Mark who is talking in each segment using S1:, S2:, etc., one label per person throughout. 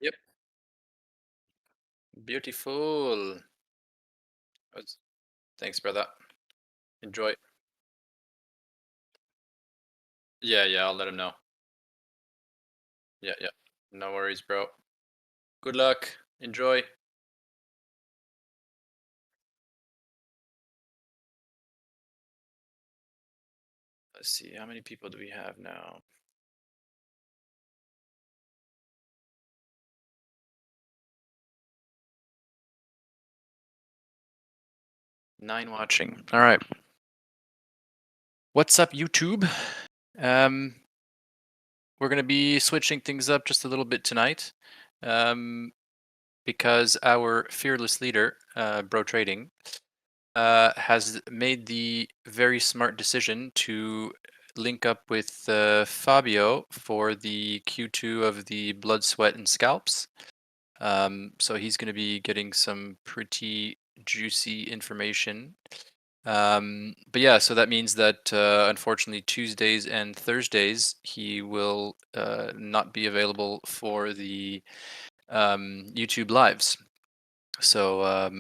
S1: Yep. Beautiful. That's- Thanks, brother. Enjoy. Yeah, I'll let him know. Yeah. No worries, bro. Good luck. Enjoy. Let's see, how many people do we have now? 9 watching. All right. What's up, YouTube? Um, we're gonna be switching things up just a little bit tonight, um, because our fearless leader, BroTrading, has made the very smart decision to link up with Fabio for the Q2 of the Blood, Sweat, and Scalps. So he's going to be getting some pretty juicy information. But yeah, so that means that unfortunately Tuesdays and Thursdays he will not be available for the YouTube lives. So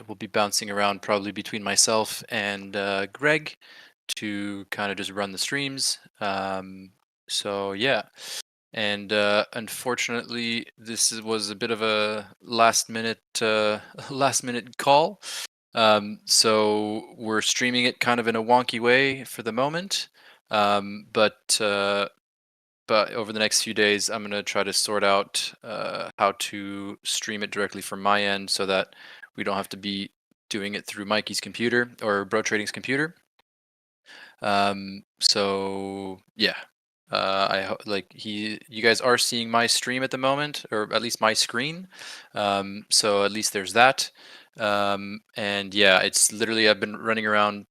S1: we'll be bouncing around probably between myself and Greg to kind of just run the streams. So yeah, and unfortunately, was a bit of a last minute last minute call. So we're streaming it kind of in a wonky way for the moment. But over the next few days, I'm gonna try to sort out how to stream it directly from my end so that we don't have to be doing it through Mikey's computer or BroTrading's computer. So yeah, you guys are seeing my stream at the moment, or at least my screen. So at least there's that. And yeah, it's literally I've been running around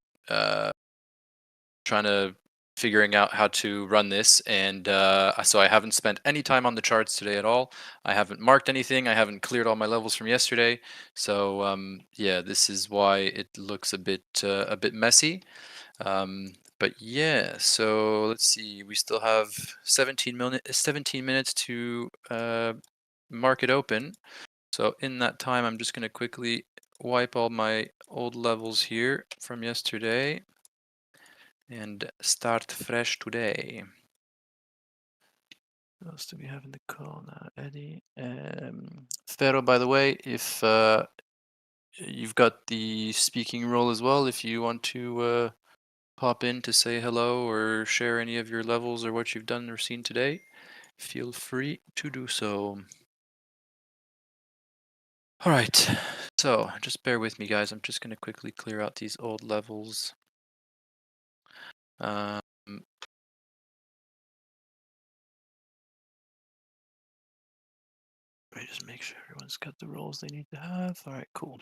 S1: trying to figuring out how to run this, and so I haven't spent any time on the charts today at all. I haven't marked anything. I haven't cleared all my levels from yesterday. So yeah, this is why it looks a bit messy. But yeah, so let's see. We still have 17 minutes to mark it open. So in that time, I'm just going to quickly wipe all my old levels here from yesterday and start fresh today. What else do we have in the call now, Eddie? Pharaoh, by the way, if you've got the speaking role as well, if you want to pop in to say hello or share any of your levels or what you've done or seen today, feel free to do so. All right, so just bear with me, guys. I'm just going to quickly clear out these old levels. Um, let me just make sure everyone's got the roles they need to have. All right, cool.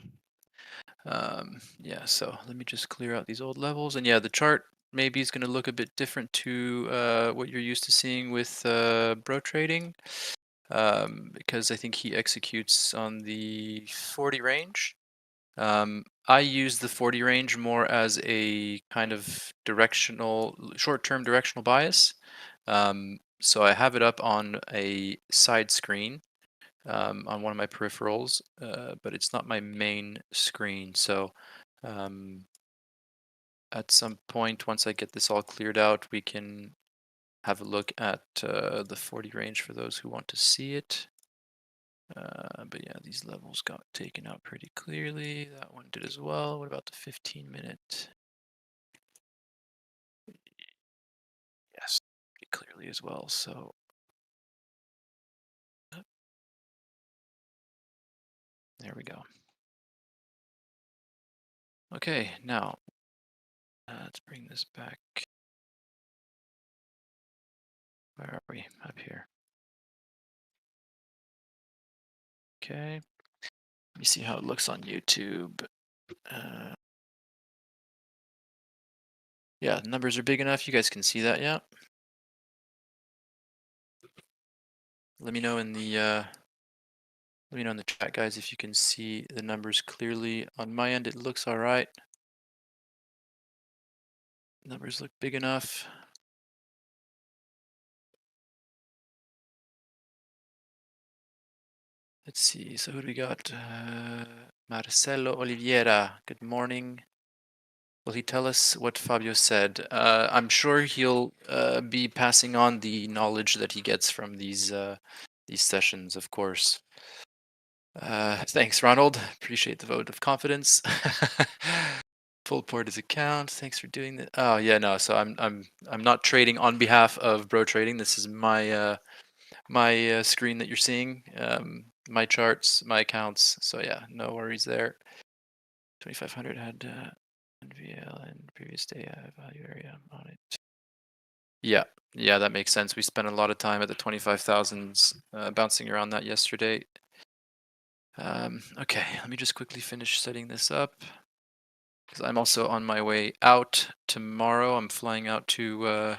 S1: Yeah, so let me just clear out these old levels. And yeah, the chart maybe is going to look a bit different to what you're used to seeing with BroTrading. Because I think he executes on the 40 range. I use the 40 range more as a kind of short-term directional bias. So I have it up on a side screen on one of my peripherals, but it's not my main screen. So um, at some point, once I get this all cleared out, we can have a look at the 40 range for those who want to see it. But yeah, these levels got taken out pretty clearly. That one did as well. What about the 15-minute? Yes, pretty clearly as well. So there we go. Okay, now let's bring this back. Where are we? Up here. Okay. Let me see how it looks on YouTube. Yeah, the numbers are big enough. You guys can see that, yeah? Let me know in the chat, guys, if you can see the numbers clearly. On my end, it looks all right. Numbers look big enough. Let's see. So who do we got? Marcelo Oliveira. Good morning. Will he tell us what Fabio said? I'm sure he'll be passing on the knowledge that he gets from these sessions, of course. Thanks, Ronald. Appreciate the vote of confidence. Pull port his account. Thanks for doing that. Oh yeah, no. So I'm not trading on behalf of BroTrading. This is my my screen that you're seeing. My charts, my accounts. So yeah, no worries there. 2500 had NVL and previous day value area on it. Yeah, yeah, that makes sense. We spent a lot of time at the 25,000s bouncing around that yesterday. Okay, let me just quickly finish setting this up because I'm also on my way out tomorrow. I'm flying out to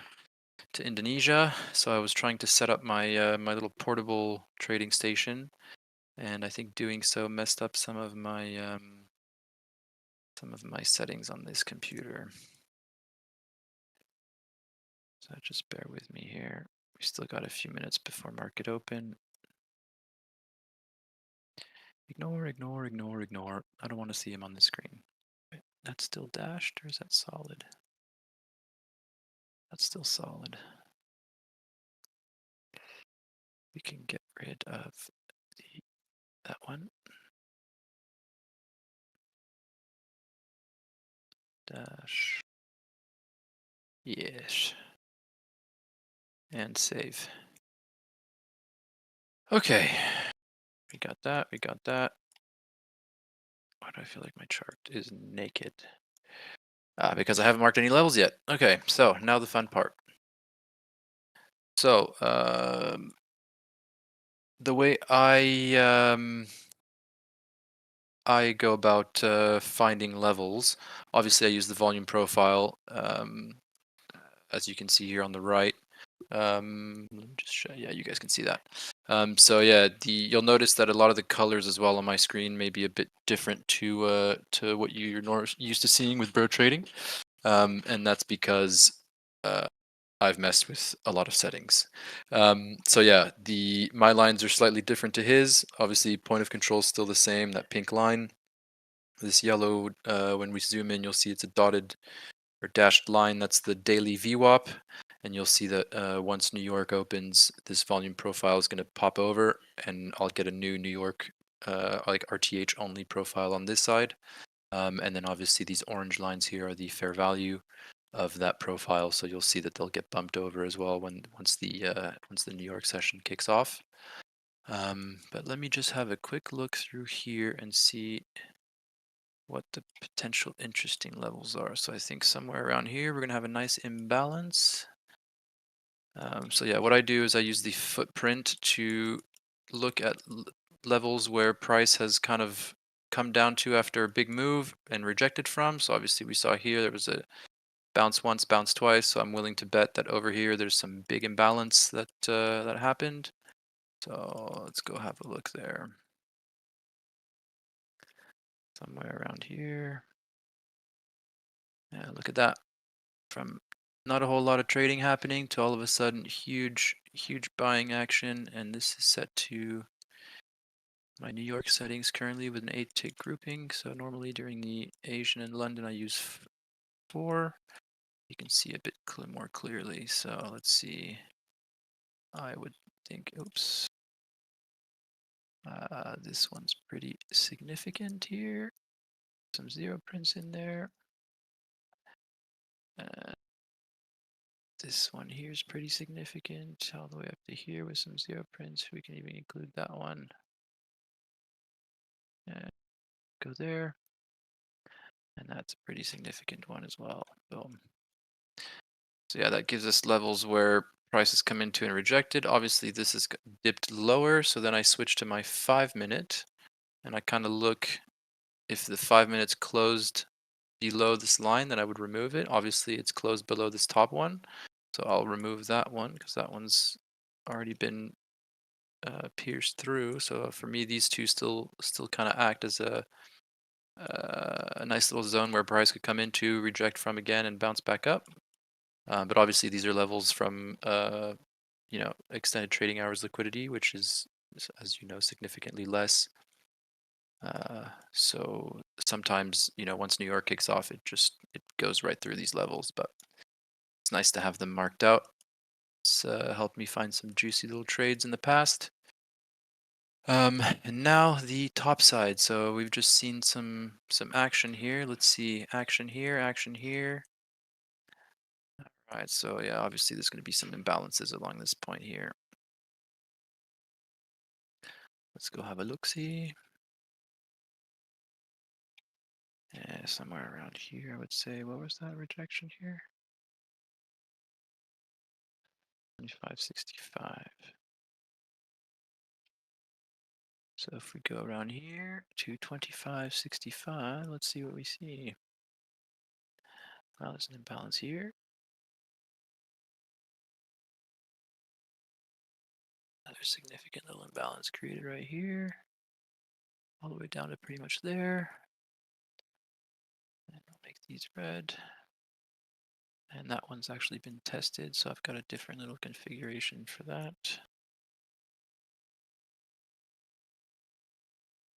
S1: Indonesia, so I was trying to set up my my little portable trading station, and I think doing so messed up some of my settings on this computer. So just bear with me here. We still got a few minutes before market open. Ignore, ignore, ignore, ignore. I don't want to see him on the screen. Wait, that's still dashed or is that solid? That's still solid. We can get rid of that one. Dash. Yes. And save. Okay. We got that. We got that. Why do I feel like my chart is naked? Because I haven't marked any levels yet. Okay, so now the fun part. So, the way I go about finding levels, obviously I use the volume profile, as you can see here on the right. Just show, yeah, you guys can see that. So yeah, you'll notice that a lot of the colors as well on my screen may be a bit different to what you're used to seeing with BroTrading, and that's because I've messed with a lot of settings. So yeah, my lines are slightly different to his. Obviously, point of control is still the same, that pink line. This yellow, when we zoom in, you'll see it's a dotted or dashed line. That's the daily VWAP. And you'll see that once New York opens, this volume profile is going to pop over, and I'll get a new New York, like RTH only profile on this side. And then obviously these orange lines here are the fair value of that profile, so you'll see that they'll get bumped over as well once the New York session kicks off. But let me just have a quick look through here and see what the potential interesting levels are. So I think somewhere around here we're gonna have a nice imbalance. So yeah, what I do is I use the footprint to look at levels where price has kind of come down to after a big move and rejected from. So obviously we saw here there was a bounce once, bounce twice. So I'm willing to bet that over here there's some big imbalance that that happened. So let's go have a look there. Somewhere around here. Yeah, look at that. From not a whole lot of trading happening to all of a sudden huge buying action, and this is set to my New York settings currently with an 8 tick grouping. So normally during the Asian and London I use 4. You can see a bit more clearly. So let's see. I would think, oops, this one's pretty significant here. Some zero prints in there. This one here is pretty significant, all the way up to here with some zero prints. We can even include that one. Go there. And that's a pretty significant one as well. Boom. So yeah, that gives us levels where prices come into and rejected. Obviously, this is dipped lower, so then I switch to my 5-minute, and I kind of look if the 5 minutes closed below this line, then I would remove it. Obviously, it's closed below this top one, so I'll remove that one because that one's already been pierced through. So for me, these two still kind of act as a nice little zone where price could come into, reject from again, and bounce back up. But obviously, these are levels from you know, extended trading hours liquidity, which is as you know, significantly less. So sometimes, once New York kicks off, it goes right through these levels, but it's nice to have them marked out. It's helped me find some juicy little trades in the past. And now the top side. So we've just seen some action here. Let's see, action here, action here. All right, so yeah, obviously there's going to be some imbalances along this point here. Let's go have a look-see. Yeah, somewhere around here, I would say. What was that rejection here? 25.65. So if we go around here to 25.65, let's see what we see. Well, there's an imbalance here. Another significant little imbalance created right here. All the way down to pretty much there. And I'll make these red. And that one's actually been tested, so I've got a different little configuration for that.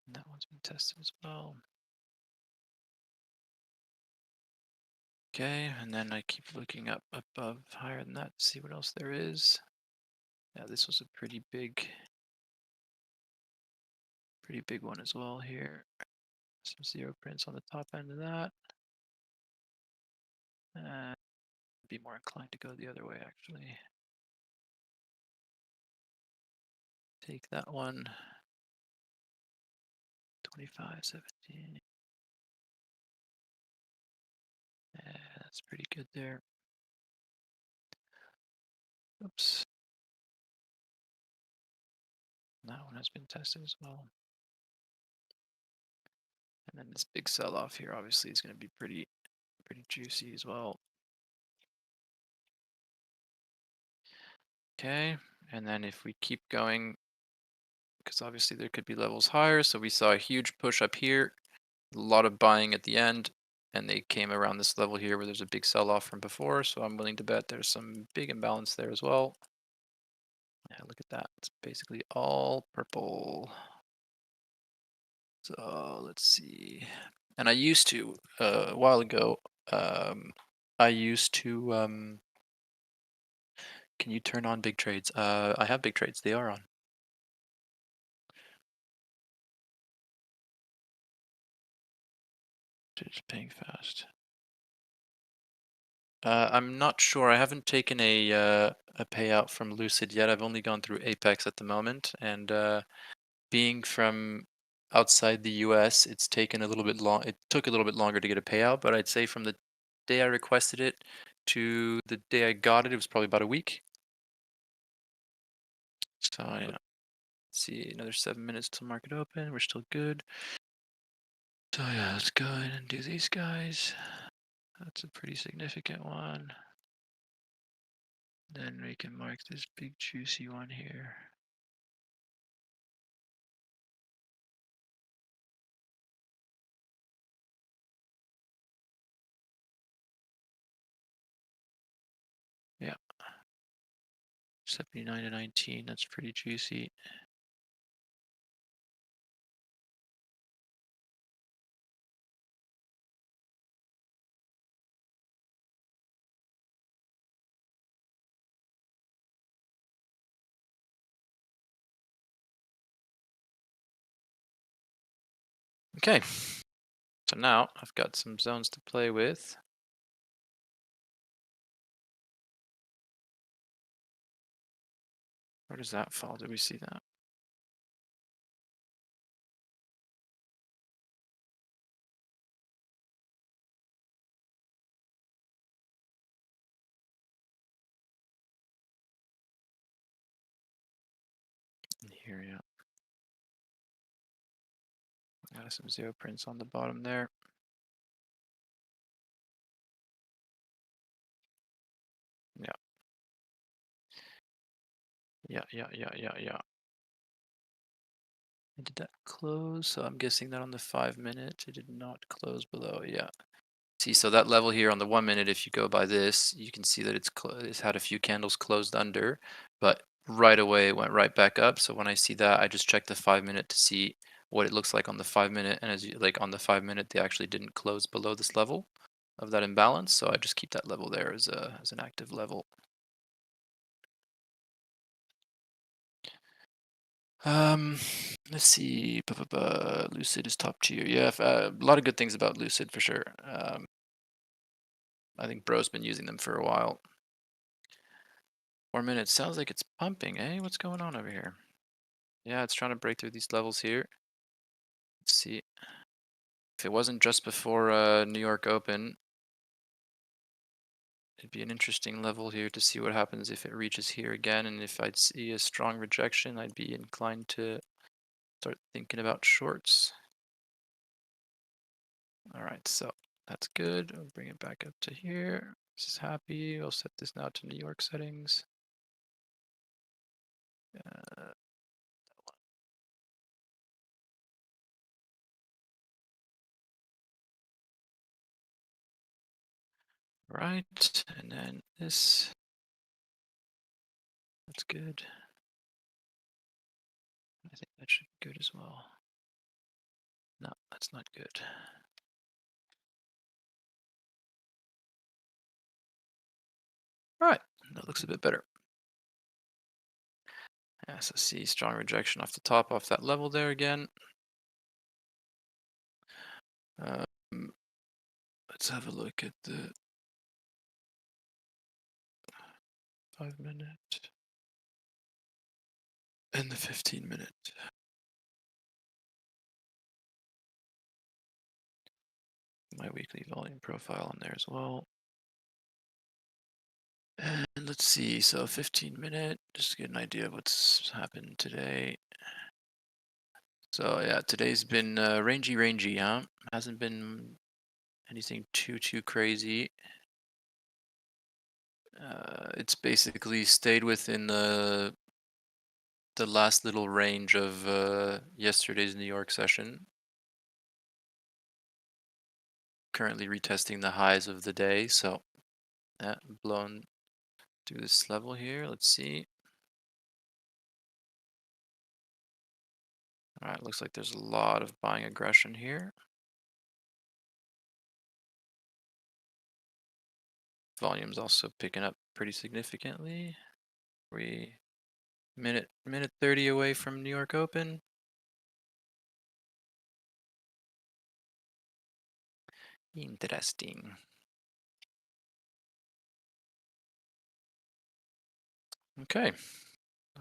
S1: And that one's been tested as well. Okay, and then I keep looking up above, higher than that, to see what else there is. Yeah, this was a pretty big one as well here. Some zero prints on the top end of that. I'd be more inclined to go the other way, actually. Take that one. 25.17. Yeah, that's pretty good there. Oops. That one has been tested as well. And then this big sell-off here obviously is going to be pretty juicy as well. Okay, and then if we keep going, because obviously there could be levels higher, so we saw a huge push up here, a lot of buying at the end, and they came around this level here where there's a big sell-off from before, so I'm willing to bet there's some big imbalance there as well. Yeah, look at that. It's basically all purple. So let's see. And I used to, a while ago, I used to, can you turn on big trades? I have big trades. They are on. Just paying fast. I'm not sure. I haven't taken a payout from Lucid yet. I've only gone through Apex at the moment, and being from outside the US, it's taken a little bit long. It took a little bit longer to get a payout, but I'd say from the day I requested it to the day I got it, it was probably about a week. So yeah, let's see, another 7 minutes till market open. We're still good. So yeah, let's go ahead and do these guys. That's a pretty significant one. Then we can mark this big juicy one here. Yeah, 79 to 19. That's pretty juicy. Okay, so now I've got some zones to play with. Where does that fall? Did we see that? In here, yeah. Got some zero prints on the bottom there. Yeah. Yeah. Did that close? So I'm guessing that on the 5 minute, it did not close below. Yeah. See, so that level here on the 1 minute, if you go by this, you can see that it's had a few candles closed under, but right away it went right back up. So when I see that, I just check the 5 minute to see what it looks like on the 5 minute. And as you like on the 5 minute, they actually didn't close below this level of that imbalance. So I just keep that level there as an active level. Um, let's see. Lucid is top tier. Yeah, a lot of good things about Lucid for sure. I think Bro's been using them for a while. 4 minutes sounds like it's pumping, eh? What's going on over here? Yeah, it's trying to break through these levels here. Let's see. If it wasn't just before New York Open, it'd be an interesting level here to see what happens if it reaches here again. And if I'd see a strong rejection, I'd be inclined to start thinking about shorts. All right, so that's good. I'll bring it back up to here. This is happy. We'll set this now to New York settings. Uh, right, and then this. That's good. I think that should be good as well. No, that's not good. All right, that looks a bit better. Yeah, so see strong rejection off the top, off that level there again. Um, let's have a look at the 5 minute and the 15 minute. My weekly volume profile on there as well. And let's see, so 15 minute, just to get an idea of what's happened today. So yeah, today's been rangy, huh? Hasn't been anything too crazy. It's basically stayed within the last little range of yesterday's New York session. Currently retesting the highs of the day, so yeah, blown to this level here. Let's see. All right, looks like there's a lot of buying aggression here. Volume's also picking up pretty significantly. We minute 30 away from New York Open. Interesting. Okay,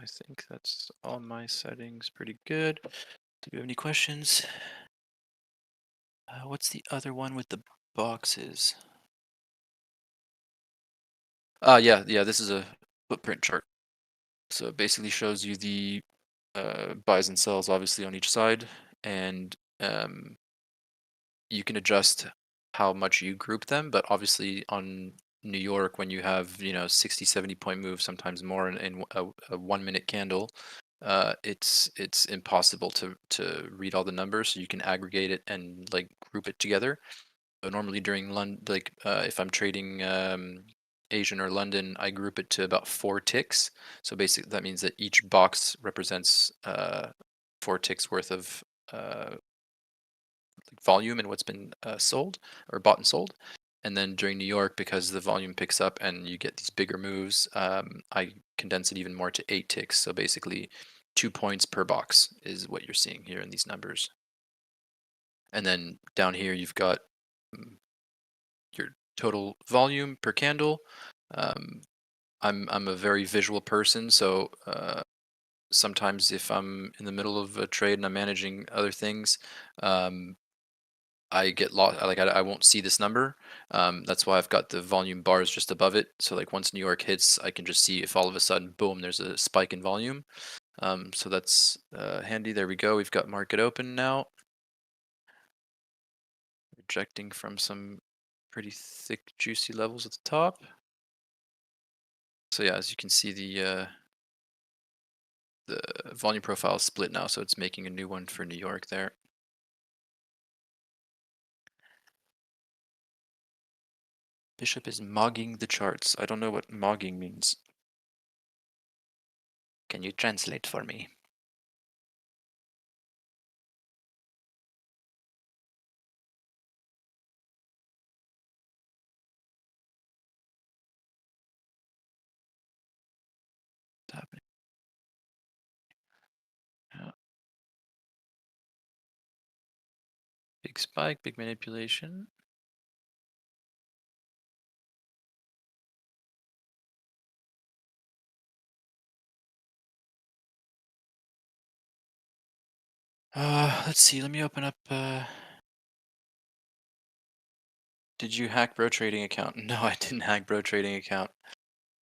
S1: I think that's all my settings pretty good. Do you have any questions? What's the other one with the boxes? Yeah, this is a footprint chart. So it basically shows you the buys and sells obviously on each side, and you can adjust how much you group them, but obviously on New York, when you have 60 70 point moves, sometimes more in a 1 minute candle, it's impossible to read all the numbers, so you can aggregate it and like group it together. So normally during like if I'm trading Asian or London, I group it to about 4 ticks. So basically that means that each box represents 4 ticks worth of like volume and what's been sold or bought and sold. And then during New York, because the volume picks up and you get these bigger moves, I condense it even more to 8 ticks. So basically 2 points per box is what you're seeing here in these numbers. And then down here, you've got mm, your total volume per candle. Um, I'm a very visual person, so sometimes if I'm in the middle of a trade and I'm managing other things, um, I get lost. Like I won't see this number. That's why I've got the volume bars just above it. So like once New York hits, I can just see if all of a sudden, boom, there's a spike in volume. So that's handy. There we go. We've got market open now. Rejecting from some pretty thick, juicy levels at the top. So yeah, as you can see, the volume profile is split now, so it's making a new one for New York there. Bishop is mogging the charts. I don't know what mogging means. Can you translate for me? What's happening? Yeah. Big spike, big manipulation. Let's see. Let me open up. Did you hack BroTrading account? No, I didn't hack BroTrading account.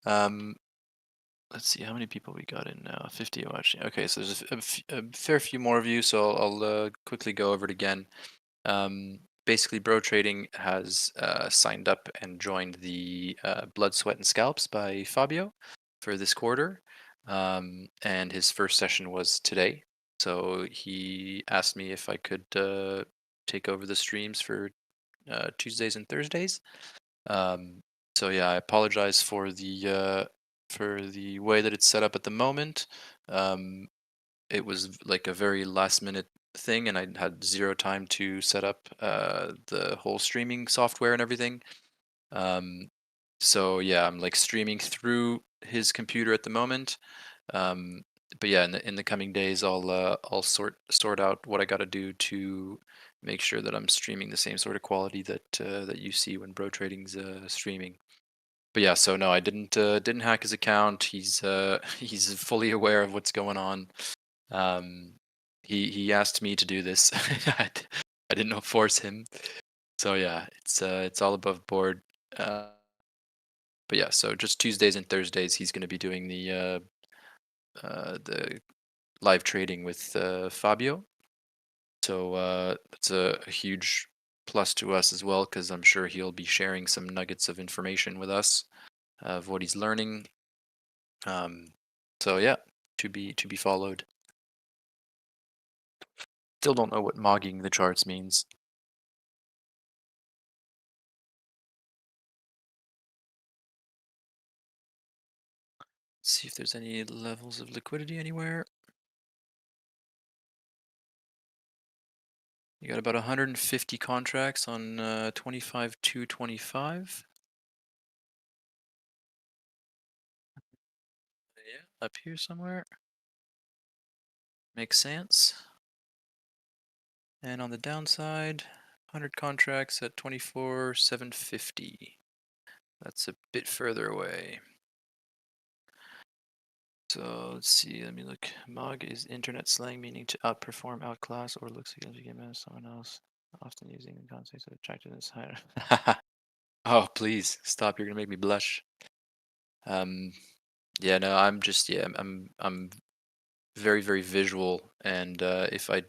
S1: Um, let's see how many people we got in now. 50 watching. Okay, so there's a fair few more of you, so I'll quickly go over it again. Basically, BroTrading has signed up and joined the Blood, Sweat, and Scalps by Fabio for this quarter. And his first session was today. So he asked me if I could take over the streams for Tuesdays and Thursdays. Um, so yeah, I apologize for the way that it's set up at the moment. Um, it was like a very last minute thing, and I had zero time to set up the whole streaming software and everything. Um, so yeah, I'm like streaming through his computer at the moment. Um, but yeah, in the coming days, I'll sort out what I got to do to make sure that I'm streaming the same sort of quality that you see when BroTrading's streaming. But yeah, so no, I didn't hack his account. He's he's fully aware of what's going on. Um, he asked me to do this. I didn't know force him. So yeah, it's all above board. Uh, but yeah, so just Tuesdays and Thursdays he's going to be doing the live trading with Fabio. So that's a huge plus to us as well, because I'm sure he'll be sharing some nuggets of information with us of what he's learning. So yeah, to be followed. Still don't know what mogging the charts means. Let's see if there's any levels of liquidity anywhere. You got about 150 contracts on 25/2/25. Yeah, up here somewhere. Makes sense. And on the downside, 100 contracts at 24/750. That's a bit further away. So let's see, let me look. Mog is internet slang meaning to outperform, outclass, or look significant as someone else, often using the context of attractiveness higher. Oh, please stop! You're gonna make me blush. Um, yeah, no, I'm just I'm very very visual, and if I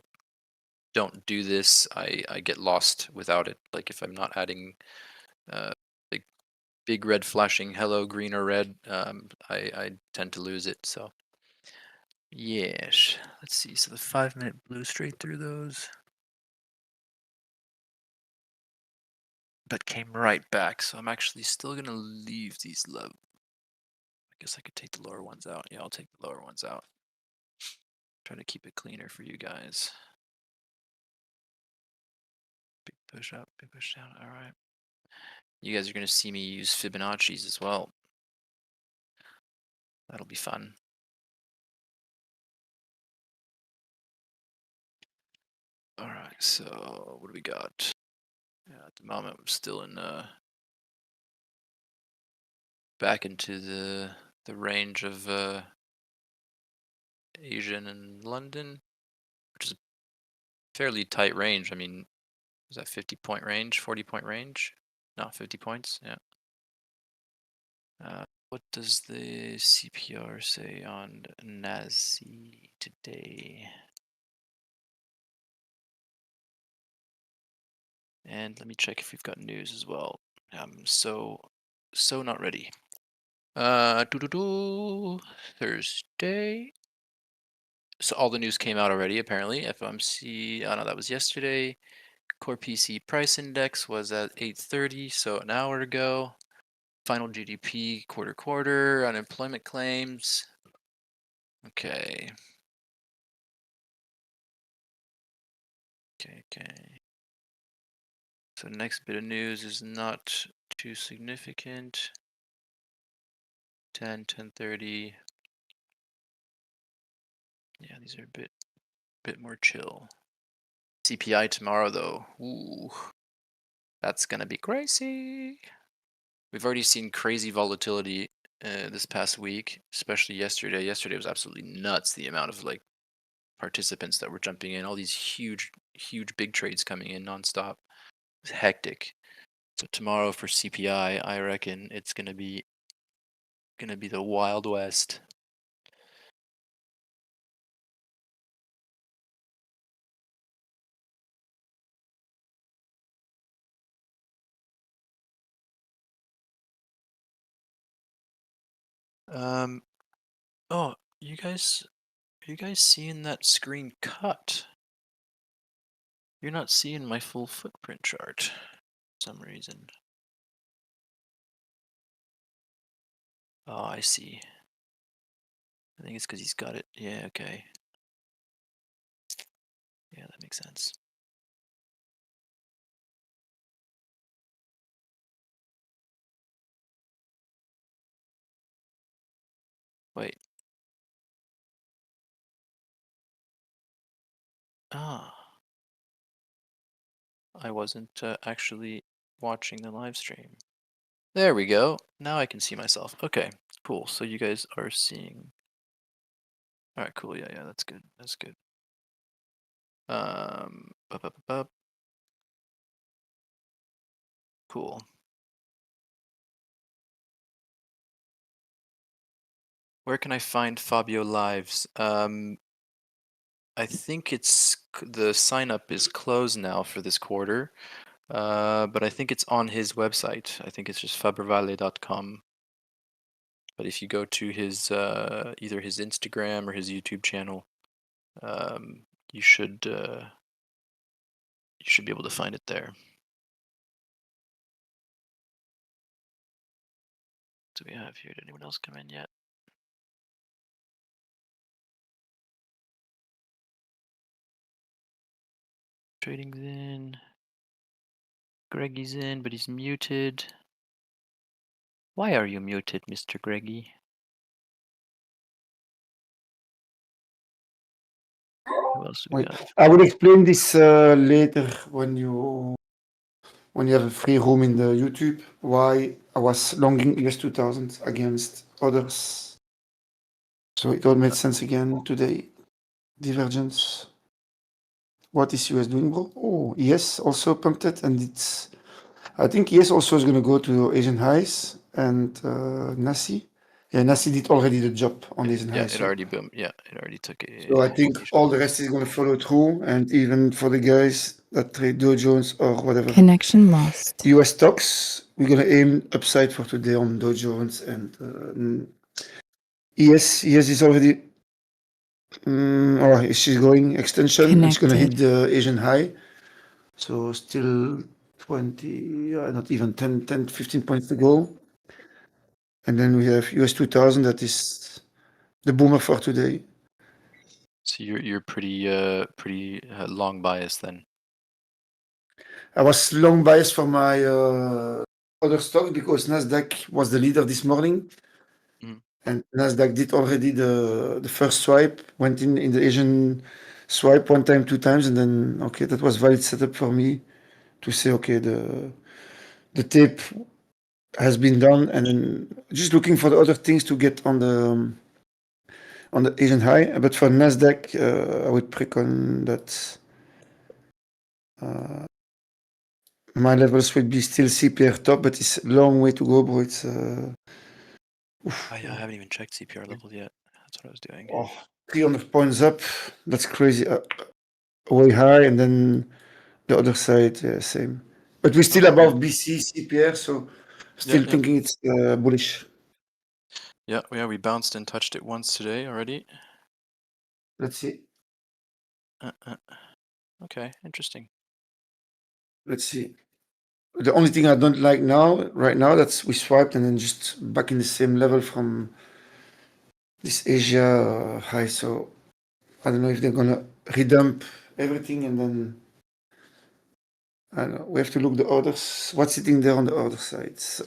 S1: don't do this, I get lost without it. Like if I'm not adding like big red flashing hello green or red, I tend to lose it. So yes, let's see. So the 5 minute blew straight through those, but came right back. So I'm actually still gonna leave these low. I guess I could take the lower ones out. Yeah, I'll take the lower ones out. Try to keep it cleaner for you guys. Big push up, big push down. All right. You guys are going to see me use Fibonacci's as well. That'll be fun. All right. So what do we got? Yeah, at the moment, I'm still in back into the range of Asian and London, which is a fairly tight range. I mean, is that 50-point range, 40-point range? No, 50 points. Yeah. What does the CPR say on Nazi today? And let me check if we've got news as well. I'm so not ready. Thursday. So all the news came out already, apparently. FOMC, oh no, that was yesterday. Core PC price index was at 8:30, so an hour ago. Final GDP quarter, unemployment claims. Okay. Okay. So next bit of news is not too significant. 10:30. Yeah, these are a bit more chill. CPI tomorrow though. Ooh. That's gonna be crazy. We've already seen crazy volatility this past week, especially yesterday. Yesterday was absolutely nuts, the amount of like participants that were jumping in, all these huge big trades coming in nonstop. It's hectic. So tomorrow for CPI, I reckon it's gonna be the Wild West. Oh, you guys, are you guys seeing that screen cut? You're not seeing my full footprint chart for some reason. Oh, I see. I think it's because he's got it. Yeah, okay. Yeah, that makes sense. Wait. Ah. I wasn't actually watching the live stream. There we go. Now I can see myself. Okay, cool. So you guys are seeing. All right, cool. Yeah, that's good. That's good. Bup, bup, bup, bup. Cool. Where can I find Fabio Lives? I think it's the sign up is closed now for this quarter, but I think it's on his website. I think it's just fabervalle.com. But if you go to his either his Instagram or his YouTube channel, you should be able to find it there. Do we have here? Did anyone else come in yet? Trading's in. Greggy's in, but he's muted. Why are you muted, Mr. Greggy? Who else do we
S2: Wait,
S1: have?
S2: I will explain this later when you have a free room in the YouTube. Why I was longing US 2000 against others. So it all made sense again today. Divergence. What is US doing, bro? Oh, yes, also pumped it, and it's. I think yes also is going to go to Asian highs and Nasi. Yeah, Nasi did already the job on Asian
S1: Yeah,
S2: highs.
S1: it already boomed. Yeah, it already took a.
S2: So I think all the rest is going to follow through, and even for the guys that trade Dow Jones or whatever.
S3: Connection lost.
S2: US stocks, we're going to aim upside for today on Dow Jones and ES is already. She's going extension. It's going to hit the Asian high. So still 20, not even 10, 15 points to go. And then we have US 2000 that is the boomer for today.
S1: So you're pretty long bias then.
S2: I was long biased for my other stock because Nasdaq was the leader this morning, and Nasdaq did already the first swipe, went in the Asian swipe 1 time, 2 times, and then okay, that was valid setup for me to say okay, the tape has been done, and then just looking for the other things to get on the Asian high. But for Nasdaq, I would precon that my levels would be still CPR top, but it's a long way to go, bro. It's
S1: I haven't even checked CPR level yet. That's what I was doing.
S2: 300 points up. That's crazy. Way high, and then the other side, yeah, same. But we're still above BC CPR, so still thinking it's bullish.
S1: Yeah, we bounced and touched it once today already.
S2: Let's see.
S1: Okay, interesting.
S2: Let's see. The only thing I don't like right now, that's we swiped and then just back in the same level from this Asia high. So I don't know if they're gonna redump everything and then I don't know. We have to look the orders. What's sitting there on the order side? So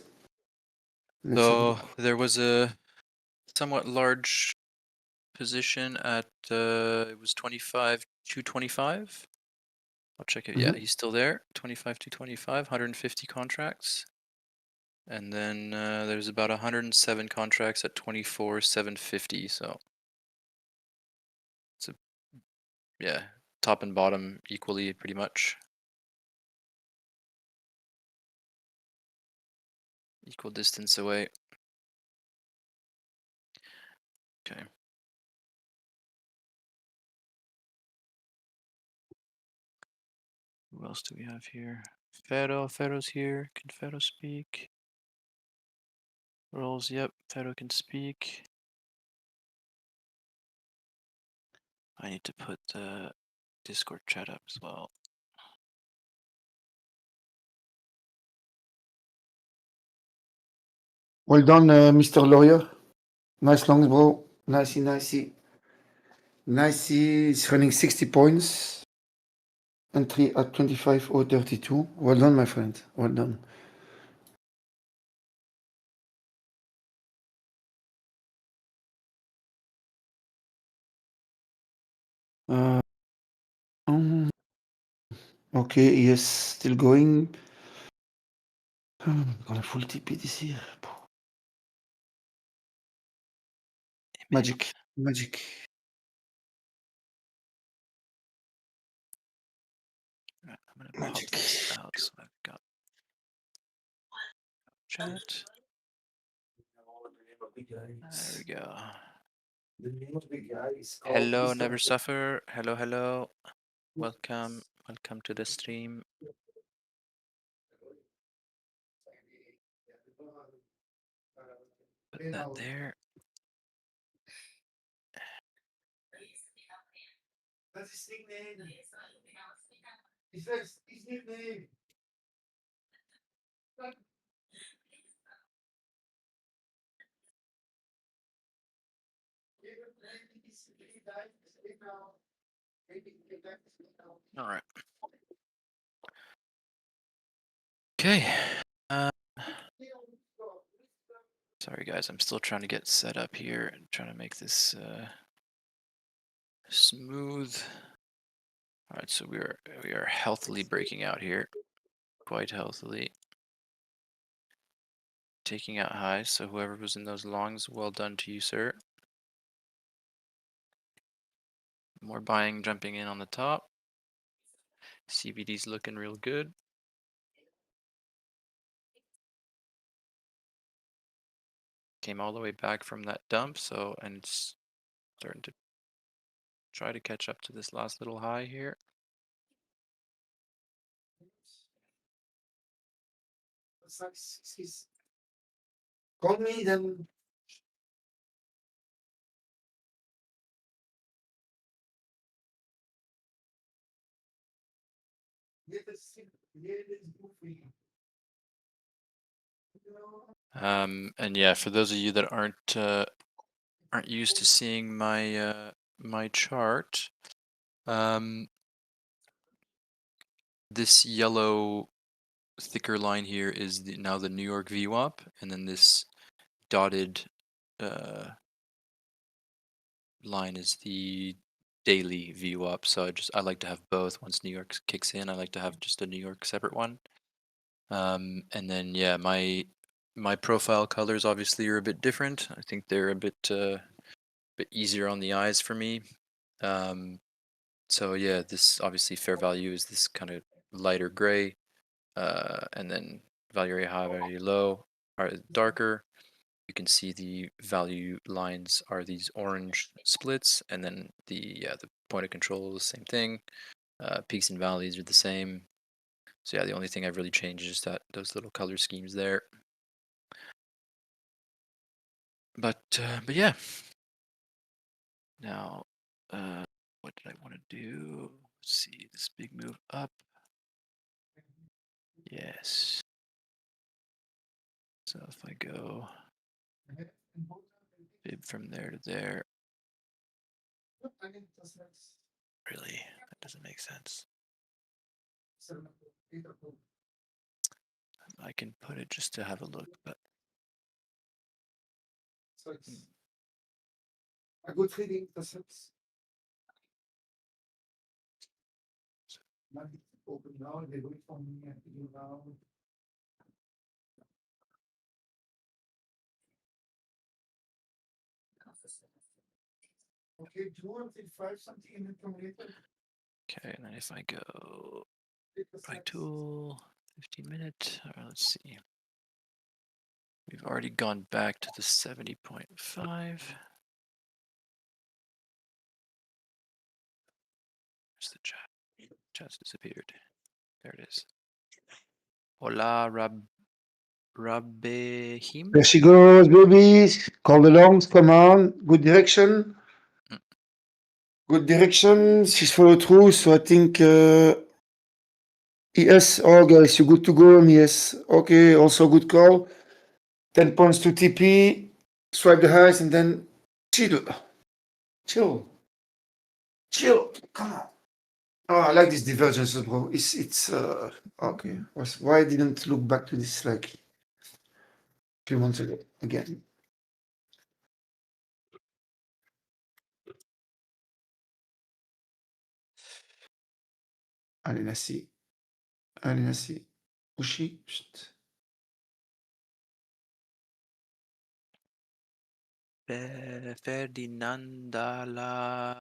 S2: let's have a
S1: So
S2: look.
S1: there was a somewhat large position at it was 25 to 25. I'll check it. Yeah,
S2: Mhm.
S1: he's still there. 25 to 25, 150 contracts. And then there's about 107 contracts at 24,750. So it's a yeah, top and bottom equally pretty much. Equal distance away. Okay. Who else do we have here? Fero's here. Can Fero speak? Rolls, yep, Fero can speak. I need to put the Discord chat up as well.
S2: Well done, Mr. Lawyer. Nice longs, bro. Nicey, nicey. Nicey. It's running 60 points. Entry at 25,032. Well done, my friend. Well done. Okay, yes, still going. I'm gonna full TP this year. Magic, magic.
S1: Right, I'm gonna pop
S2: Magic.
S1: this out so I've got chat. There we go.
S2: The name of the guy is called
S1: Hello,
S2: Mr.
S1: Never Suffer. Hello, hello. Welcome. Welcome to the stream. Put that there.
S2: That's his nickname. His nickname.
S1: All right. Okay. Sorry guys, I'm still trying to get set up here and trying to make this smooth. All right, so we are healthily breaking out here, quite healthily. Taking out highs, so whoever was in those longs, well done to you, sir. More buying jumping in on the top. CBD's looking real good. Came all the way back from that dump, so and it's starting to try to catch up to this last little high here.
S2: Call me then.
S1: And yeah, for those of you that aren't used to seeing my my chart, this yellow thicker line here is now the New York VWAP, and then this dotted line is the daily VWAP. So I like to have both. Once New York kicks in, I like to have just a New York separate one. And then yeah, my profile colors obviously are a bit different. I think they're a bit easier on the eyes for me. So yeah, this obviously fair value is this kind of lighter gray, and then value area high, value low are darker. You can see the value lines are these orange splits, and then the point of control is the same thing. Peaks and valleys are the same. So yeah, the only thing I've really changed is that those little color schemes there. But yeah. Now, what did I want to do? Let's see this big move up. Yes. So if I go Bid from there to there. Really? That doesn't make sense. I can put it just to have a look, but
S2: So it's a good trading concepts. Open now, they wait for me and you now. Okay, 205 something in the calculator.
S1: okay, and then if I go right tool, 15 minute, let's see. We've already gone back to the 70.5. Where's the chat? Chat's disappeared. There it is. Hola, Rabehim.
S2: There she goes, baby. Call the longs, come on. Good direction. Good direction. She's follow through, so I think yes. Oh, guys, you good to go? Yes. Okay, also good call. 10 points to TP. Swipe the highs and then chill. Chill. Chill. Come on. Oh, I like this divergence, bro. It's okay. Why I didn't look back to this like a few months ago again? Allez, Nassi. Allez, Nassi. Ushi. Chut.
S1: Ferdinandala.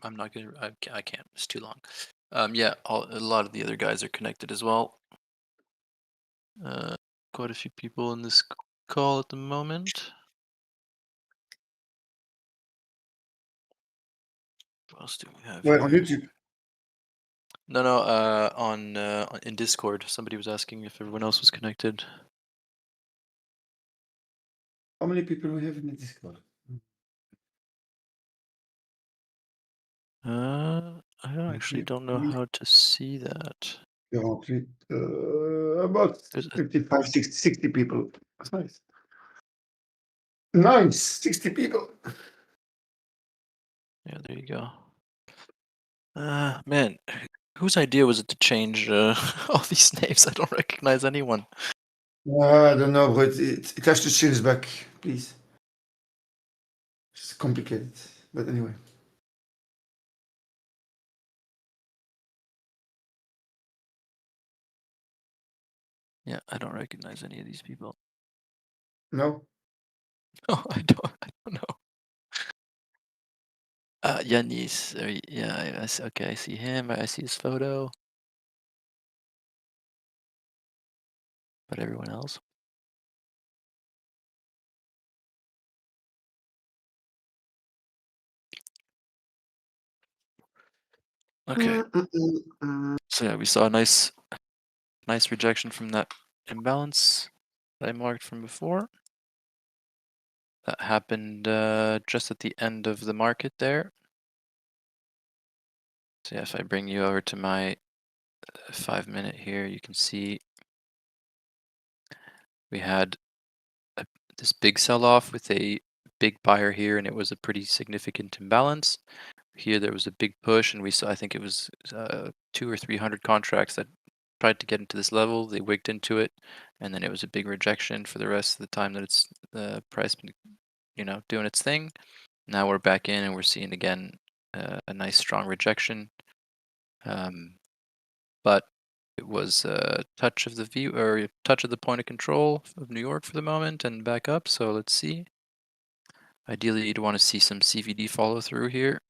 S1: I'm not gonna. I can't. It's too long. Yeah, a lot of the other guys are connected as well. Quite a few people in this call at the moment. What else do we have
S2: Where
S1: here?
S2: on YouTube?
S1: No, on in Discord. Somebody was asking if everyone else was connected.
S2: How many people we have in the Discord?
S1: I actually don't know how to see that.
S2: About
S1: There's a,
S2: 55, 60 people. That's nice. Nice, 60 people.
S1: yeah, there you go. Man, whose idea was it to change all these names? I don't recognize anyone.
S2: I don't know, but it has to change back, please. It's complicated, but anyway.
S1: Yeah, I don't recognize any of these people.
S2: No?
S1: Oh, I don't know. Yanis. Yeah, okay, I see him. I see his photo. But everyone else? Okay. So yeah, we saw a nice rejection from that imbalance that I marked from before. That happened just at the end of the market there. So yeah, if I bring you over to my 5 minute here, you can see we had this big sell-off with a big buyer here, and it was a pretty significant imbalance. Here there was a big push, and we saw, I think it was 200 or 300 contracts that tried to get into this level. They wigged into it, and then it was a big rejection for the rest of the time that it's the price been, doing its thing. Now we're back in, and we're seeing again a nice strong rejection. But it was a touch of the view, or a touch of the point of control of New York for the moment, and back up. So let's see. Ideally, you'd want to see some CVD follow through here.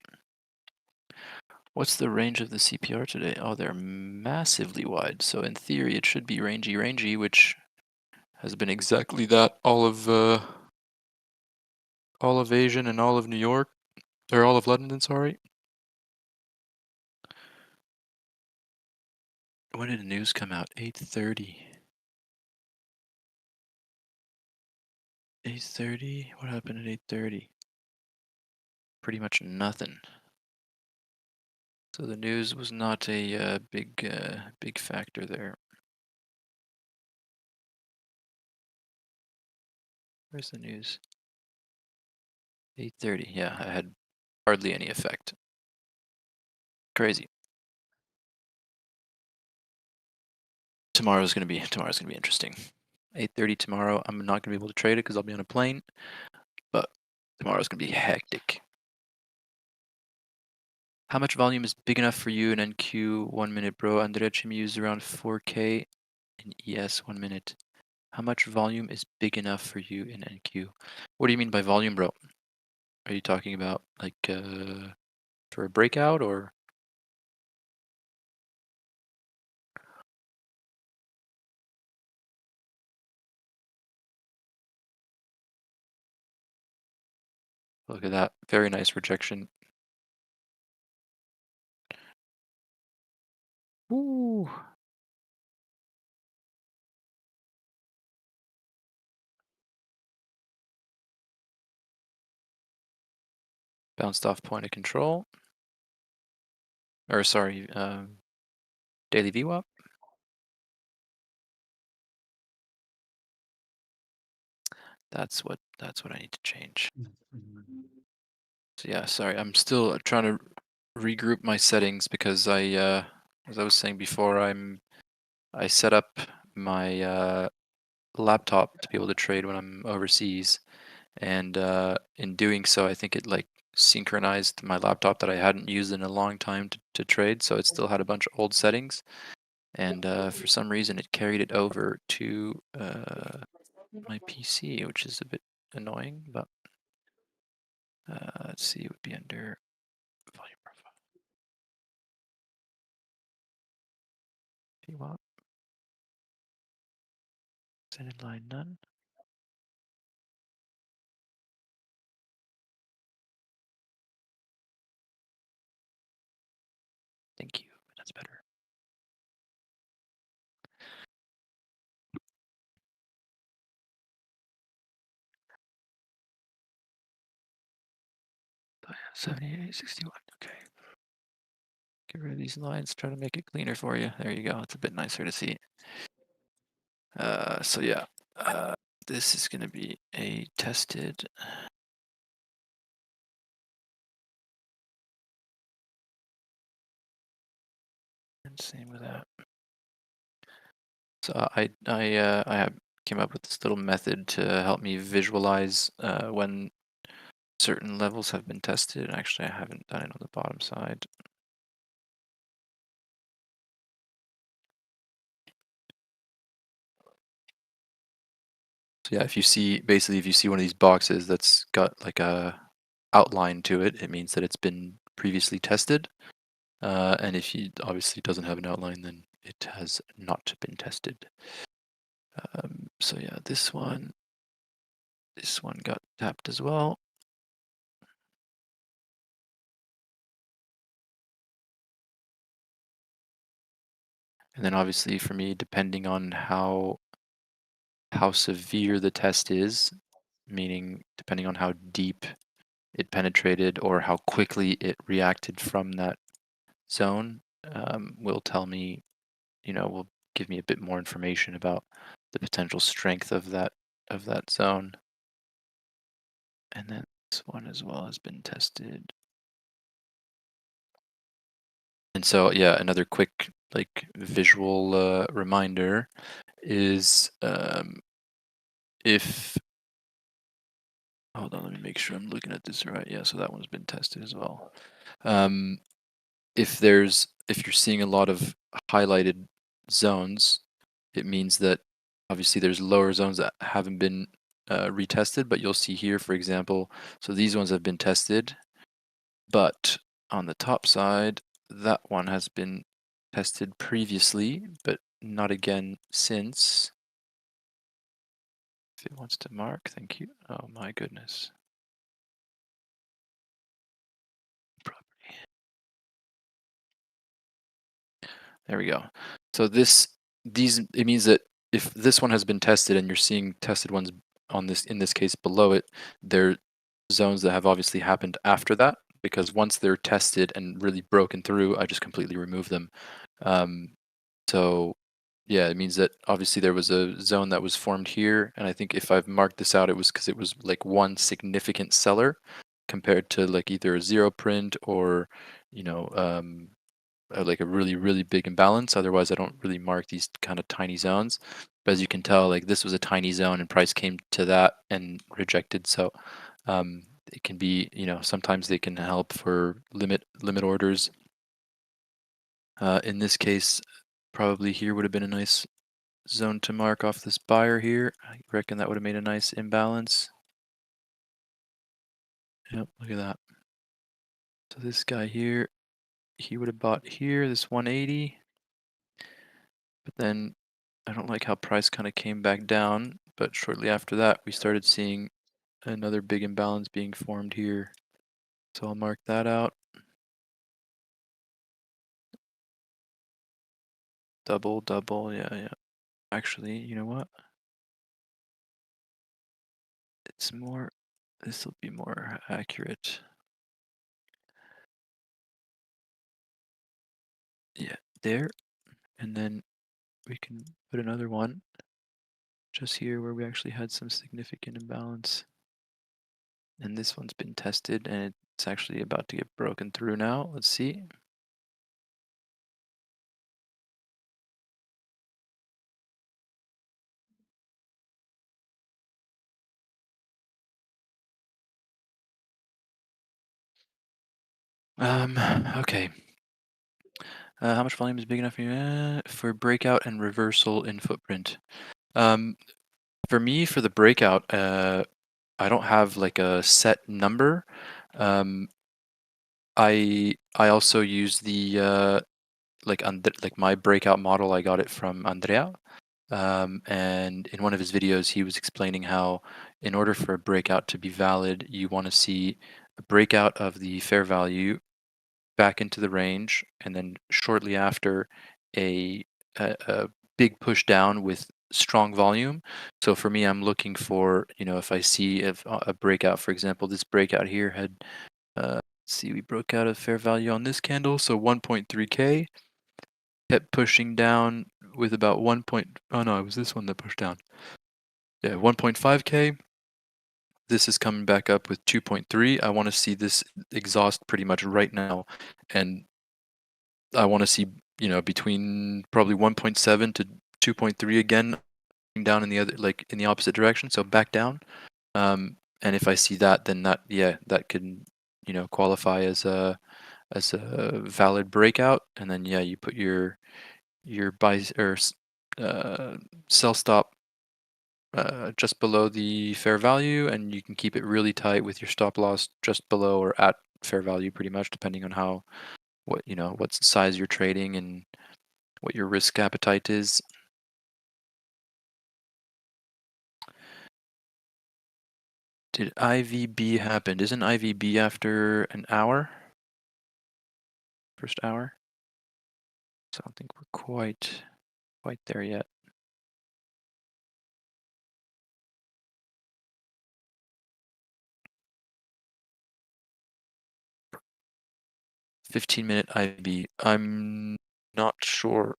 S1: What's the range of the CPR today? Oh, they're massively wide. So in theory, it should be rangy, which has been exactly that all of Asian and all of New York, or all of London. Sorry. When did the news come out? 8:30. 8:30. What happened at 8:30? Pretty much nothing. So the news was not a big factor there. Where's the news? 8:30. Yeah, I had hardly any effect. Crazy. Tomorrow's gonna be interesting. 8:30 tomorrow. I'm not gonna be able to trade it because I'll be on a plane, but tomorrow's gonna be hectic. How much volume is big enough for you in NQ 1 minute, bro? Andrea Chim used around 4K in ES 1 minute. How much volume is big enough for you in NQ? What do you mean by volume, bro? Are you talking about like for a breakout or? Look at that. Very nice rejection. Woo. Bounced off point of control. Or sorry, daily VWAP. That's what I need to change. So yeah, sorry, I'm still trying to regroup my settings because as I was saying before, I set up my laptop to be able to trade when I'm overseas, and in doing so, I think it like synchronized my laptop that I hadn't used in a long time to trade, so it still had a bunch of old settings, and for some reason it carried it over to my PC, which is a bit annoying, but let's see, it would be under volume profile. VWAP, extended line none. Thank you, that's better. Oh, yeah, 78, 61, okay. Get rid of these lines, try to make it cleaner for you. There you go, it's a bit nicer to see. So yeah, this is gonna be a tested. And same with that. So I came up with this little method to help me visualize when certain levels have been tested. Actually, I haven't done it on the bottom side. So yeah, if you see one of these boxes that's got like a outline to it, it means that it's been previously tested. And if it obviously doesn't have an outline, then it has not been tested. So yeah, this one got tapped as well. And then obviously for me, depending on how severe the test is, meaning depending on how deep it penetrated or how quickly it reacted from that zone, will tell me, will give me a bit more information about the potential strength of that zone. And then this one as well has been tested. And so yeah, another quick like visual reminder is if hold on, let me make sure I'm looking at this right. Yeah, so that one's been tested as well. If you're seeing a lot of highlighted zones, it means that obviously there's lower zones that haven't been retested, but you'll see here, for example, so these ones have been tested, but on the top side, that one has been tested previously, but not again since. If it wants to mark, thank you. Oh my goodness. Property. There we go. So it means that if this one has been tested and you're seeing tested ones on this, in this case below it, they're zones that have obviously happened after that, because once they're tested and really broken through, I just completely remove them. So yeah, it means that obviously there was a zone that was formed here, and I think if I've marked this out, it was because it was like one significant seller. compared to like either a zero print or, you know, like a really, really big imbalance. Otherwise, I don't really mark these kind of tiny zones. But as you can tell, like this was a tiny zone and price came to that and rejected. So it can be, you know, sometimes they can help for limit orders. In this case, probably here would have been a nice zone to mark off this buyer here. I reckon that would have made a nice imbalance. Yep, look at that. So this guy here, he would have bought here, this 180. But then I don't like how price kind of came back down. But shortly after that, we started seeing another big imbalance being formed here. So I'll mark that out. Double, double, yeah. Actually, you know what? It's more, this will be more accurate. Yeah, there. And then we can put another one just here where we actually had some significant imbalance. And this one's been tested and it's actually about to get broken through now. Let's see. Okay. How much volume is big enough for breakout and reversal in footprint? For me, for the breakout, I don't have like a set number. I also use the like my breakout model. I got it from Andrea. And in one of his videos, he was explaining how, in order for a breakout to be valid, you want to see a breakout of the fair value back into the range, and then shortly after, a big push down with strong volume. So for me, I'm looking for, you know, if I see if a breakout, for example, this breakout here had, let's see, we broke out a fair value on this candle, so 1.3K, kept pushing down with about 1. Oh no, it was this one that pushed down. Yeah, 1.5K. This is coming back up with 2.3. I want to see this exhaust pretty much right now, and I want to see, you know, between probably 1.7 to 2.3 again, down in the other, like in the opposite direction, so back down. And if I see that, then that could, you know, qualify as a valid breakout. And then you put your buy or sell stop just below the fair value, and you can keep it really tight with your stop loss just below or at fair value, pretty much, depending on what size you're trading and what your risk appetite is. Did IVB happen? Isn't IVB after an hour? First hour? So I don't think we're quite there yet. "15-minute IVB. I'm not sure.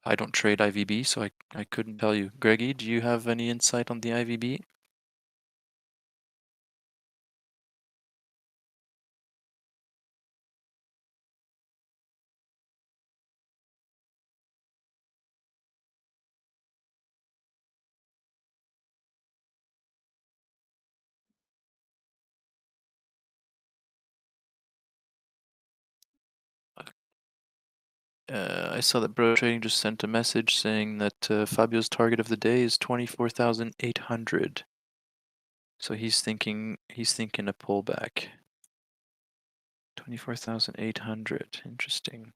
S1: I don't trade IVB, so I couldn't tell you. Greggy, do you have any insight on the IVB? I saw that BroTrading just sent a message saying that Fabio's target of the day is 24,800. So he's thinking a pullback. 24,800. Interesting.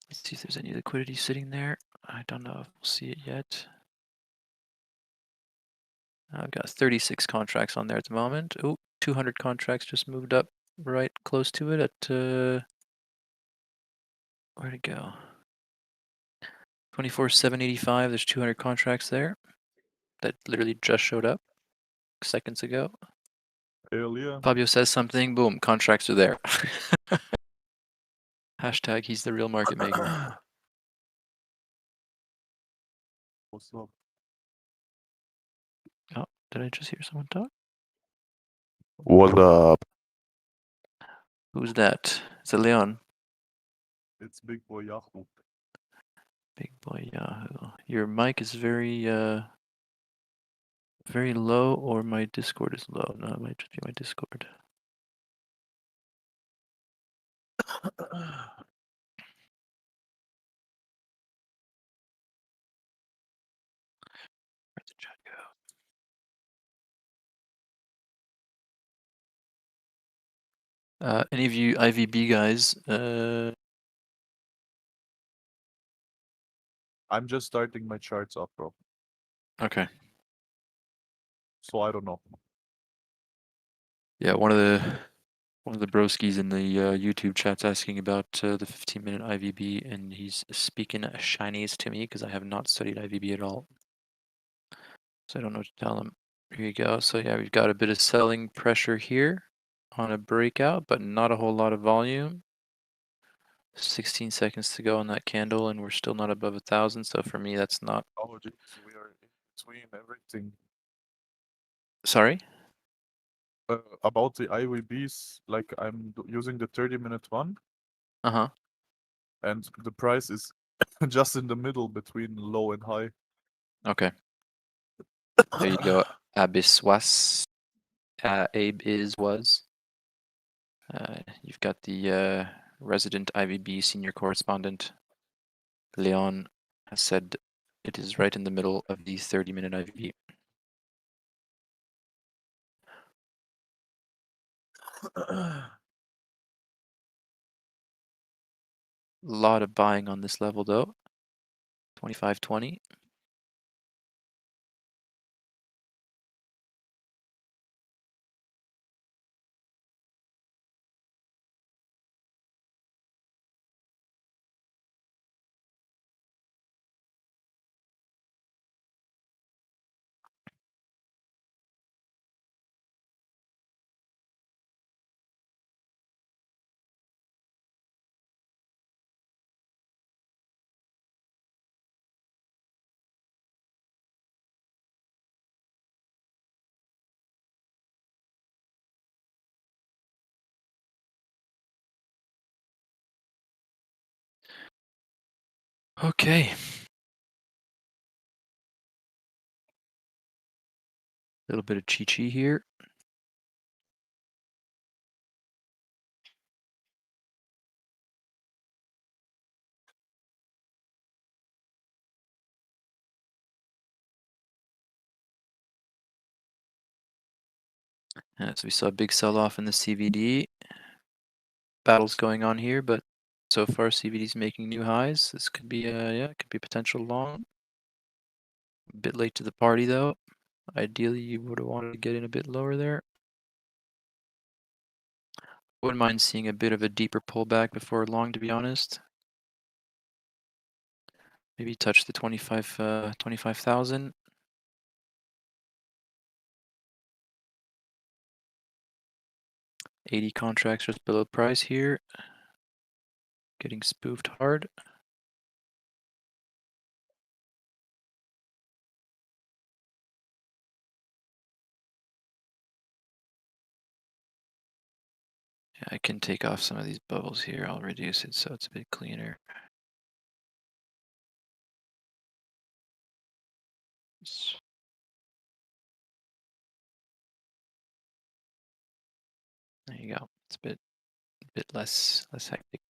S1: Let's see if there's any liquidity sitting there. I don't know if we'll see it yet. I've got 36 contracts on there at the moment. Oh, 200 contracts just moved up right close to it at, where'd it go? 24,785, there's 200 contracts there. That literally just showed up seconds ago.
S3: Earlier.
S1: Fabio says something, boom, contracts are there. Hashtag he's the real market maker.
S3: What's up?
S1: Did I just hear someone talk?
S3: What up?
S1: Who's that? Is it Leon?
S3: It's Big Boy Yahoo.
S1: Big boy Yahoo. Your mic is very very low, or my Discord is low. No, it might just be my Discord. Where'd the chat go? Any of you IVB guys?
S3: I'm just starting my charts up, bro.
S1: Okay.
S3: So I don't know.
S1: Yeah, one of the broskies in the YouTube chat's asking about the 15-minute IVB, and he's speaking Chinese to me because I have not studied IVB at all. So I don't know what to tell him. Here you go. So yeah, we've got a bit of selling pressure here on a breakout, but not a whole lot of volume. 16 seconds to go on that candle, and we're still not above 1,000. So for me, that's not.
S3: Oh, geez, we are in between everything.
S1: Sorry?
S3: About the IVBs, like I'm using the 30-minute one,
S1: Uh-huh.
S3: and the price is just in the middle between low and high.
S1: Okay. There you go. Abiswas. Abe was. You've got the resident IVB senior correspondent. Leon has said it is right in the middle of the 30-minute IVB. Lot of buying on this level though. 25.20. Okay. A little bit of chi-chi here. So we saw a big sell-off in the CVD. Battles going on here, but so far CVD's making new highs. This could be it could be potential long. A bit late to the party though. Ideally you would have wanted to get in a bit lower there. Wouldn't mind seeing a bit of a deeper pullback before long, to be honest. Maybe touch the 25,000. 80 contracts just below price here. Getting spoofed hard. Yeah, I can take off some of these bubbles here. I'll reduce it so it's a bit cleaner. There you go. It's a bit less hectic.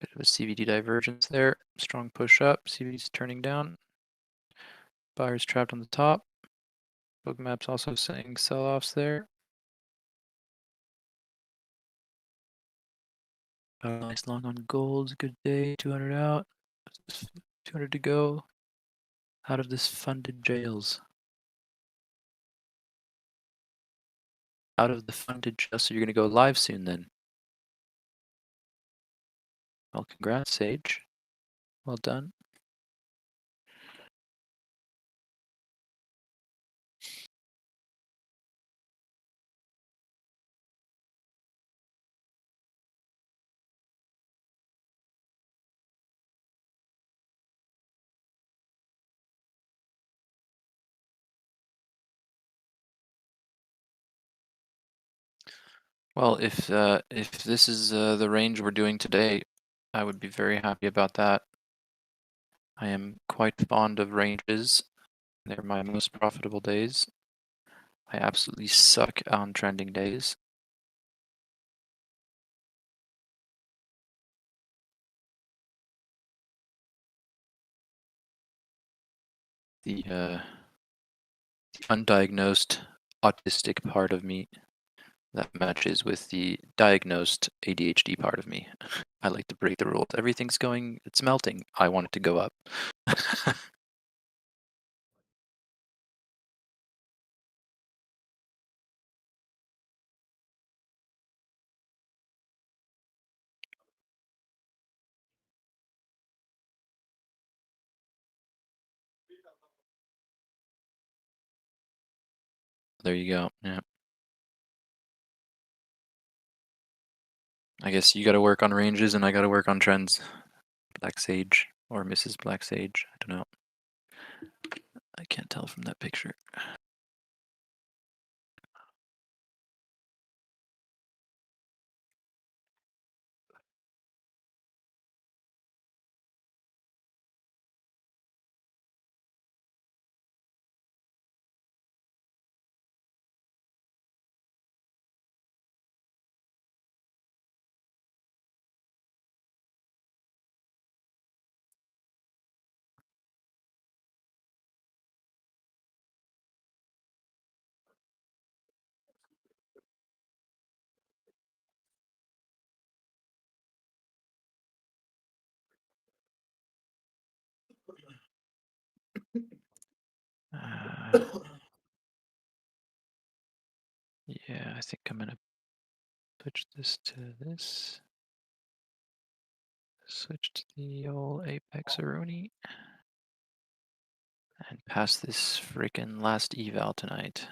S1: Bit of a CVD divergence there. Strong push up. CVD's turning down. Buyers trapped on the top. Bookmap's also saying sell-offs there. Nice long on gold. Good day. 200 out. 200 to go. Out of this funded jails. Out of the funded jail. So you're going to go live soon then. Well, congrats, Sage. Well done. Well, if this is the range we're doing today, I would be very happy about that. I am quite fond of ranges. They're my most profitable days. I absolutely suck on trending days. The undiagnosed autistic part of me that matches with the diagnosed ADHD part of me. I like to break the rules. Everything's going, it's melting. I want it to go up. There you go. Yeah. I guess you got to work on ranges and I got to work on trends. Black Sage or Mrs. Black Sage. I don't know. I can't tell from that picture. Yeah, I think I'm gonna switch this to this. Switch to the old Apex Aruni. And pass this freaking last eval tonight.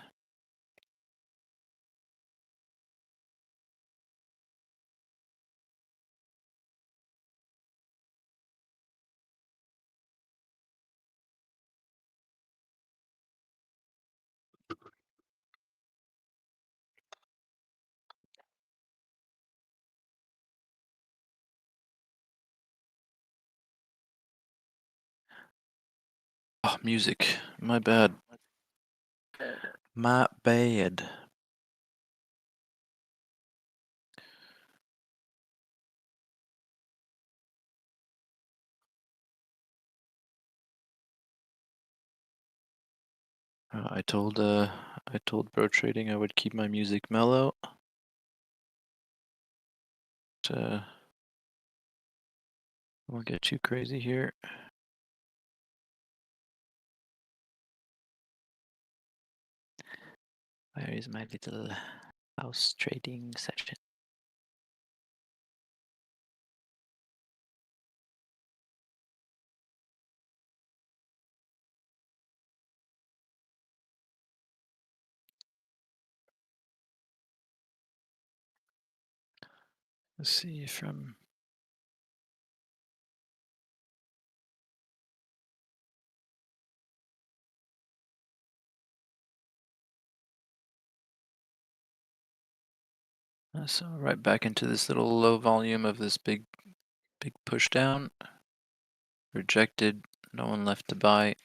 S1: Oh, music. My bad. My bad. I told BroTrading I would keep my music mellow. I won't get too crazy here. Where is my little house trading session? Let's see from so right back into this little low volume of this big push down. Rejected, no one left to buy.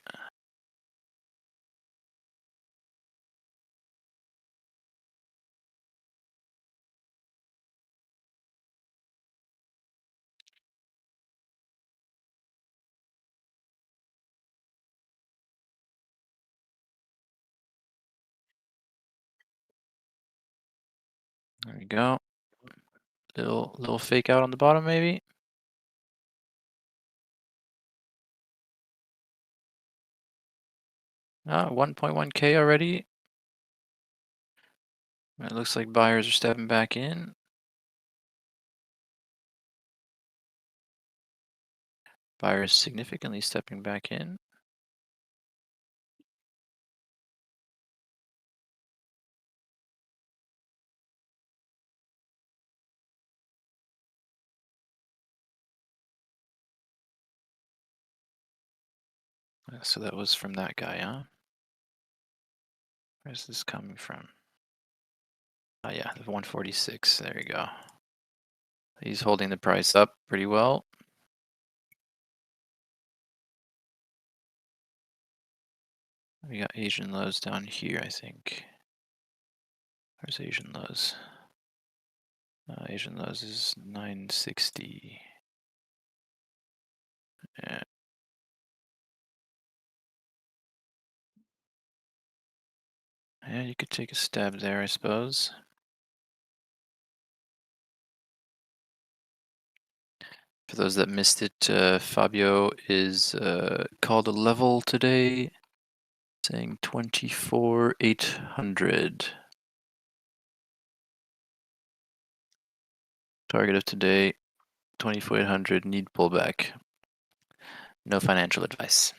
S1: There we go. Little fake out on the bottom maybe. Ah, 1.1K already. It looks like buyers are stepping back in. Buyers significantly stepping back in. So that was from that guy, huh? Where's this coming from? Oh yeah, the 146. There you go. He's holding the price up pretty well. We got Asian lows down here, I think. Where's Asian lows? Asian lows is 960. Yeah. Yeah, you could take a stab there, I suppose. For those that missed it, Fabio is called a level today, saying 24,800. Target of today, 24,800, need pullback. No financial advice.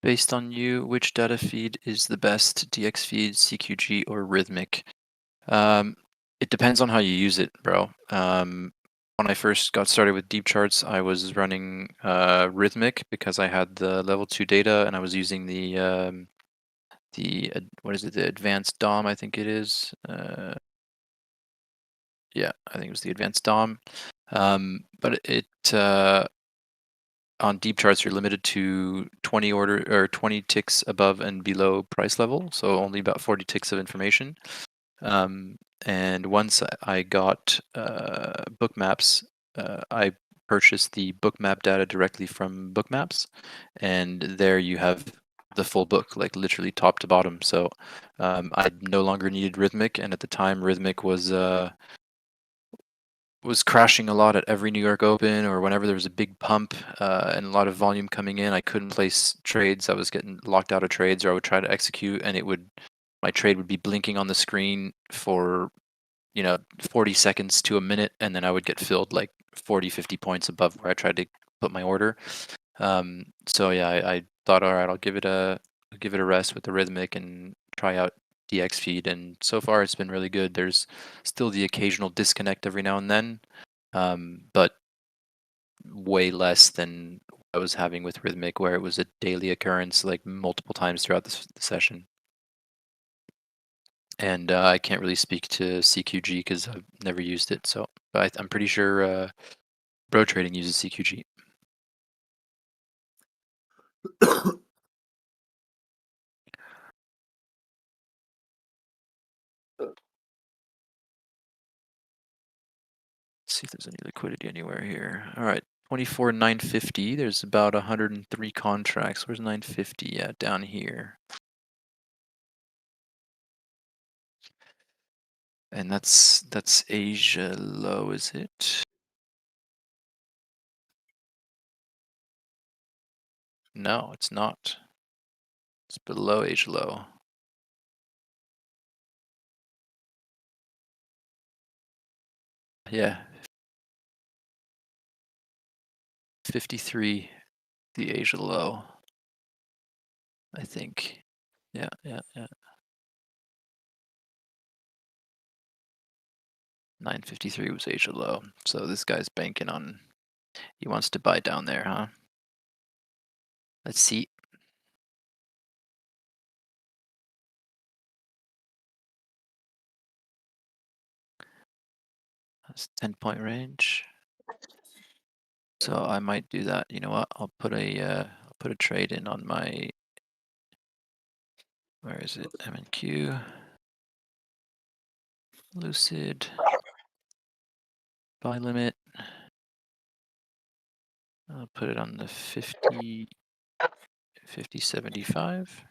S1: Based on you, which data feed is the best, DX feed, CQG, or Rhythmic? It depends on how you use it, bro. When I first got started with Deepcharts, I was running Rhythmic because I had the level 2 data and I was using the what is it, the advanced DOM, I think it is. Yeah, I think it was the advanced DOM. But on Deepcharts, you're limited to 20 ticks above and below price level, so only about 40 ticks of information. And once I got bookmaps, I purchased the bookmap data directly from bookmaps, and there you have the full book, like literally top to bottom. So I no longer needed Rhythmic, and at the time Rhythmic was crashing a lot at every New York Open, or whenever there was a big pump and a lot of volume coming in. I couldn't place trades. I was getting locked out of trades, or I would try to execute, and my trade would be blinking on the screen for 40 seconds to a minute, and then I would get filled like 40, 50 points above where I tried to put my order. So yeah, I thought, all right, I'll give it a rest with the Rhythmic and try out DX feed, and so far it's been really good. There's still the occasional disconnect every now and then, but way less than I was having with Rhythmic, where it was a daily occurrence, like multiple times throughout the session. And I can't really speak to CQG because I've never used it. So, but I'm pretty sure BroTrading uses CQG. Let's see if there's any liquidity anywhere here. All right, 24,950. There's about 103 contracts. Where's 950? Yeah, down here. And that's Asia low, is it? No, it's not. It's below Asia low. Yeah. 53, the Asia low, I think. Yeah. 953 was Asia low. So this guy's banking on, he wants to buy down there, huh? Let's see. That's 10-point range. So I might do that. You know what? I'll put a trade in on my, where is it? MNQ. Lucid. Buy limit. I'll put it on the 5075.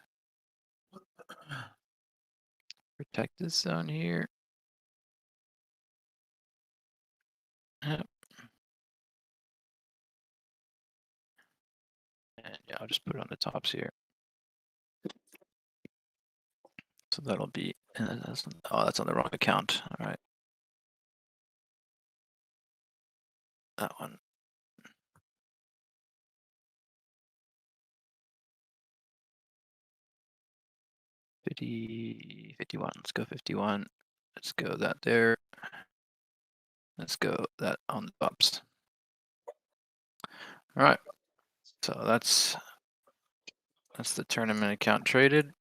S1: Protect this zone here. Yep. And yeah, I'll just put it on the tops here. So that'll be, that's on the wrong account. All right. That one. 50, 51. Let's go 51. Let's go that there. Let's go that on the tops. All right. So that's the tournament account traded.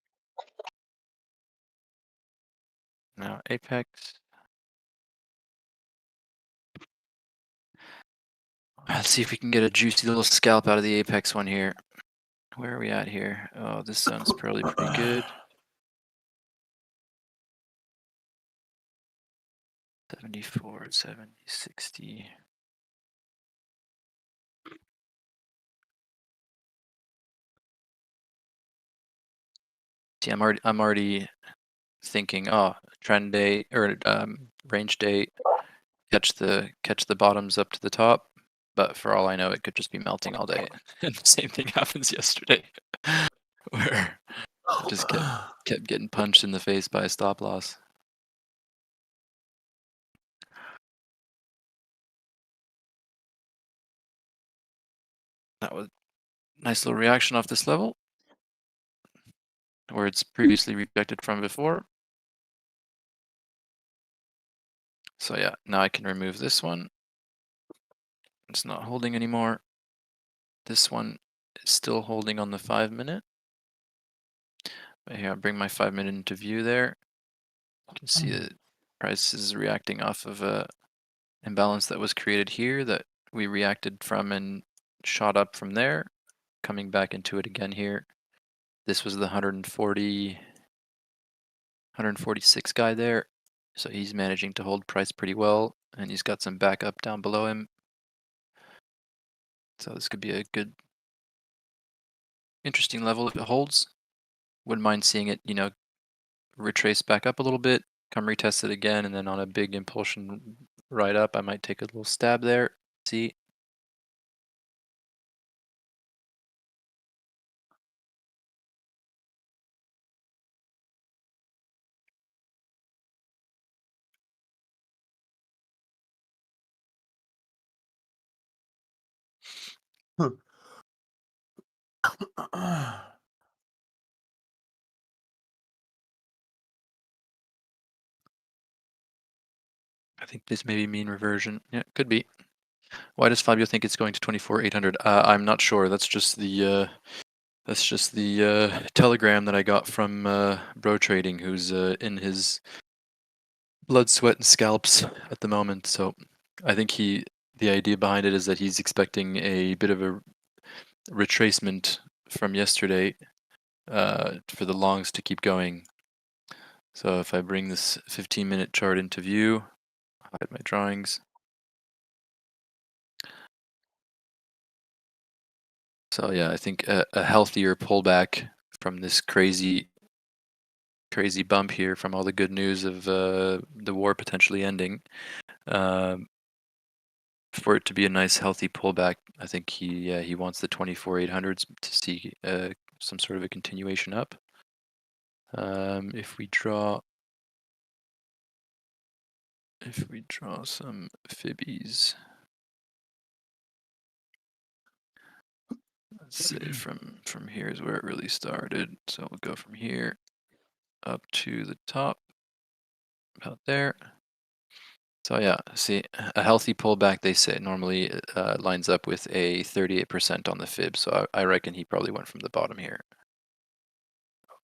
S1: Now Apex. Let's see if we can get a juicy little scalp out of the Apex one here. Where are we at here? Oh, this zone's probably pretty good. 74, 70, 60. See, I'm already thinking, oh, trend day or range day, catch the bottoms up to the top. But for all I know, it could just be melting all day. And the same thing happens yesterday, where it just kept getting punched in the face by a stop loss. That was a nice little reaction off this level, where it's previously rejected from before. So yeah, now I can remove this one. It's not holding anymore. This one is still holding on the 5-minute. But here, I'll bring my 5-minute into view there. You can see that price is reacting off of a imbalance that was created here that we reacted from and shot up from there, coming back into it again here. This was the 146 guy there. So he's managing to hold price pretty well, and he's got some backup down below him. So this could be a good, interesting level if it holds. Wouldn't mind seeing it, retrace back up a little bit, come retest it again, and then on a big impulsion right up, I might take a little stab there. See. I think this may be mean reversion. Yeah, could be. Why does Fabio think it's going to 24,800? I'm not sure. That's just the telegram that I got from BroTrading, who's in his blood, sweat, and scalps at the moment. So I think the idea behind it is that he's expecting a bit of a retracement from yesterday for the longs to keep going. So if I bring this 15-minute chart into view, hide my drawings. So yeah, I think a healthier pullback from this crazy bump here from all the good news of the war potentially ending. For it to be a nice healthy pullback, I think he wants the 24,800s to see some sort of a continuation up. If we draw some fibbies, let's say from here is where it really started. So we'll go from here up to the top, about there. So yeah, see, a healthy pullback, they say, normally lines up with a 38% on the fib. So I reckon he probably went from the bottom here.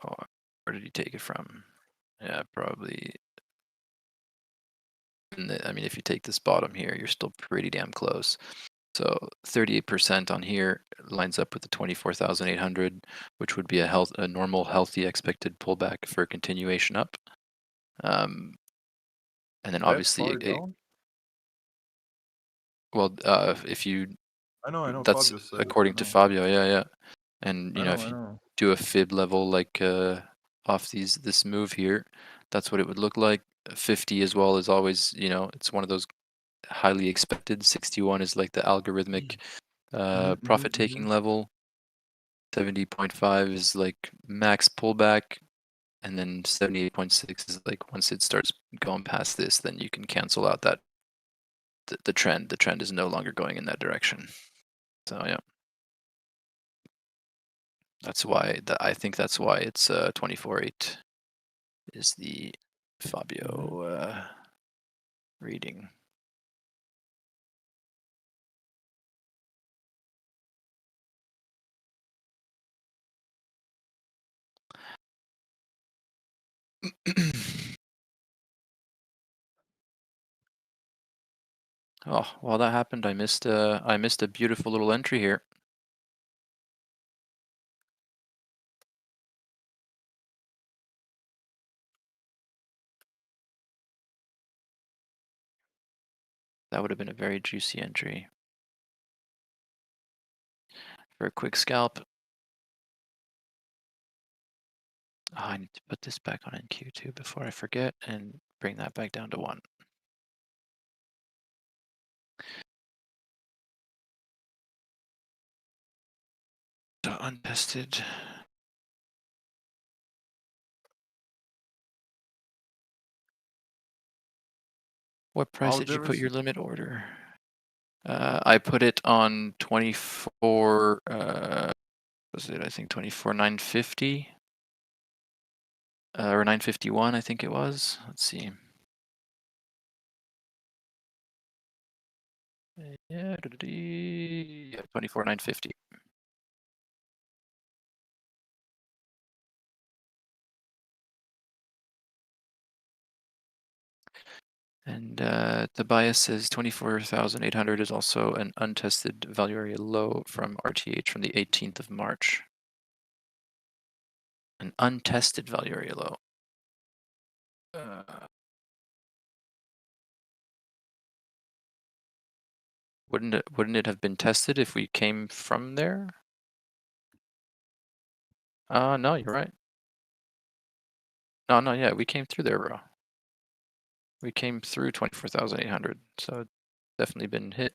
S1: Oh, where did he take it from? Yeah, probably. I mean, if you take this bottom here, you're still pretty damn close. So 38% on here lines up with the 24,800, which would be a normal, healthy expected pullback for a continuation up. And then obviously, if you,
S3: I know.
S1: that's according to Fabio, yeah. And if you do a fib level like off this move here, that's what it would look like. 50 as well is always, it's one of those highly expected. 61 is like the algorithmic profit taking level. 70.5 is like max pullback, and then 78.6 is like once it starts going past this, then you can cancel out that the trend. The trend is no longer going in that direction. So yeah, that's why I think that's why it's 24.8. is the Fabio reading. Oh, while that happened, I missed a beautiful little entry here. That would have been a very juicy entry for a quick scalp. Oh, I need to put this back on NQ2 before I forget and bring that back down to 1. So untested. What price did you put your limit order? I put it on 24. Was it? I think 24,950 or 951. I think it was. Let's see. Yeah, 24,950. And Tobias says 24,800 is also an untested value area low from RTH from the 18th of March. An untested value area low. Wouldn't it have been tested if we came from there? No, you're right. No, yeah, we came through there, bro. We came through 24,800, so it's definitely been hit.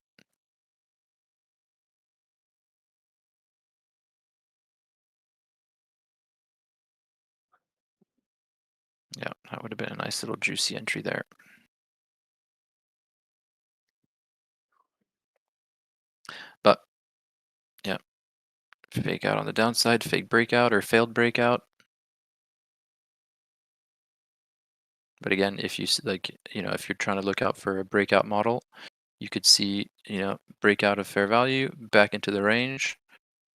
S1: Yeah, that would have been a nice little juicy entry there. But yeah, fake out on the downside, fake breakout or failed breakout. But again, if you if you're trying to look out for a breakout model, you could see, breakout of fair value back into the range,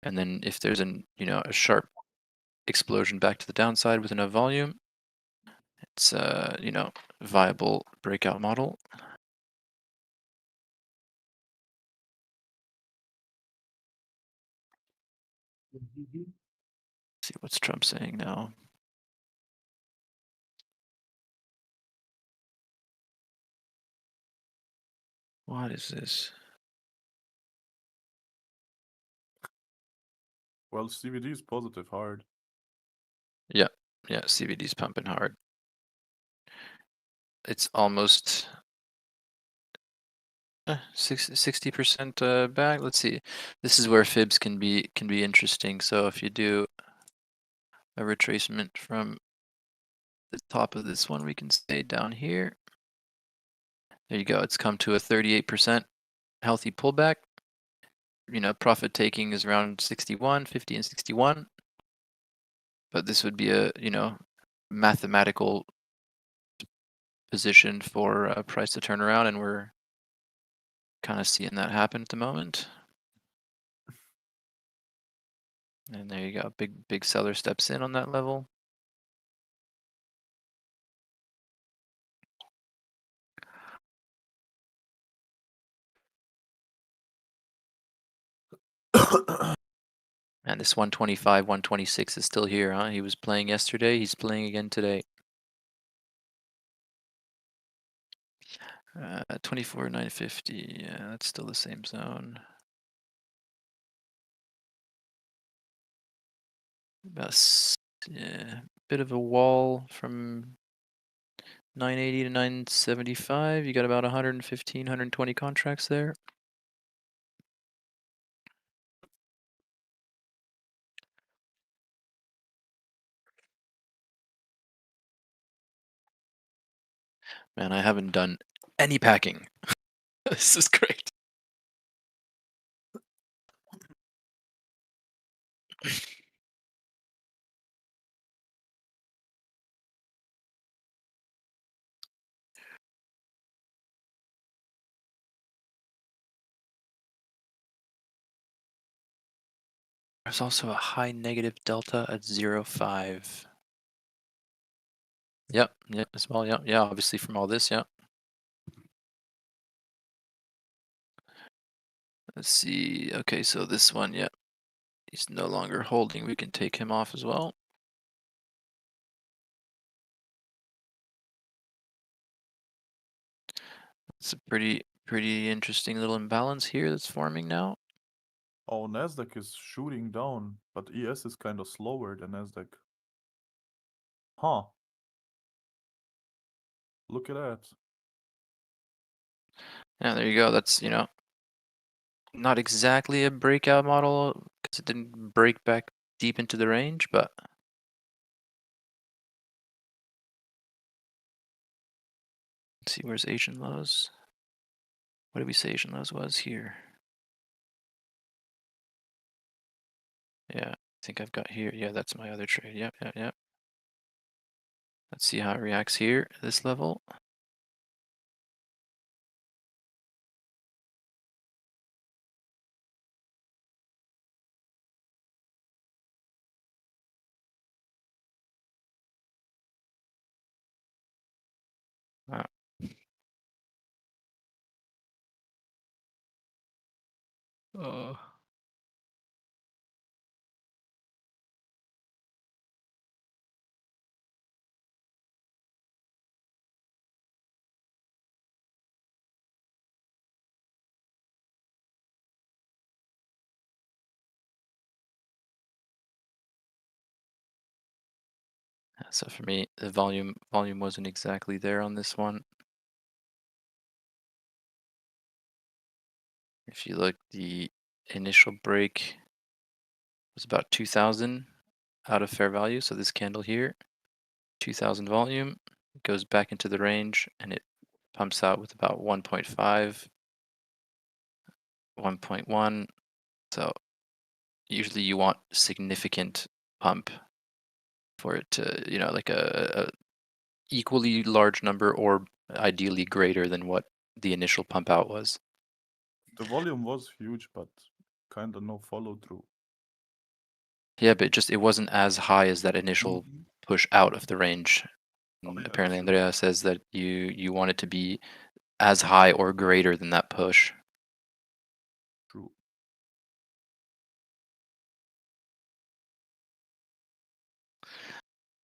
S1: and then if there's a sharp explosion back to the downside with enough volume, it's a viable breakout model. See what's Trump saying now. What is this?
S3: Well, CBD is positive hard.
S1: Yeah, CBD's pumping hard. It's almost 60% back. Let's see. This is where fibs can be interesting. So if you do a retracement from the top of this one, we can stay down here. There you go. It's come to a 38% healthy pullback. Profit taking is around 61, 50 and 61. But this would be a, mathematical position for a price to turn around, and we're kind of seeing that happen at the moment. And there you go. Big seller steps in on that level. And this 125, 126 is still here, huh? He was playing yesterday. He's playing again today. 24,950. Yeah, that's still the same zone. About bit of a wall from 980 to 975. You got about 115, 120 contracts there. Man, I haven't done any packing. This is great. There's also a high negative delta at 0.5. Yep, as well, yeah, obviously from all this, yeah. Let's see, okay, so this one, yeah, he's no longer holding, we can take him off as well. It's a pretty interesting little imbalance here that's forming now.
S3: Oh, Nasdaq is shooting down, but ES is kind of slower than Nasdaq. Huh. Look at that.
S1: Yeah, there you go. That's, not exactly a breakout model because it didn't break back deep into the range, but let's see, where's Asian lows? What did we say Asian lows was here? Yeah, I think I've got here. Yeah, that's my other trade. Yep. Let's see how it reacts here at this level. Ah. Oh. So for me, the volume wasn't exactly there on this one. If you look, the initial break was about 2,000 out of fair value. So this candle here, 2,000 volume, it goes back into the range and it pumps out with about 1.5, 1.1. So usually you want significant pump for it to, like a equally large number or ideally greater than what the initial pump out was.
S3: The volume was huge, but kind of no follow through.
S1: Yeah, but it wasn't as high as that initial push out of the range.
S3: Oh, yeah,
S1: Apparently,
S3: true.
S1: Andrea says that you want it to be as high or greater than that push.
S3: True.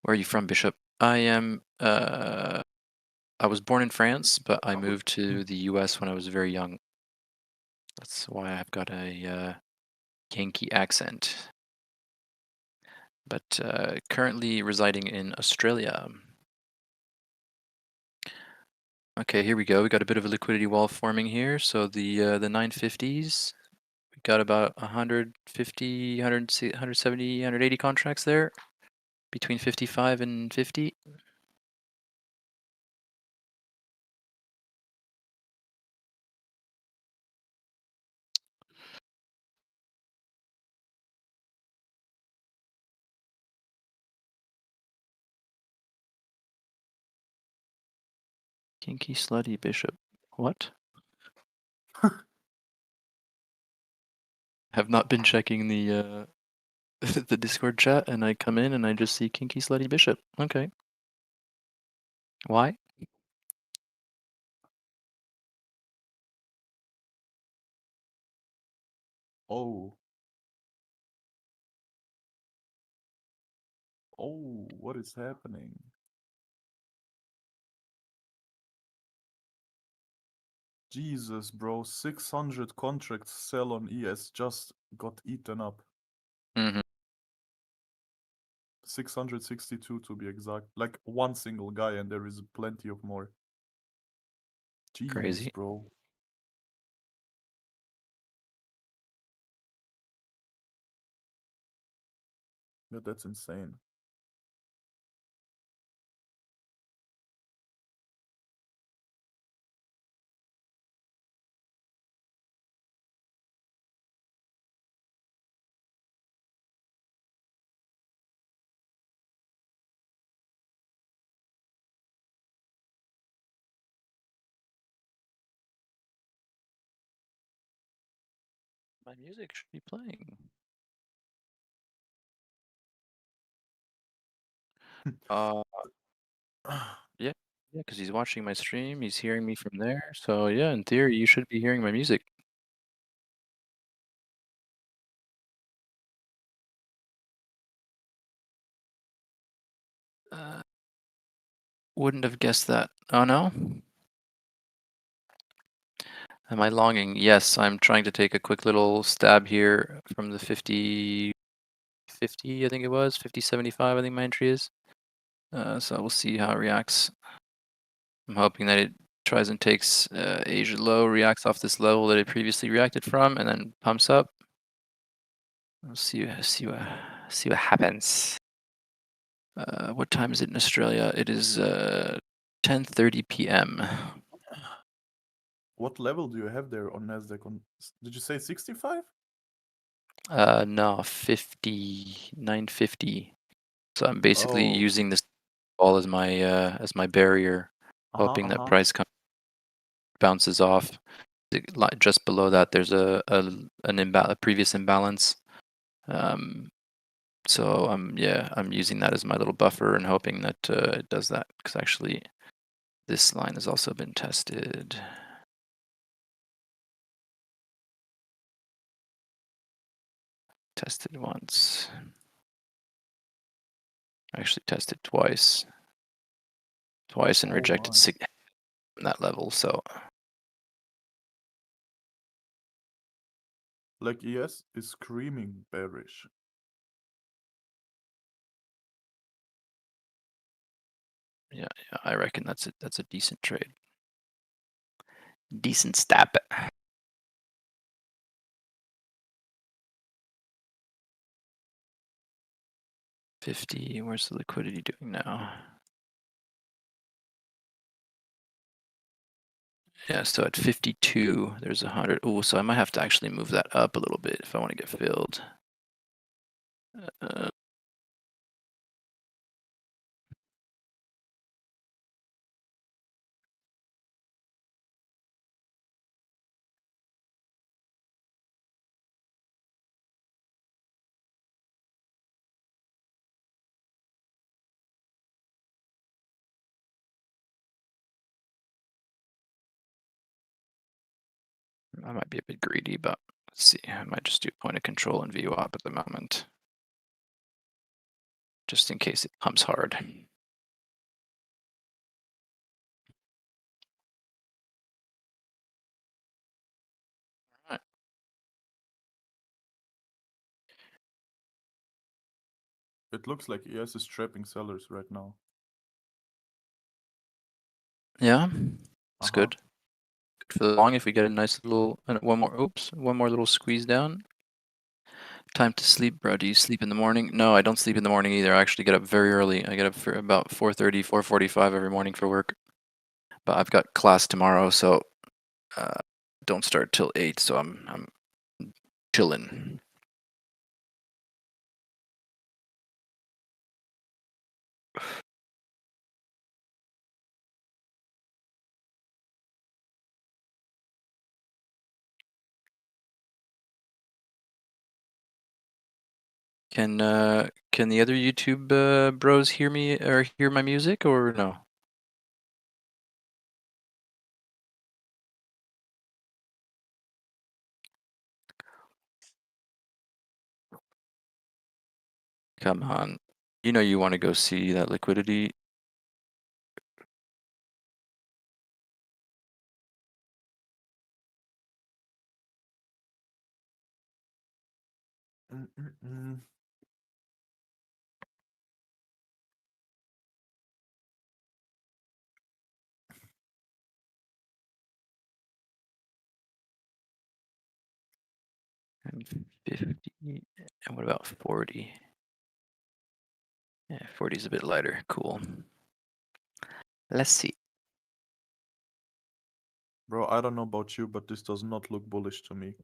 S1: Where are you from, Bishop? I am. I was born in France, but I moved to the U.S. when I was very young. That's why I've got a Yankee accent. But currently residing in Australia. Okay, here we go. We got a bit of a liquidity wall forming here. So the 950s, we got about 150, 170, 180 contracts there, between 55 and 50. Kinky slutty bishop. What? Have not been checking the the Discord chat, and I come in and I just see kinky slutty bishop. Okay. Why?
S3: Oh. Oh, what is happening? Jesus, bro, 600 contracts sell on ES just got eaten up.
S1: Mm-hmm.
S3: 662 to be exact. Like one single guy, and there is plenty of more. Jeez,
S1: Crazy.
S3: bro. Yeah, that's insane.
S1: My music should be playing. Uh, yeah, yeah, because he's watching my stream. He's hearing me from there. So yeah, in theory, you should be hearing my music. Wouldn't have guessed that. Oh no? Am I longing? Yes, I'm trying to take a quick little stab here from the 50, I think it was, 50.75, I think my entry is. So we'll see how it reacts. I'm hoping that it tries and takes Asia low, reacts off this level that it previously reacted from, and then pumps up. We'll see what happens. What time is it in Australia? It is 10:30 p.m.
S3: What level do you have there on Nasdaq? Did you say 65?
S1: No, 950. So I'm basically
S3: Oh.
S1: using this ball as my barrier, hoping that
S3: Uh-huh.
S1: price bounces off. Just below that, there's a previous imbalance. So I'm using that as my little buffer and hoping that it does that, because actually this line has also been tested. Tested once. Actually tested twice. And rejected from that level. So
S3: like ES is screaming bearish.
S1: yeah, I reckon that's a decent trade. Decent stab. 50. Where's the liquidity doing now? Yeah, so at 52, there's 100. Oh, so I might have to actually move that up a little bit if I want to get filled. I might be a bit greedy, but let's see. I might just do point of control and VWAP at the moment, just in case it pumps hard. All right.
S3: It looks like ES is trapping sellers right now.
S1: Yeah, it's good. Good for the long if we get a nice little, one more little squeeze down. Time to sleep, bro. Do you sleep in the morning? No, I don't sleep in the morning either. I actually get up very early. I get up for about 4:30, 4:45 every morning for work. But I've got class tomorrow, so don't start till 8. So I'm chilling. Can the other YouTube bros hear me or hear my music or no? Come on. You know you want to go see that liquidity.
S3: Mm-mm-mm.
S1: And 50. And what about 40? Yeah, 40 is a bit lighter. Cool. Let's see.
S3: Bro, I don't know about you, but this does not look bullish to me.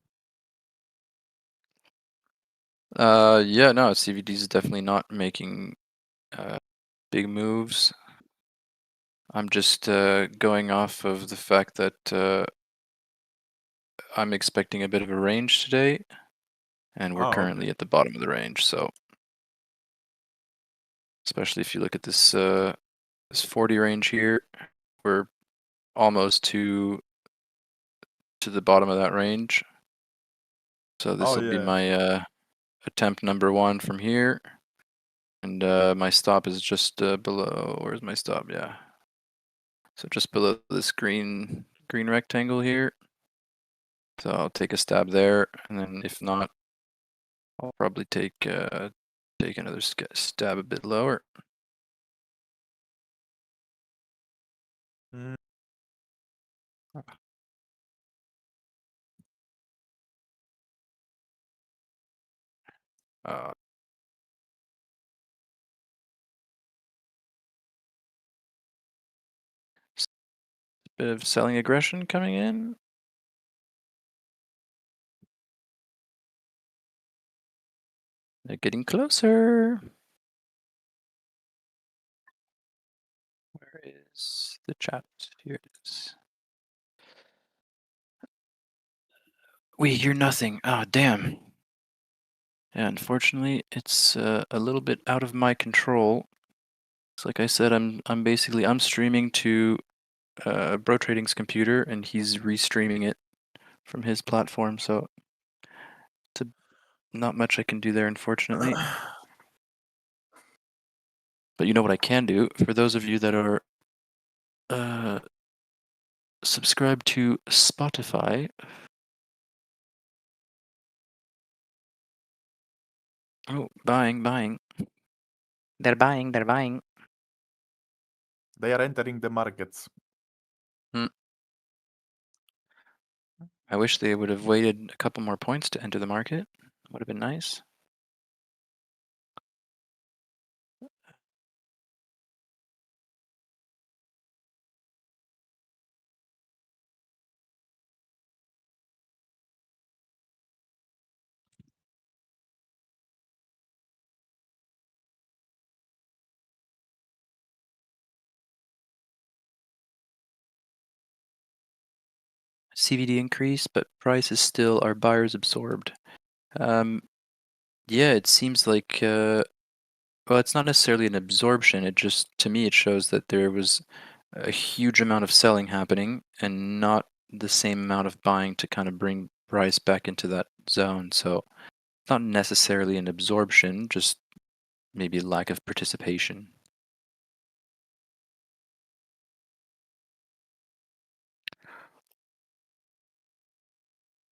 S1: Yeah, no, CVD is definitely not making big moves. I'm just going off of the fact that I'm expecting a bit of a range today, and we're currently
S3: Okay.
S1: at the bottom of the range, so especially if you look at this this 40 range here. We're almost to the bottom of that range. So this will be my attempt number 1 from here. And my stop is just below. Where's my stop? Yeah. So just below this green rectangle here. So I'll take a stab there, and then if not, I'll probably take another stab a bit lower.
S3: Mm.
S1: Uh, Bit of selling aggression coming in. They're getting closer. Where is the chat? Here it is. We hear nothing. Ah, damn. Yeah, unfortunately, it's a little bit out of my control. So like I said, I'm basically streaming to BroTrading's computer, and he's restreaming it from his platform. So it's not much I can do there, unfortunately. But you know what I can do? For those of you that are subscribed to Spotify. Oh, buying. They're buying.
S3: They are entering the markets.
S1: I wish they would have waited a couple more points to enter the market. Would have been nice. CVD increase, but price is still our buyers absorbed. Yeah, it seems like well, it's not necessarily an absorption. It just, to me, it shows that there was a huge amount of selling happening and not the same amount of buying to kind of bring price back into that zone. So not necessarily an absorption, just maybe lack of participation.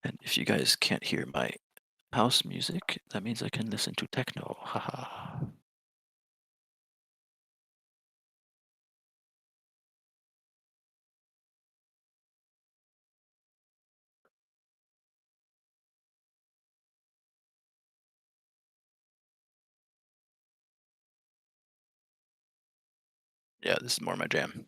S1: And if you guys can't hear my house music, that means I can listen to techno. Haha. Yeah, this is more my jam.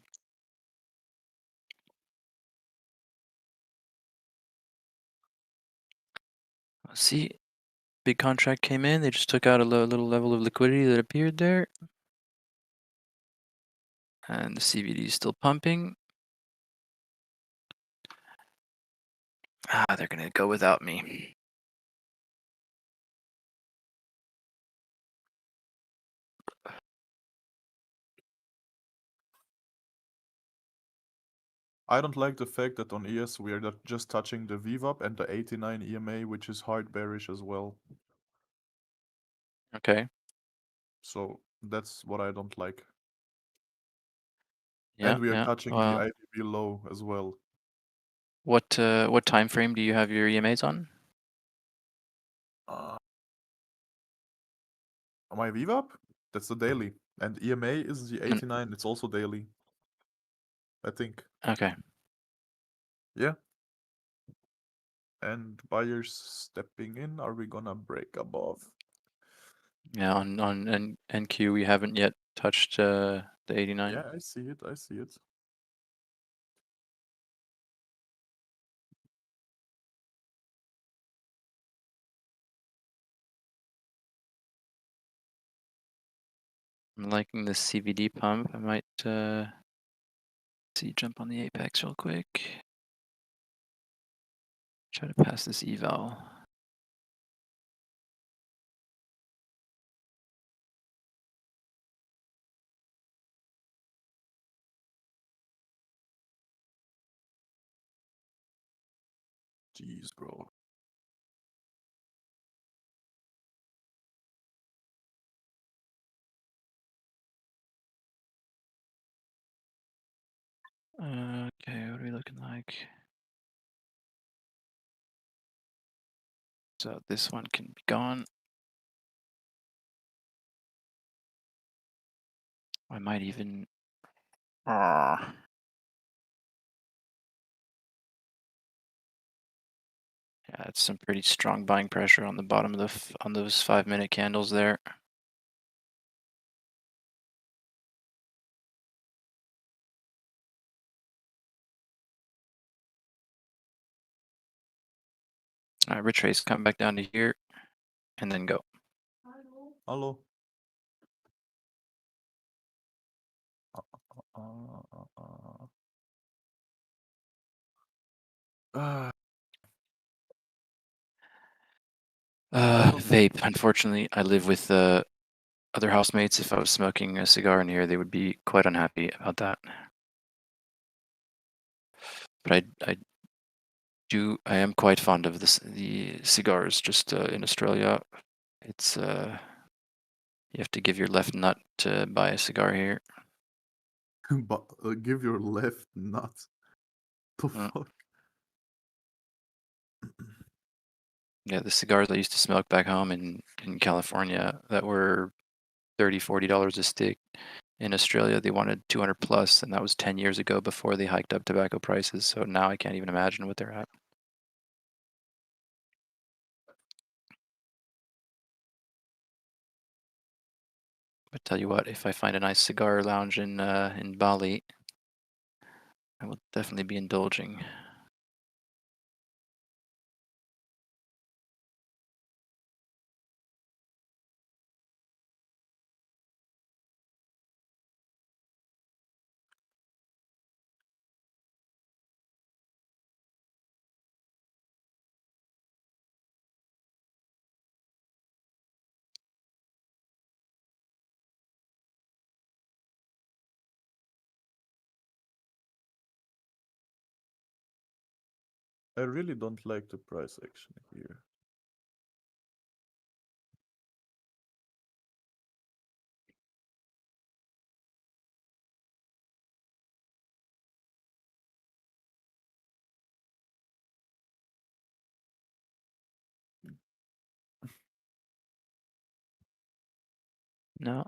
S1: Let's see. Big contract came in. They just took out a little level of liquidity that appeared there. And the CVD is still pumping. Ah, they're going to go without me.
S3: I don't like the fact that on ES we are just touching the VWAP and the 89 EMA, which is hard bearish as well.
S1: Okay.
S3: So that's what I don't like.
S1: Yeah,
S3: And we are
S1: yeah.
S3: touching the IDB low as well.
S1: What time frame do you have your EMAs on?
S3: My VWAP? That's the daily. And EMA is the 89. It's also daily. I think.
S1: Okay.
S3: Yeah. And buyers stepping in. Are we gonna break above?
S1: Yeah, on NQ we haven't yet touched the 89.
S3: Yeah, I see it. I see it.
S1: I'm liking this CVD pump. I might see jump on the apex real quick. Try to pass this eval.
S3: Jeez, bro.
S1: Okay, what are we looking like? So this one can be gone. I might even. Ah. Yeah, it's some pretty strong buying pressure on the bottom of the on those 5-minute candles there. All right, retrace, come back down to here, and then go.
S3: Hello.
S1: Vape. Unfortunately, I live with other housemates. If I was smoking a cigar in here, they would be quite unhappy about that. But I am quite fond of the cigars. Just in Australia, it's you have to give your left nut to buy a cigar here.
S3: But give your left nut. The fuck?
S1: Yeah, the cigars I used to smoke back home in California that were $30-$40 a stick. In Australia, they wanted 200 plus, and that was 10 years ago before they hiked up tobacco prices. So now I can't even imagine what they're at. But tell you what, if I find a nice cigar lounge in Bali, I will definitely be indulging.
S3: I really don't like the price action here.
S1: No.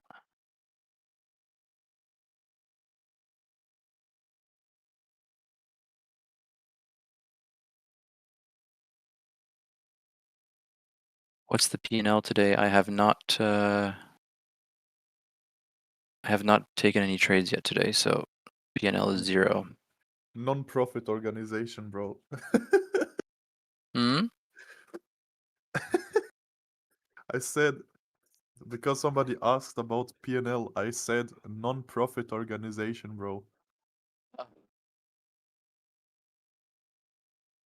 S1: What's the P&L today? I have not taken any trades yet today, so P&L is 0.
S3: Non-profit organization, bro.
S1: Hmm?
S3: I said, because somebody asked about P&L, I said non-profit organization, bro.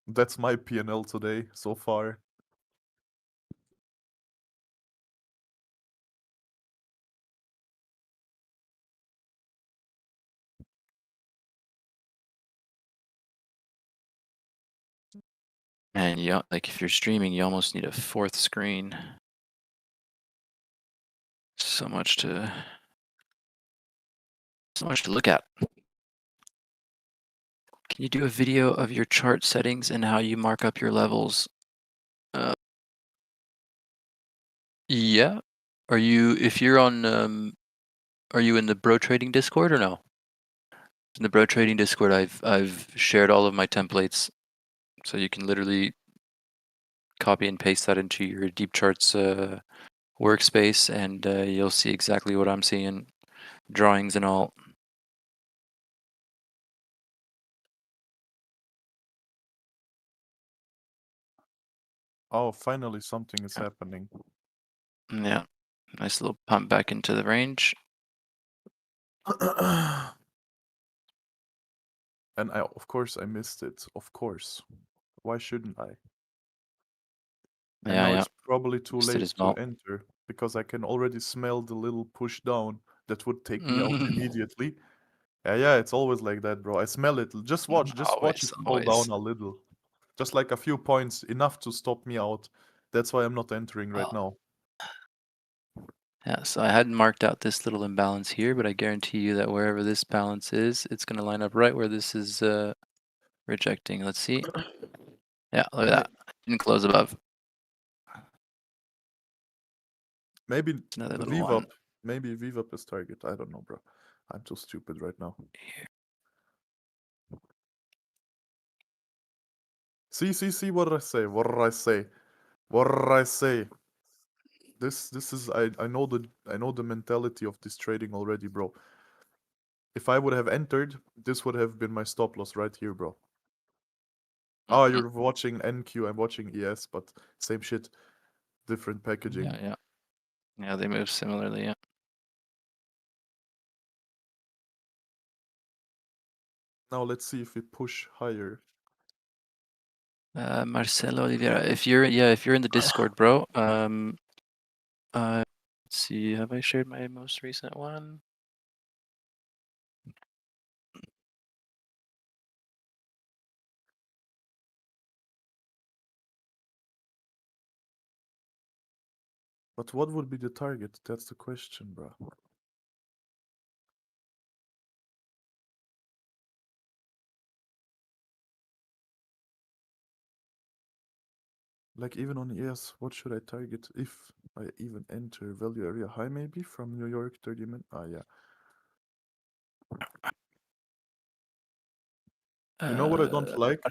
S3: That's my P&L today so far.
S1: And yeah, like if you're streaming, you almost need a 4th screen. So much to look at. Can you do a video of your chart settings and how you mark up your levels? Yeah. Are you if you're on are you in the BroTrading Discord or no? In the BroTrading Discord, I've shared all of my templates, so you can literally copy and paste that into your Deepcharts workspace, and you'll see exactly what I'm seeing, drawings and all.
S3: Oh, finally something is
S1: Yeah.
S3: happening.
S1: Yeah, nice little pump back into the range.
S3: And of course I missed it. Of course. Why shouldn't I? And
S1: Yeah,
S3: now
S1: yeah,
S3: it's probably too
S1: missed it
S3: late
S1: as
S3: to
S1: well.
S3: enter because I can already smell the little push down that would take me out immediately. Yeah, it's always like that, bro. I smell it. Just watch it
S1: Always,
S3: fall
S1: always.
S3: down a little. Just like a few points, enough to stop me out. That's why I'm not entering right now.
S1: Yeah, so I hadn't marked out this little imbalance here, but I guarantee you that wherever this balance is, it's going to line up right where this is rejecting. Let's see. Yeah, look at that. Didn't close above.
S3: Maybe
S1: Another little one.
S3: VWAP. Maybe VWAP is target. I don't know, bro. I'm too stupid right now.
S1: Here.
S3: See, what did I say? What did I say? What did I say? This is I know the mentality of this trading already, bro. If I would have entered, this would have been my stop loss right here, bro. Oh, you're watching NQ, I'm watching ES, but same shit. Different packaging.
S1: Yeah. Yeah, they move similarly, yeah.
S3: Now let's see if we push higher.
S1: Marcelo Oliveira, if you're in the Discord, bro, let's see, have I shared my most recent one?
S3: But what would be the target? That's the question, bro. Like even on ES, what should I target if I even enter value area high maybe from New York 30 minutes? Ah, yeah. You know what I don't like?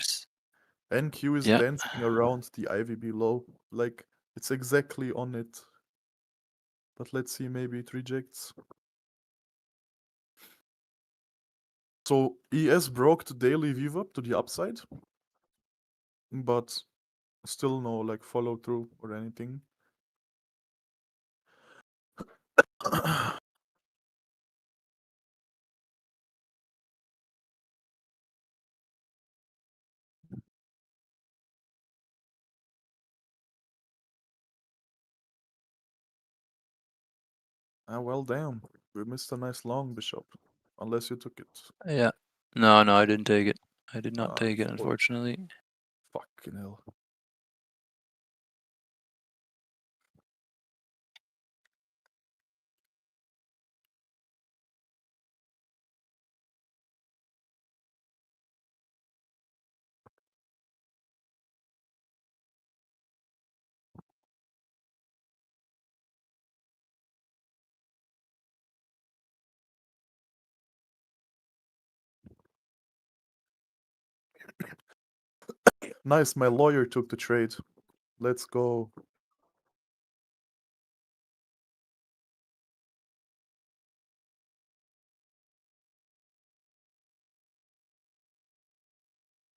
S3: NQ is dancing around the IVB low. Like, it's exactly on it. But let's see, maybe it rejects. So ES broke the daily VWAP to the upside. But still no like follow through or anything. Ah, well, damn. We missed a nice long, Bishop. Unless you took it.
S1: Yeah. No, I didn't take it. I did not take it,
S3: Fuck.
S1: unfortunately.
S3: Fucking hell. Nice, my lawyer took the trade. Let's go.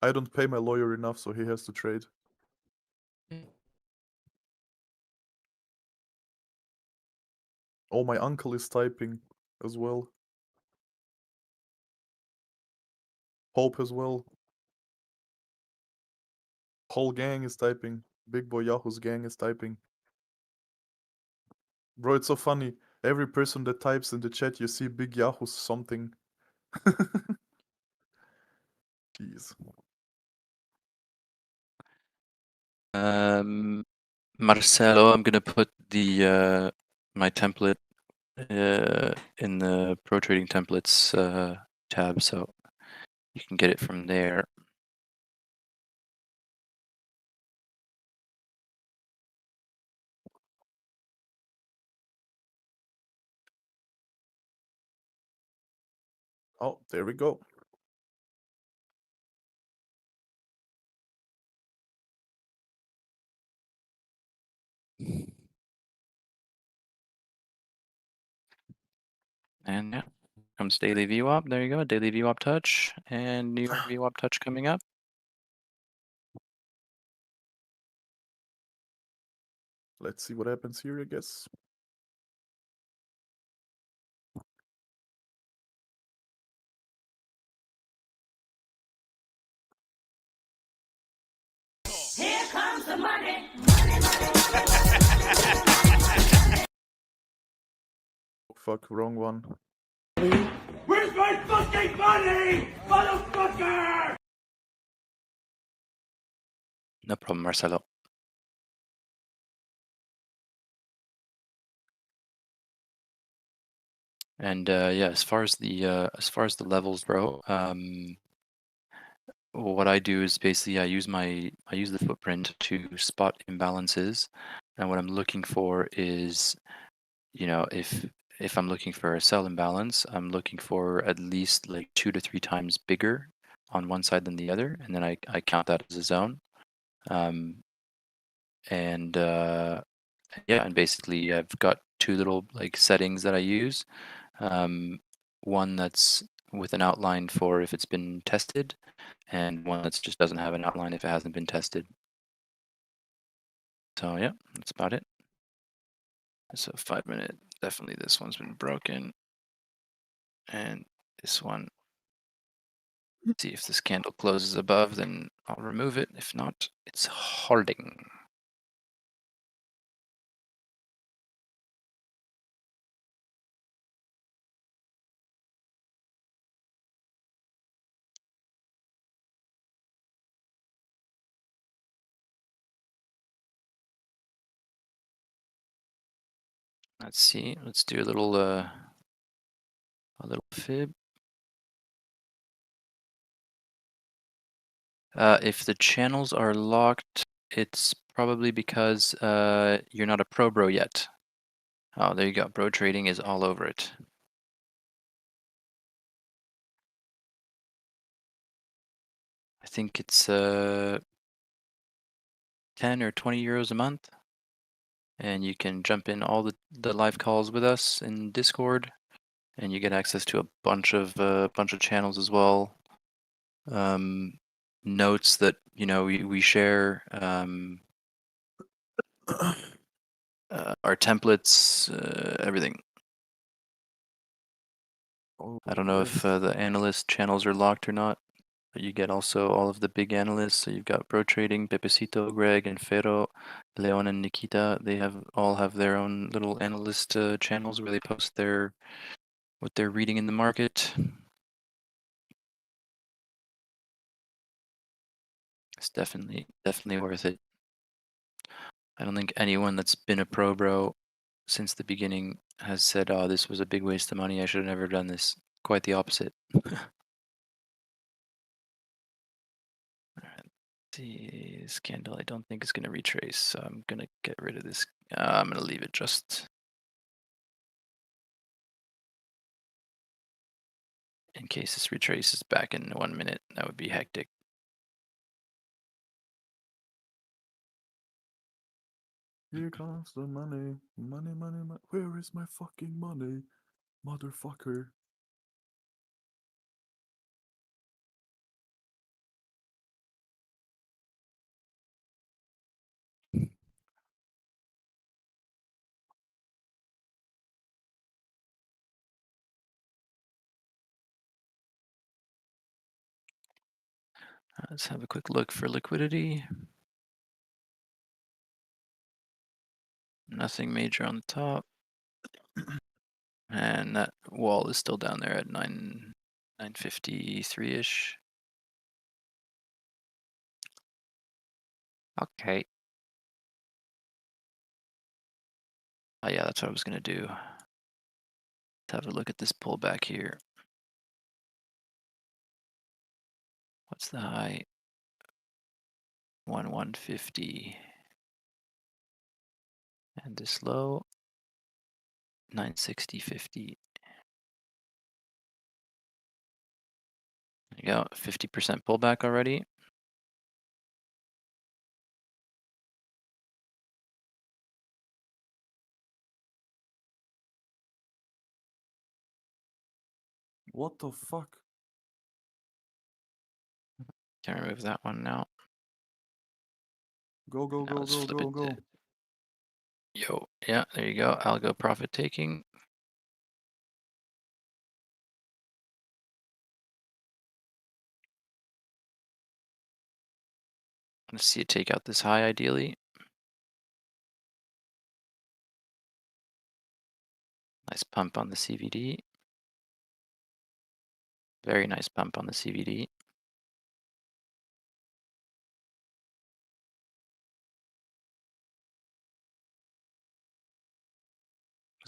S3: I don't pay my lawyer enough, so he has to trade. Oh, my uncle is typing as well. Hope as well. Whole gang is typing. Big Boy Yahoo's gang is typing. Bro, it's so funny. Every person that types in the chat, you see Big Yahoo something. Jeez.
S1: Marcelo, I'm gonna put the my template in the BroTrading templates tab, so you can get it from there.
S3: Oh, there we go.
S1: And yeah, comes daily VWAP. There you go, daily VWAP touch, and New York VWAP touch coming up.
S3: Let's see what happens here, I guess.
S4: Here comes the money.
S3: Fuck, wrong one.
S4: Where's my fucking money, motherfucker?
S1: No problem, Marcelo. And yeah, as far as the levels, bro, what I do is basically I use the footprint to spot imbalances, and what I'm looking for is, if I'm looking for a sell imbalance, I'm looking for at least like 2 to 3 times bigger on one side than the other, and then I count that as a zone. And yeah, and basically I've got two little like settings that I use. One that's with an outline for if it's been tested, and one that just doesn't have an outline if it hasn't been tested. So yeah, that's about it. So 5 minute, definitely this one's been broken. And this one, see if this candle closes above, then I'll remove it. If not, it's holding. Let's see. Let's do a little fib. If the channels are locked, it's probably because you're not a pro bro yet. Oh, there you go. BroTrading is all over it. I think it's 10 or 20 euros a month, and you can jump in all the live calls with us in Discord, and you get access to a bunch of channels as well. Notes that we share, our templates, everything. I don't know if the analyst channels are locked or not, but you get also all of the big analysts. So you've got BroTrading, Pepecito, Greg, and Fero, Leon, and Nikita. They all have their own little analyst channels where they post what they're reading in the market. It's definitely worth it. I don't think anyone that's been a pro bro since the beginning has said, "Oh, this was a big waste of money. I should have never done this." Quite the opposite. This candle I don't think is going to retrace, so I'm going to get rid of this. I'm going to leave it just in case this retraces back in 1 minute. That would be hectic.
S3: Here comes the money. Money, money, money. Where is my fucking money? Motherfucker.
S1: Let's have a quick look for liquidity. Nothing major on the top. And that wall is still down there at 953-ish. Okay. Oh yeah, that's what I was gonna do. Let's have a look at this pullback here. What's the high? 150. And this low, 960.50. There you go, 50% pullback already.
S3: What the fuck?
S1: Can remove that one now.
S3: Go, go,
S1: Now
S3: go,
S1: let's
S3: go,
S1: flip
S3: go,
S1: it.
S3: go.
S1: Yo, yeah, there you go. Algo profit taking. Let's see it take out this high ideally. Nice pump on the CVD. Very nice pump on the CVD.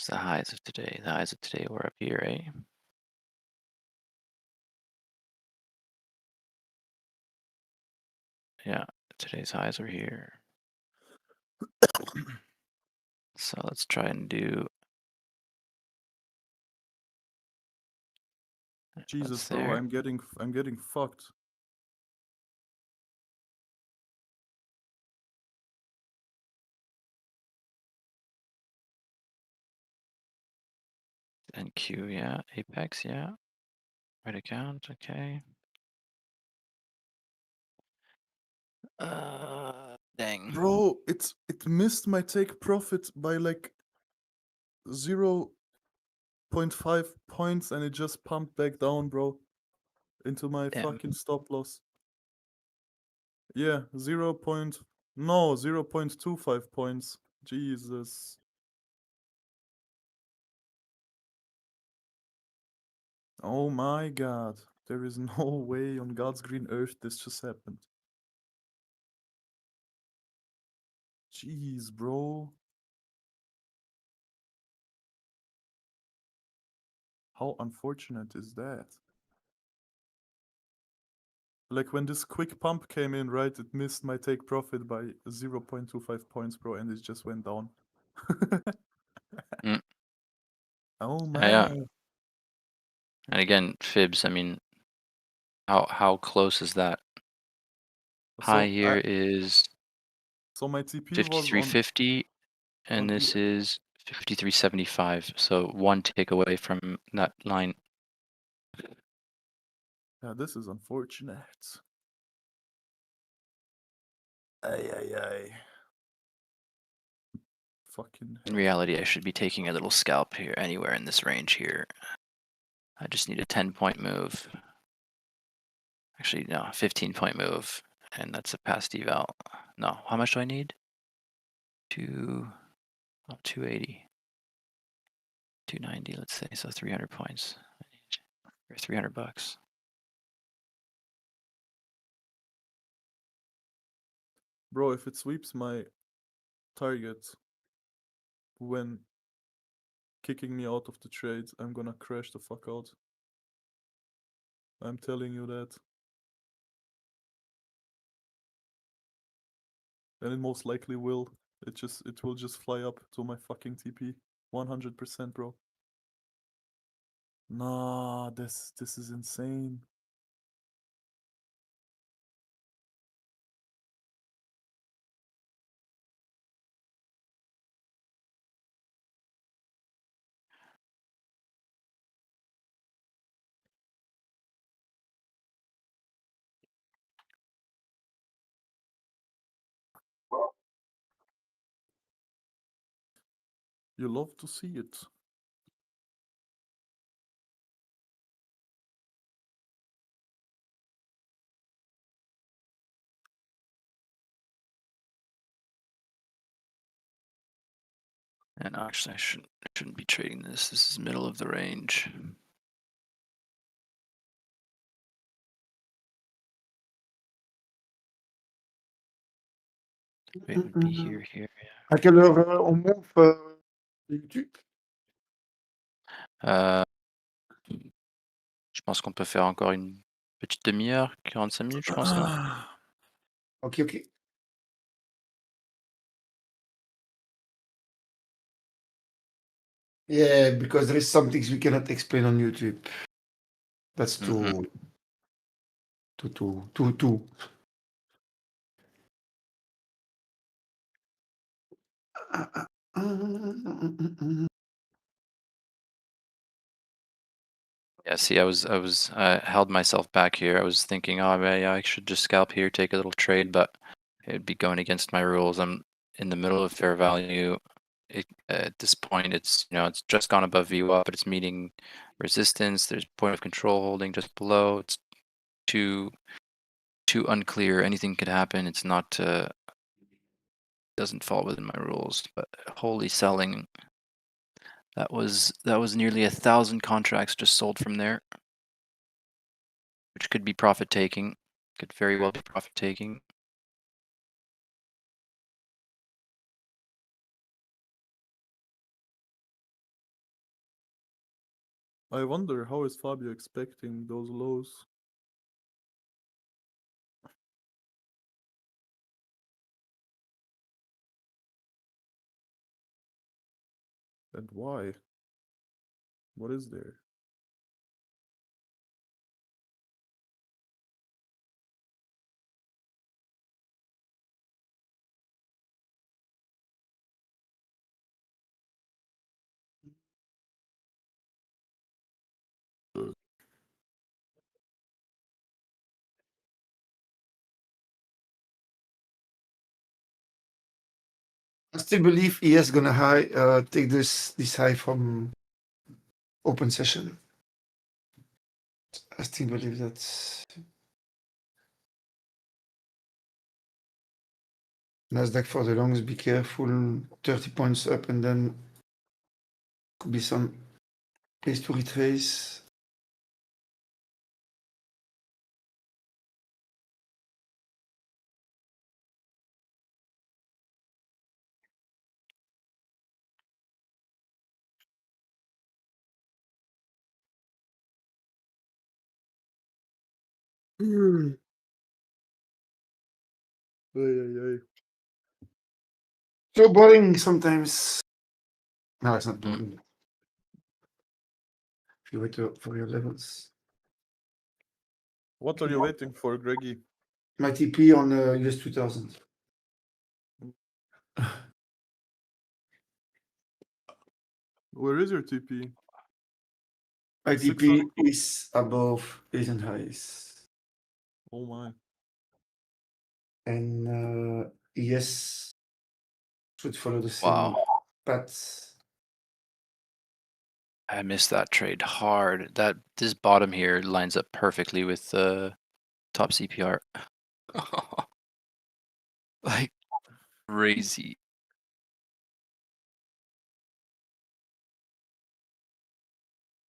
S1: What's the highs of today? The highs of today were up here, eh? Yeah, today's highs are here. So let's try and do.
S3: Jesus,
S1: There.
S3: bro, I'm getting fucked.
S1: NQ, yeah. Apex, yeah. Right account, okay. Dang.
S3: Bro, it missed my take profit by like 0.5 points and it just pumped back down, bro, into my
S1: Damn.
S3: fucking stop loss. Yeah, 0.25 points. Jesus. Oh my god. There is no way on God's green earth this just happened. Jeez, bro. How unfortunate is that? Like when this quick pump came in, right, it missed my take profit by 0.25 points, bro, and it just went down.
S1: Mm.
S3: Oh
S1: Yeah.
S3: man.
S1: And again, fibs, I mean, how close is that? High here is
S3: So my TP was on
S1: 53.50, and
S3: on
S1: this is 53.75. So one tick away from that line.
S3: Yeah, this is unfortunate. Ay ay ay. Fucking
S1: In
S3: hell.
S1: reality, I should be taking a little scalp here, anywhere in this range here. I just need a 10-point move. Actually, no, 15-point move, and that's a past eval. No, how much do I need? 280. 290, let's say, so 300 points. Or $300.
S3: Bro, if it sweeps my target when kicking me out of the trade, I'm gonna crash the fuck out. I'm telling you that. And it most likely will. It will just fly up to my fucking TP. 100%, bro. Nah, this is insane. You love to see it.
S1: And actually, I shouldn't be trading this. This is middle of the range. It would be here. Yeah.
S2: À quelle heure on move YouTube?
S1: Je pense qu'on peut faire encore une petite demi-heure, 45 minutes, je pense, non?
S2: Okay. Yeah, because there is some things we cannot explain on YouTube. That's too.
S1: Yeah, see, I held myself back here. I was thinking, oh, yeah, I should just scalp here, take a little trade, but it'd be going against my rules. I'm in the middle of fair value. At this point, it's just gone above VWAP, but it's meeting resistance. There's point of control holding just below. It's too unclear. Anything could happen. It's not doesn't fall within my rules. But holy selling. That was nearly 1,000 contracts just sold from there, which could be profit taking. Could very well be profit taking.
S3: I wonder how is Fabio expecting those lows? And why? What is there?
S2: I still believe ES gonna take this high from open session. I still believe that. Nasdaq for the longs, be careful. 30 points up, and then could be some place to retrace.
S3: Ay.
S2: So boring sometimes. No, it's not boring. If you wait for your levels.
S3: What are you waiting for, Greggy?
S2: My TP on US 2000.
S3: Where is your TP?
S2: My
S3: 600.
S2: TP is above recent highs.
S3: Oh my.
S2: And ES should follow the same
S1: Wow.
S2: path.
S1: I missed that trade hard. This bottom here lines up perfectly with the top CPR. Like crazy.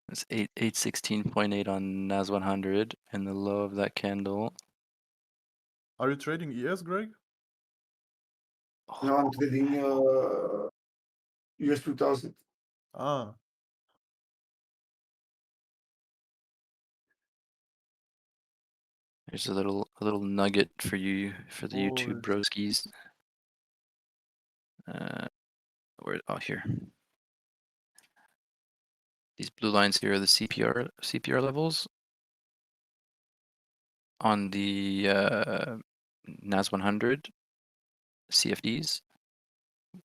S1: It's 816.8 on NAS 100 and the low of that candle.
S3: Are you trading ES, Greg?
S2: Now I'm trading US 2000.
S3: Ah,
S1: There's a little nugget for you for the
S3: boy.
S1: YouTube broskies. Oh, here. These blue lines here are the CPR levels on the NAS 100 CFDs.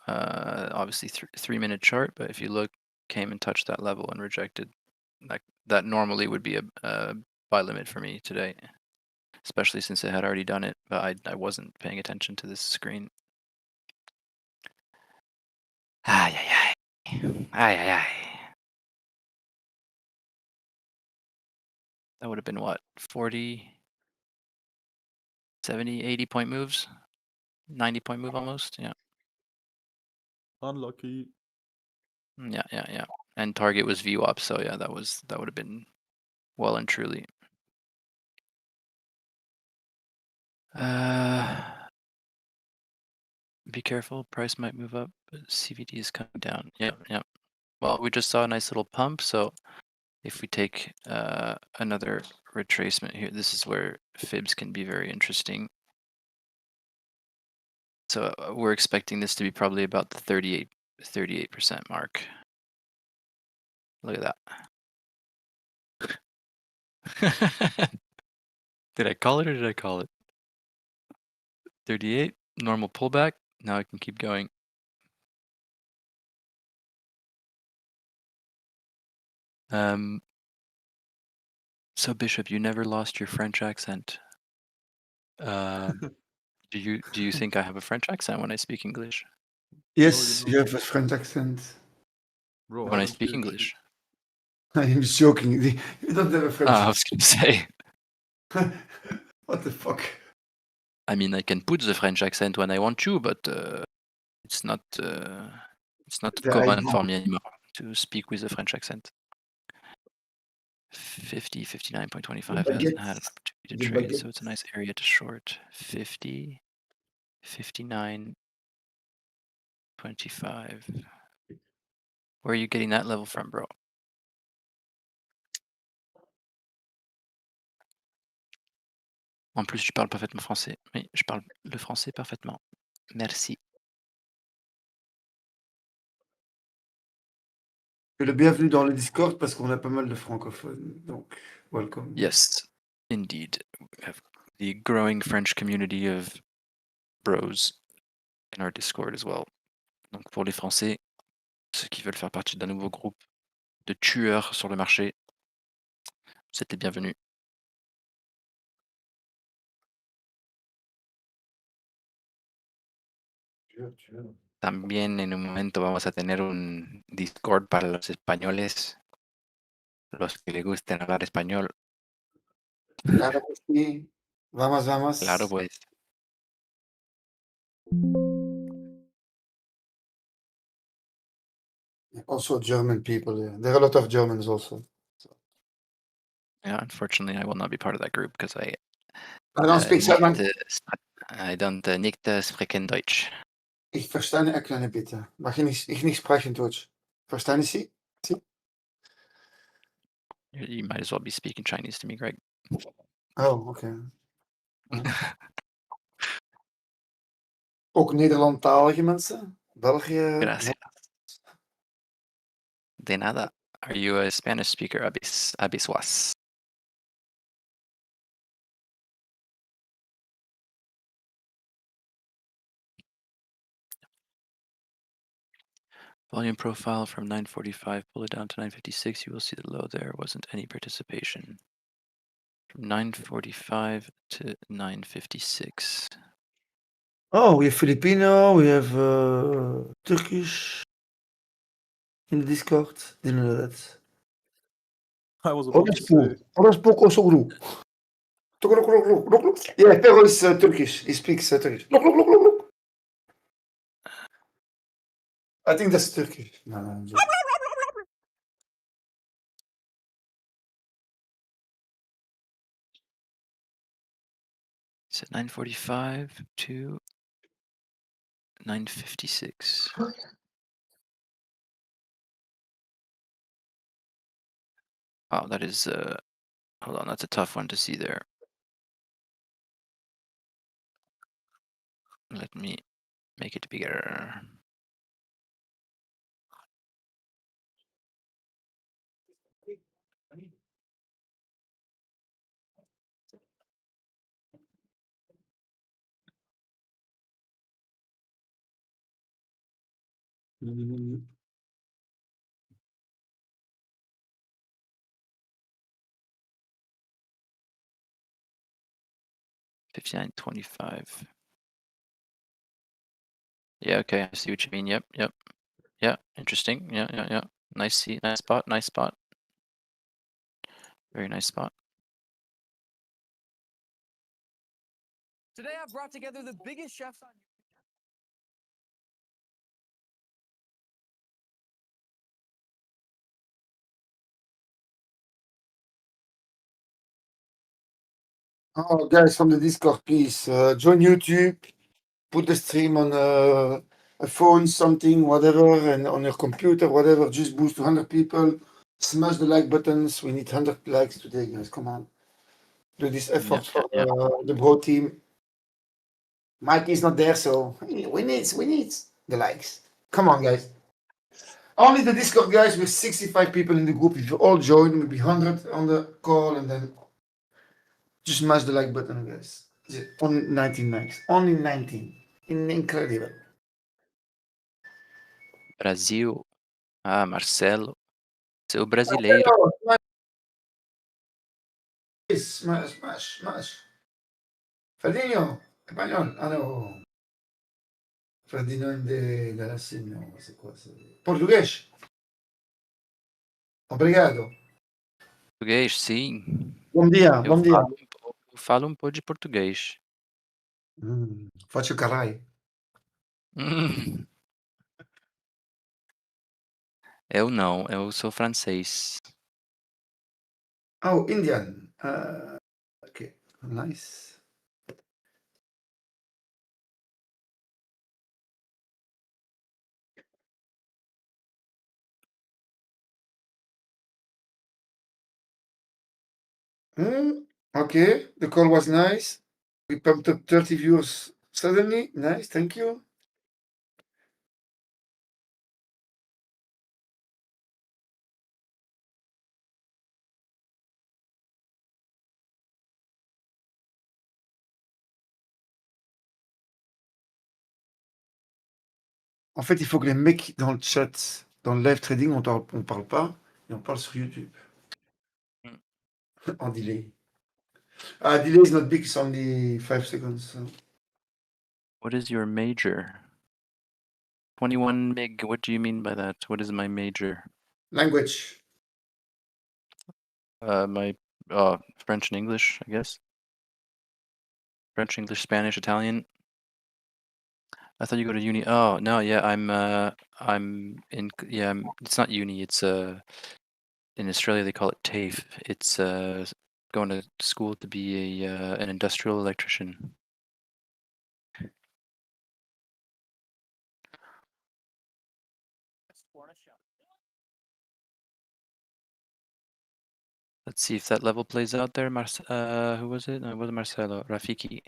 S1: Obviously 3-minute chart, but if you look, came and touched that level and rejected. Like that normally would be a buy limit for me today, especially since it had already done it, but I wasn't paying attention to this screen. Ay, ay, ay. Ay, ay, ay. That would have been what, 40, 70, 80 point moves? 90 point move almost, yeah.
S3: Unlucky.
S1: Yeah. And target was VWAP, so yeah, that would have been well and truly. Be careful, price might move up, but CVD is coming down. Yep. Well, we just saw a nice little pump, so if we take another retracement here, this is where fibs can be very interesting. So we're expecting this to be probably about the 38% mark. Look at that. Did I call it or did I call it? 38, normal pullback. Now I can keep going. So Bishop, you never lost your French accent. Do you think I have a French accent when I speak English?
S2: Yes,
S3: No,
S2: you have a French accent.
S3: bro,
S1: When I
S3: don't
S1: speak
S3: be-
S1: English?
S2: I'm just joking. You don't have a French
S1: I was gonna say.
S2: accent. What the fuck?
S1: I mean, I can put the French accent when I want to, but it's not
S2: The
S1: common
S2: idea.
S1: for me anymore to speak with a French accent. 59.25 hasn't had an opportunity to
S2: The
S1: trade,
S2: baguette.
S1: so it's a nice area to short. 50, 59.25. Where are you getting that level from, bro? En plus, je parle parfaitement français. Oui, je parle le français parfaitement. Merci.
S2: Tu es le bienvenu dans le Discord parce qu'on a pas mal de francophones. Donc, welcome.
S1: Yes, indeed. We have the growing French community of bros in our Discord as well. Donc pour les Français, ceux qui veulent faire partie d'un nouveau groupe de tueurs sur le marché, vous êtes les bienvenus. También en un momento vamos a tener un Discord para los españoles, los que les gusten hablar español.
S2: Claro que sí. Vamos, vamos.
S1: Claro, pues.
S2: Also German people, yeah. There are a lot of Germans also.
S1: Yeah, unfortunately, I will not be part of that group because I
S2: I don't speak German.
S1: I don't nicht sprechen Deutsch.
S2: Ich verstehe ein kleines bitte. Mag ich nicht sprechen Deutsch? Verstehen Sie?
S1: You might as well be speaking Chinese to me, Greg.
S2: Oh, okay. Ook Nederlandtalige mensen? België?
S1: Gracias. De nada. Are you a Spanish speaker, Abiswas? Volume profile from 945, pull it down to 956. You will see the low there wasn't any participation. From 945 to 956.
S2: Oh, we have Filipino, we have Turkish in the Discord. Didn't know that.
S3: I was about to say.
S2: Orderflow also group. Yeah, Pero is Turkish. He speaks Turkish. I think that's Turkish. No, I'm joking.
S1: It's at 945 to 956. Wow, that is hold on, that's a tough one to see there. Let me make it bigger.
S2: Mm.
S1: 59.25. Yeah, okay, I see what you mean. Yep. Yeah, interesting. Yeah. Nice spot. Very nice spot.
S5: Today I've brought together the biggest chefs on
S2: Oh, guys from the Discord, please join YouTube. Put the stream on a phone, something, whatever, and on your computer, whatever. Just boost to 100 people. Smash the like buttons. We need 100 likes today, guys. Come on. Do this effort for the Bro team. Mikey is not there, so we need the likes. Come on, guys. Only the Discord, guys, with 65 people in the group. If you all join, we'll be 100 on the call, and then just smash the like button, guys. Only 19 likes. Only 19. Incredible.
S1: Brasil. Ah, Marcelo. Seu brasileiro.
S2: Smash. Ferdinand, espagnol. Ah no. Ferdinand de Galassi, no, c'est quoi ça? Português. Obrigado.
S1: Português, sim.
S2: Bom dia, bom dia.
S1: Falo um pouco de português.
S2: Faccio carrai.
S1: Eu não, eu sou francês.
S2: Oh, Indian. Okay, nice. Okay, the call was nice. We pumped up 30 viewers suddenly. Nice, thank you. En fait, il faut que les mecs dans le chat, dans le live trading, on parle pas, et on parle sur YouTube. En delay. Delay is not big, it's only 5 seconds. So.
S1: What is your major? 21 meg. What do you mean by that? What is my major?
S2: Language.
S1: My French and English, I guess. French, English, Spanish, Italian. I thought you go to uni. Oh no, yeah, I'm in. Yeah, it's not uni. It's in Australia they call it TAFE. It's going to school to be an industrial electrician. Let's see if that level plays out there. Who was it? No, it wasn't Marcelo. Rafiki.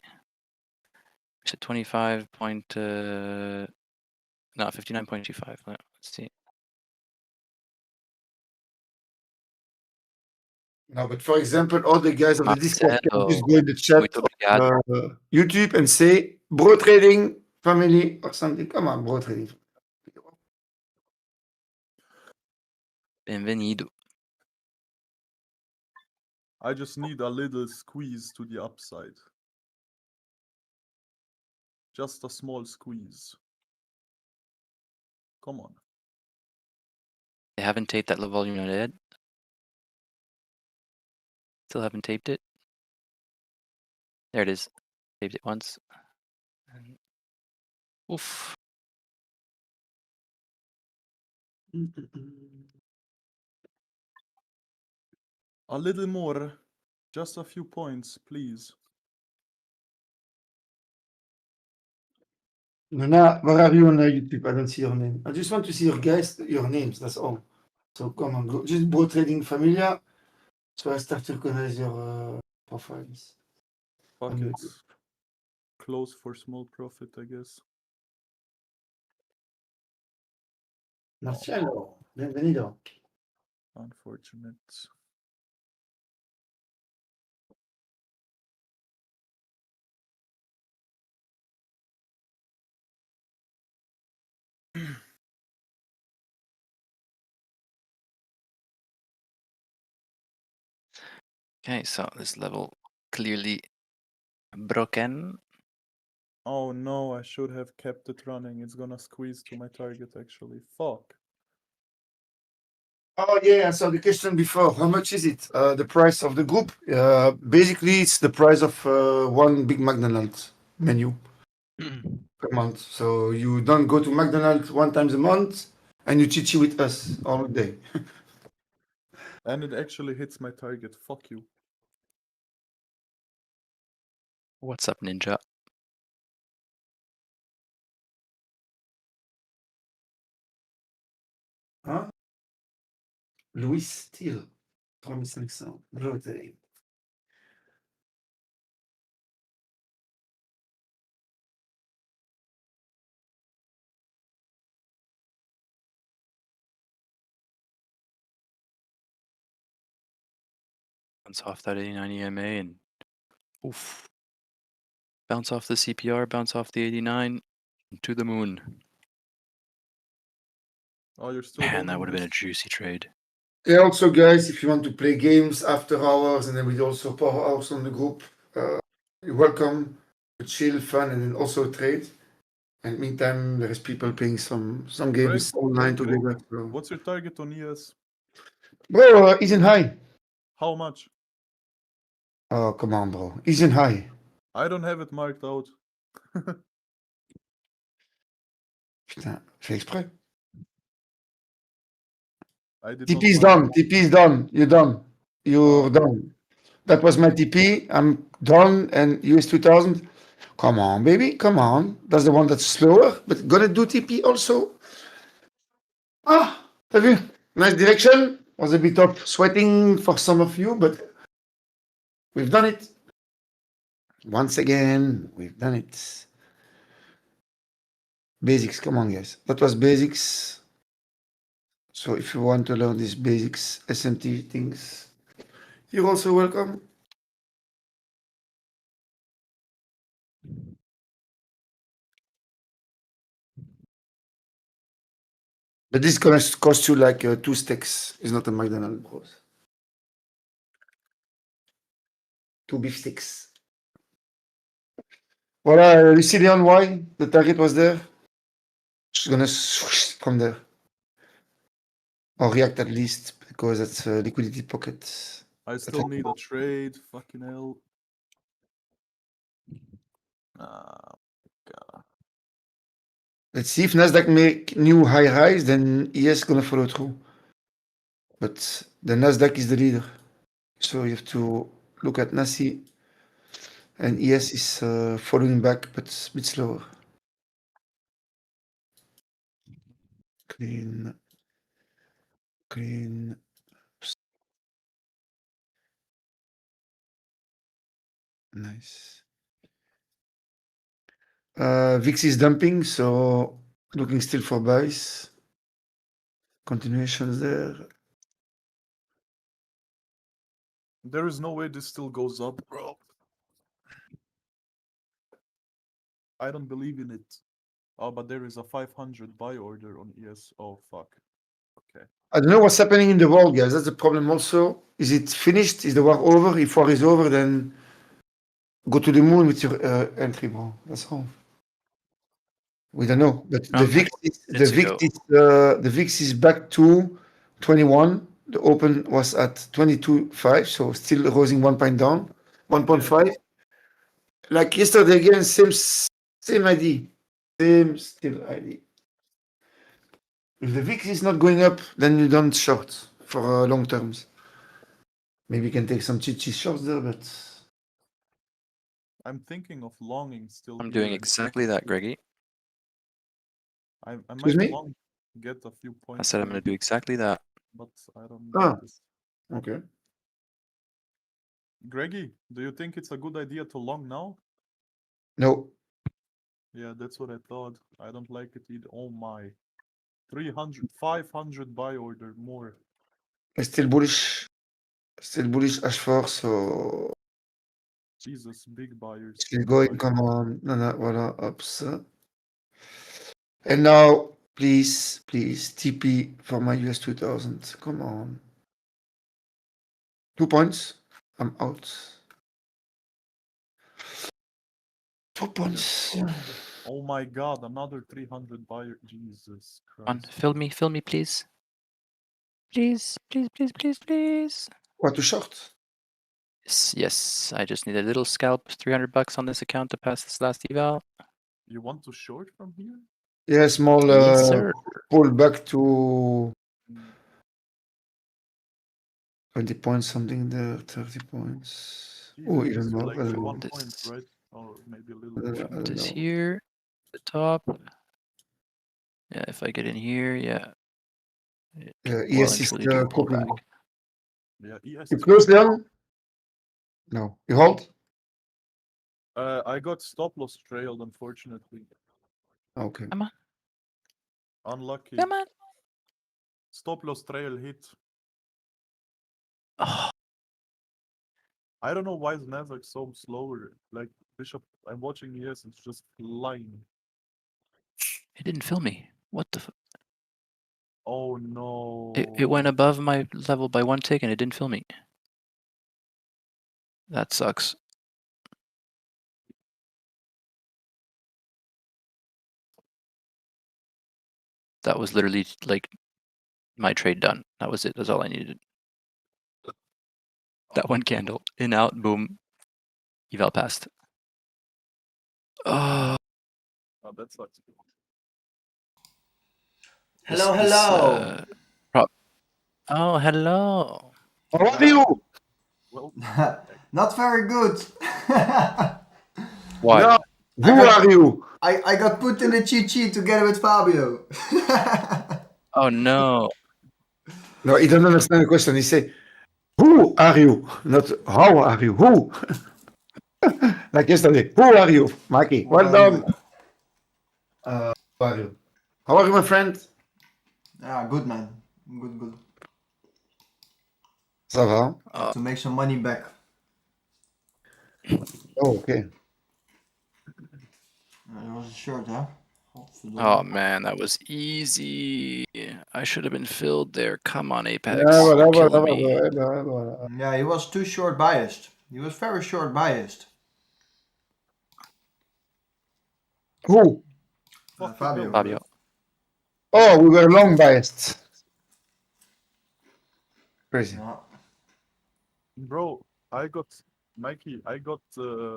S1: Is it 25 point? No, 59.25. Let's see.
S2: No, but for example, all the guys of the Discord can just
S1: Marcelo.
S2: go in the chat
S1: Muito obrigado.
S2: of YouTube and say BroTrading family or something. Come on, BroTrading.
S1: Benvenido.
S3: I just need a little squeeze to the upside. Just a small squeeze. Come on.
S1: They haven't taped that low volume unit yet. Still haven't taped it. There it is. Taped it once. Oof.
S3: A little more. Just a few points, please.
S2: Nuna, where are you on YouTube? I don't see your name. I just want to see your names, that's all. So come on, go. Just BroTrading Familia. So I start to recognize your profiles.
S3: Fuck it. Close for small profit, I guess.
S2: Marcelo, benvenido.
S3: Unfortunate.
S1: Okay, so this level clearly broken.
S3: Oh no, I should have kept it running. It's gonna squeeze to my target actually. Fuck.
S2: Oh yeah, I saw the question before. How much is it? The price of the group? Basically, it's the price of one big McDonald's menu per month. So you don't go to McDonald's one time a month, and you chichi with us all day.
S3: And it actually hits my target. Fuck you.
S1: What's up, Ninja?
S2: Huh? Louis Steele, 3500. BroTrading.
S1: Bounce off that 89 EMA and oof. Bounce off the CPR, bounce off the 89 to the moon.
S3: Oh, you're still
S1: Man, that
S3: holding
S1: would have been a
S3: this?
S1: juicy trade.
S2: Yeah, also, guys, if you want to play games after hours, and then we also power hours on the group, you're welcome. Chill, fun, and then also trade. And meantime, there is people playing some games online together. So.
S3: What's your target on ES?
S2: Bro, he's in high.
S3: How much?
S2: Oh, come on, bro. He's in high.
S3: I don't have it marked out.
S2: Putain, fais exprès.
S3: I did
S2: TP
S3: not
S2: is
S3: mark
S2: done.
S3: it.
S2: TP is done. You're done. You're
S3: Oh.
S2: done. That was my TP. I'm done. And US 2000. Come on, baby. Come on. That's the one that's slower, but gonna do TP also. Ah, t'as vu? Nice direction. Was a bit of sweating for some of you, but we've done it. Once again, we've done it. Basics, come on, guys. That was basics. So if you want to learn these basics SMT things, you're also welcome. But this is gonna cost you like 2 sticks. It's not a McDonald's, bros. 2 beef sticks. Voilà, you see Leon why the target was there? Just gonna swoosh from there. Or react at least, because that's a liquidity pocket.
S3: I still need a trade. Fucking hell. God.
S2: Let's see if Nasdaq make new high highs, then ES gonna follow through. But the Nasdaq is the leader. So you have to look at Nasi. And ES is following back, but a bit slower. Clean. Clean. Nice. VIX is dumping, so looking still for buys. Continuations there.
S3: There is no way this still goes up, bro. I don't believe in it. Oh, but there is a 500 buy order on ES. Oh, fuck. Okay.
S2: I don't know what's happening in the world, guys. That's the problem also. Is it finished? Is the war over? If war is over, then go to the moon with your entry, bro. That's all. We don't know. But the VIX is back to 21. The open was at 22.5, so still rising 1 point down. 1.5. Like yesterday again, same ID. Same still ID. If the VIX is not going up, then you don't short for long terms. Maybe you can take some cheat shorts there, but
S3: I'm thinking of longing still.
S1: I'm
S3: here
S1: doing
S3: and
S1: exactly that, Greggy.
S3: I
S2: Excuse
S3: might
S2: me?
S3: long get a few points.
S1: I said I'm going to do exactly that.
S3: But I don't
S2: Ah.
S3: know this.
S2: okay.
S3: Greggy, do you think it's a good idea to long now?
S2: No,
S3: Yeah, that's what I thought. I don't like it either. Oh my. 300, 500 buy order more.
S2: still bullish. Still bullish H4, so
S3: Jesus, big buyers.
S2: still
S3: big
S2: going.
S3: buyers.
S2: Come on. No, no, voilà, ups. And now, please, TP for my US 2000. Come on. 2 points. I'm out. 2 points.
S3: Oh my god, another 300 buyer. Jesus
S1: On,
S3: Christ.
S1: fill me, please. Please.
S2: What to short?
S1: Yes. I just need a little scalp, $300 on this account to pass this last eval.
S3: You want to short from here?
S2: Yeah, small
S1: Yes, sir.
S2: pull back to
S3: Mm,
S2: 20 points, something there, 30 points.
S3: Jesus,
S2: Oh,
S3: this
S2: even
S3: is
S2: more.
S3: like
S2: I don't know.
S3: 1 point,
S1: This-
S3: right? Or maybe a little
S2: I don't
S3: bit.
S2: know, I don't
S1: This
S2: know.
S1: here, the top. Yeah, if I get in here, yeah. It can well
S2: ES
S1: and
S2: is
S1: truly do a
S2: coping.
S1: pullback.
S3: Yeah, ES
S2: You
S3: is
S2: close
S3: fine.
S2: down? No. You hold?
S3: I got stop loss trailed, unfortunately.
S2: Okay.
S1: Come on.
S3: Unlucky.
S1: Come on.
S3: Stop loss trail hit.
S1: Oh,
S3: I don't know why is Nasdaq so slower. Like Bishop, I'm watching ES, it's just flying.
S1: it didn't fill me. What the
S3: Oh no.
S1: It went above my level by 1 tick and it didn't fill me. That sucks. That was literally like my trade done. That was it. That's all I needed. That one candle. In, out, boom. Eval passed.
S3: Oh, that sucks.
S6: Hello.
S1: Oh, hello.
S2: How are you?
S3: Well,
S6: Not very good.
S1: Why?
S2: No. Who
S6: I got-
S2: are you?
S6: I got put in the cheat sheet together with Fabio.
S1: Oh, no.
S2: No, he doesn't understand the question. He say, who are you? Not how are you? Who? Like yesterday. Who are you, Maki?
S6: Who
S2: Well
S6: are
S2: done.
S6: you?
S2: Who are you? How are you, my friend?
S6: Yeah, good man. Good.
S2: Ça va?
S6: Have to make some money back.
S2: Oh, okay.
S6: It was a short, huh?
S1: Oh man, that was easy. I should have been filled there. Come on, Apex.
S2: Yeah,
S1: You're
S2: whatever,
S1: killing me.
S2: whatever.
S6: Yeah, he was too short biased. He was very short biased.
S2: Who?
S3: Fucking
S6: Fabio.
S3: hell,
S1: Fabio.
S2: Oh, we were long biased. Crazy.
S6: Yeah.
S3: Bro, I got Mikey, I got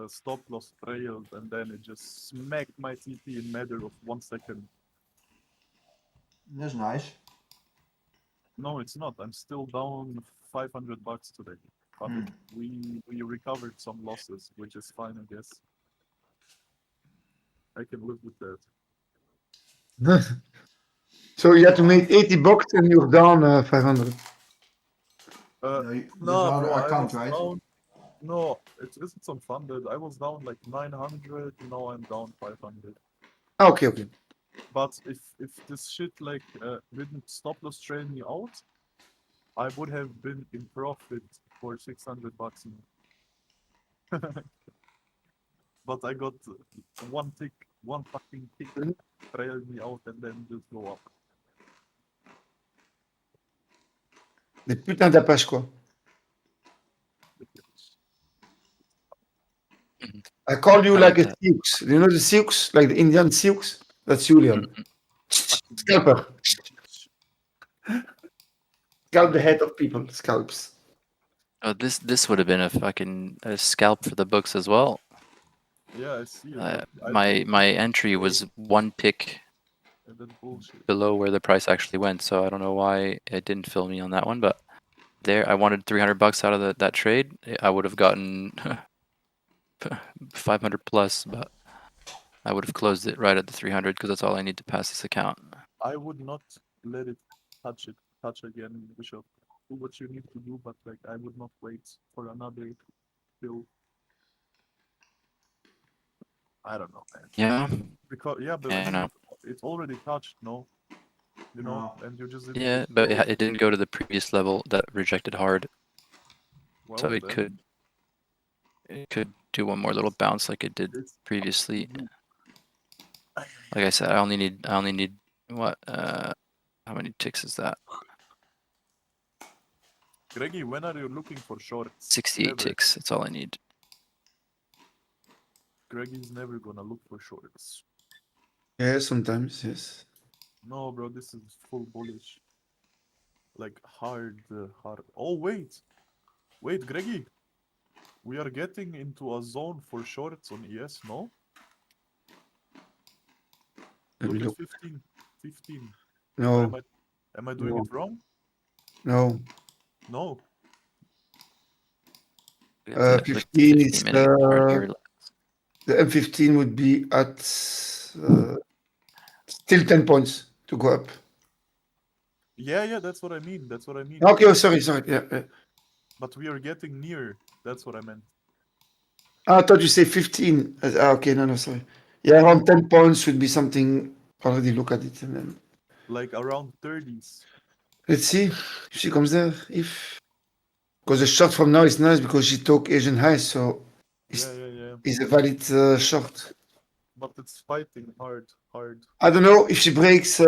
S3: stop loss trailed and then it just smacked my TP in matter of 1 second.
S6: That's nice.
S3: No, it's not. I'm still down $500 today. But we recovered some losses, which is fine, I guess. I can live with that.
S2: So you had to make 80 bucks and you're down 500.
S6: This
S3: No,
S6: other
S3: bro, I
S6: account,
S3: was
S6: right?
S3: down. No, it isn't unfunded. I was down like 900. Now I'm down 500.
S2: Okay.
S3: But if this shit like didn't stop loss train me out, I would have been in profit for $600 now. But I got one fucking tick trailed me out and then just go up.
S2: Des putains d'apaches, quoi. I call you
S1: I
S2: like
S1: like
S2: a
S1: that.
S2: Sioux. Do you know the Sioux? Like the Indian Sioux? That's Julian. Scalper. Scalp the head of people. Scalps.
S1: Oh, this would have been a scalp for the books as well.
S3: Yeah, I see it. but I
S1: My entry was 1 tick
S3: and then bullshit.
S1: below where the price actually went, so I don't know why it didn't fill me on that one. But there, I wanted $300 out of that trade. I would have gotten 500 plus, but I would have closed it right at the 300 because that's all I need to pass this account.
S3: I would not let it touch again, Bishop. Do what you need to do, but like I would not wait for another fill. I don't know, man.
S1: Yeah.
S3: Because but
S1: Yeah, I know.
S3: it's already touched, no? You know, and you just didn't
S1: Yeah,
S3: get
S1: but
S3: close.
S1: it didn't go to the previous level that rejected hard,
S3: Well,
S1: so it
S3: then
S1: could do one more little bounce like it did
S3: it's
S1: previously.
S3: you.
S1: Like I said, I only need what? How many ticks is that?
S3: Greggy, when are you looking for shorts?
S1: 68
S3: Never.
S1: ticks. That's all I need.
S3: Greggy's never gonna look for shorts.
S2: Yeah, sometimes, yes.
S3: No, bro, this is full bullish. Like hard. Oh, wait, Greggy. We are getting into a zone for shorts on ES, no?
S2: Let me
S3: Look at
S2: look.
S3: 15.
S2: No.
S3: Or am I doing
S2: No.
S3: it wrong?
S2: No.
S3: No.
S2: 15 is
S1: 15-minute marker.
S2: the M15 would be at still 10 points to go up.
S3: Yeah, that's what I mean.
S2: Okay, oh, sorry. Yeah.
S3: But we are getting near. That's what I meant.
S2: I thought you say 15. Okay, no, sorry. Yeah, around 10 points would be something. Already look at it and then.
S3: Like around 30s.
S2: Let's see if she comes there. Because the shot from now is nice because she took Asian high, so
S3: Yeah.
S2: it's a valid shot.
S3: But it's fighting hard.
S2: I don't know if she breaks.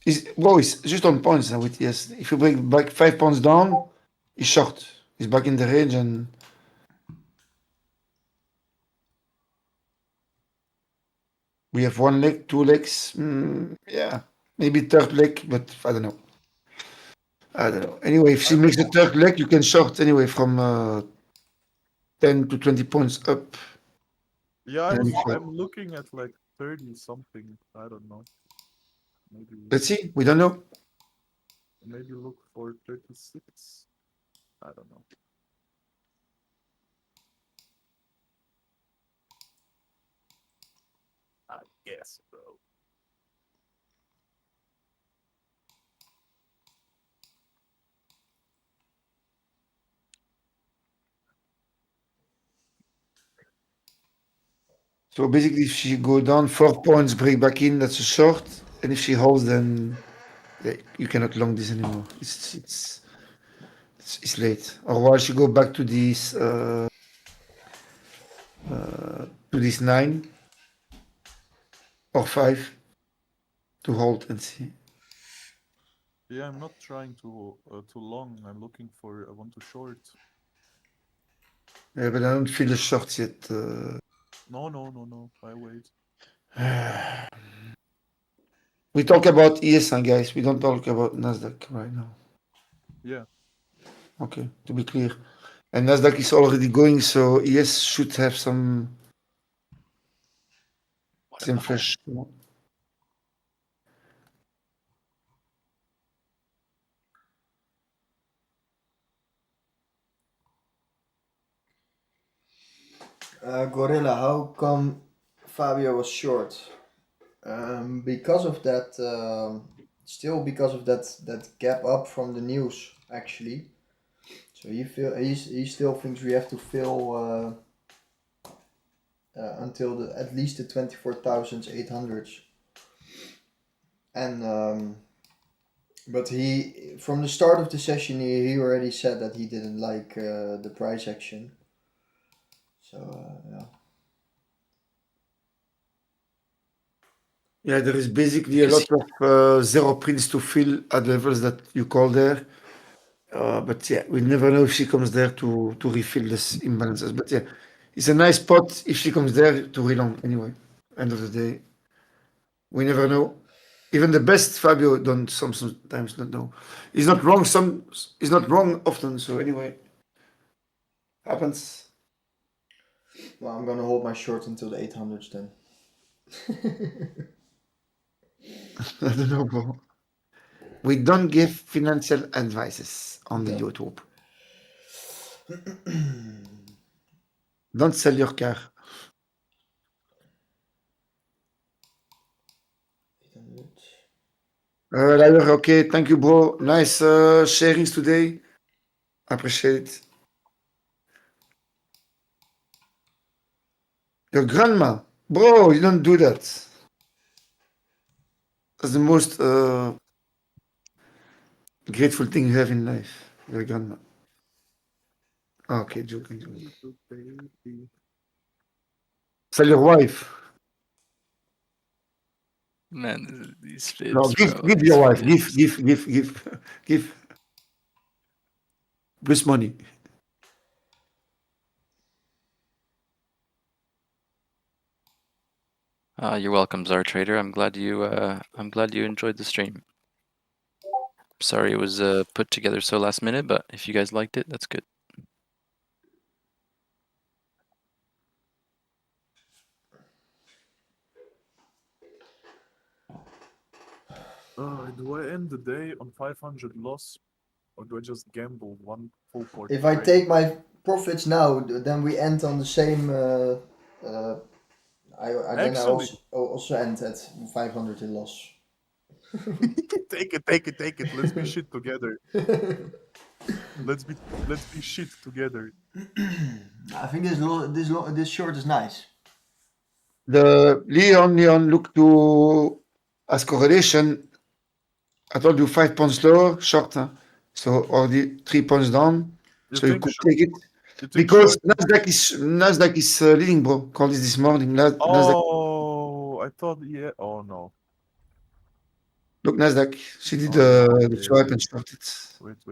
S2: It's just on points now with yes. If you break back 5 points down, he's short. He's back in the range and. We have 1 leg, 2 legs. Yeah, maybe third leg, but I don't know. Anyway, if she makes the third leg, you can short anyway from 10 to 20 points up.
S3: Yeah, I'm looking at like 30 something. I don't know. Maybe
S2: Let's see. We don't know.
S3: maybe look for 36. I don't know. I guess, bro.
S2: So basically, if she go down 4 points, break back in, that's a short. And if she holds, then you cannot long this anymore. It's late. Or while she go back to this 9 or 5 to hold and see.
S3: Yeah, I'm not trying to long. I'm looking for. I want to short.
S2: Yeah, but I don't feel the short yet.
S3: No. I wait.
S2: We talk about ES, guys. We don't talk about Nasdaq right now.
S3: Yeah.
S2: Okay, to be clear. And Nasdaq is already going, so ES should have some flash.
S6: Gorilla, how come Fabio was short? Because of that, still because of that gap up from the news, actually. So he still thinks we have to fill until at least the 24,800s. And but he, from the start of the session, he already said that he didn't like the price action. So yeah.
S2: Yeah, there is basically a lot of zero prints to fill at levels that you call there. But yeah, we never know if she comes there to refill this imbalances. But yeah, it's a nice spot if she comes there to relong anyway. End of the day, we never know. Even the best Fabio don't sometimes not know. He's not wrong. He's not wrong often. So anyway, happens.
S6: Well, I'm gonna hold my short until the 800s then.
S2: I don't know, bro. We don't give financial advices on the
S6: No.
S2: YouTube. Don't sell your car.
S6: 800.
S2: Ryder, okay, thank you, bro. Nice sharings today. Appreciate it. Your grandma, bro, you don't do that. That's the most grateful thing you have in life. Your grandma. Okay, joking. Sell your wife.
S1: Man, these
S2: No,
S1: fibs, bro.
S2: give
S1: These
S2: your wife.
S1: fibs.
S2: Give. Plus money.
S1: You're welcome, Czar Trader. I'm glad you enjoyed the stream. Sorry it was put together so last minute, but if you guys liked it, that's good.
S3: Do I end the day on 500 loss, or do I just gamble one full port?
S6: If I take my profits now, then we end on the same. I also end at 500 in loss.
S3: Take it. Let's be shit together. Let's be shit together.
S6: I think this short is nice.
S2: The Leon, look to as correlation. I told you 5 points lower, short. Huh? So already 3 points down.
S3: You
S2: So you
S3: think
S2: could take it.
S3: you think
S2: Because
S3: short?
S2: Nasdaq is leading, bro. Called this morning. Nasdaq.
S3: Oh, I thought yeah. Oh no.
S2: Look, Nasdaq. She did
S3: Oh yeah.
S2: the
S3: Okay,
S2: swipe and shorted.
S3: wait.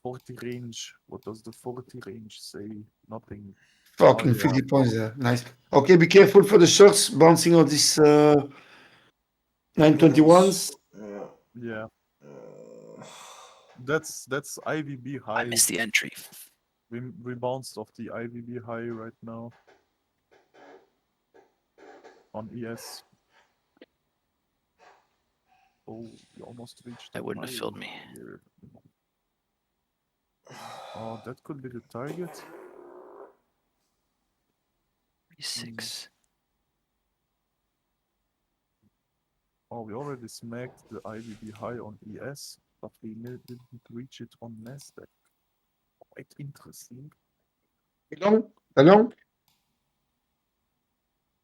S3: 40 range. What does the 40 range say? Nothing.
S2: Fucking
S3: Oh, yeah.
S2: 50 points there. Nice. Okay, be careful for the shorts bouncing on this 921s.
S3: Yeah. That's IVB high.
S1: I missed the entry.
S3: We bounced off the IVB high right now on ES. Oh, we almost reached.
S1: That wouldn't have filled me.
S3: Here. Oh, that could be the target.
S1: 6.
S3: Oh, we already smacked the IVB high on ES, but we didn't reach it on Nasdaq. Quite interesting.
S2: Along?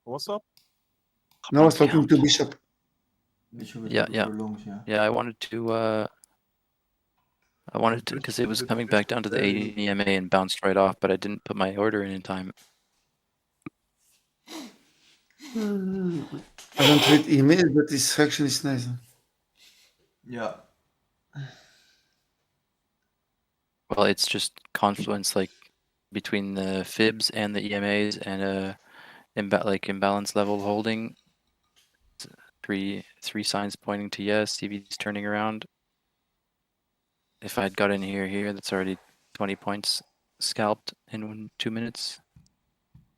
S3: What's up?
S2: No, I was
S1: Come on,
S2: talking to
S1: count.
S2: Bishop.
S6: Bishop was
S1: Yeah,
S6: looking
S1: yeah.
S6: for longs, yeah.
S1: Yeah, I wanted to because it was coming back down to the 80 EMA and bounced right off, but I didn't put my order in time.
S2: I don't read email, but this section is nice.
S6: Yeah.
S1: Well, it's just confluence like between the fibs and the EMAs and imbalance level holding. Three signs pointing to yes. CV's turning around. If I'd got in here, that's already 20 points scalped in 2 minutes.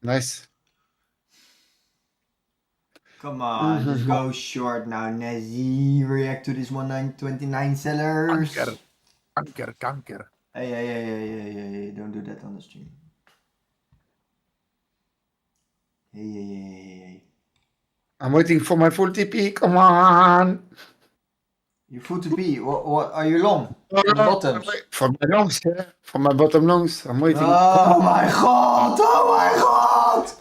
S2: Nice.
S6: Come on, just go short now, Nezzy. React to this 1929 sellers.
S3: Kanker.
S6: Hey, don't do that on the stream. Hey.
S2: I'm waiting for my full TP. Come on.
S6: You full to be. What are you long? On the bottoms?
S2: For my longs, yeah. For my bottom longs. I'm waiting.
S6: Oh my god! Oh my god!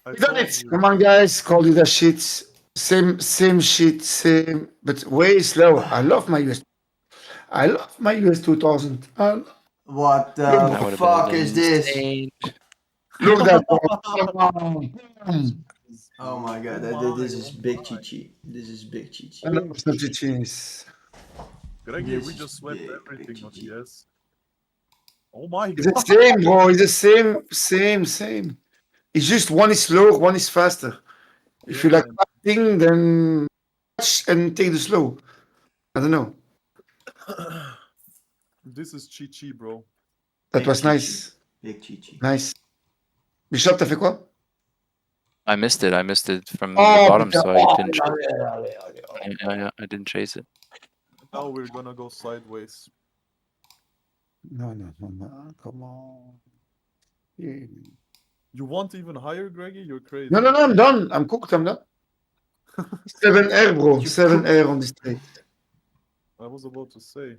S2: We done it. Come on, guys. Call you the shits. Same shit, same, but way slower. I love my US 2000.
S6: What
S1: That
S6: the
S1: would've
S6: fuck
S1: been
S6: is this?
S1: insane.
S2: Look at that.
S6: Oh my god, this is big Chichi. This is big Chichi.
S2: No, it's not cheese.
S3: Greggy,
S6: This
S3: we
S6: is
S3: just swept
S6: big
S3: everything on
S6: GG.
S3: ES. Oh my
S2: It's the
S3: god.
S2: same, bro. It's the same. It's just one is slow, one is faster. If you like fasting, then watch and take the slow. I don't know.
S3: This is Chi, bro.
S2: That
S6: Big
S2: was
S6: Chichi.
S2: nice.
S6: Big Chichi.
S2: Nice. Bishop, t'as fait quoi?
S1: I missed it from the
S2: Oh,
S1: bottom,
S2: putain.
S1: so I didn't chase it. Yeah, I didn't chase it.
S3: Now we're gonna go sideways.
S2: No, come on. Yeah.
S3: You want even higher, Greggy? You're crazy.
S2: No, I'm done. I'm cooked, I'm done. 7R, bro. 7R on this trade.
S3: I was about to say.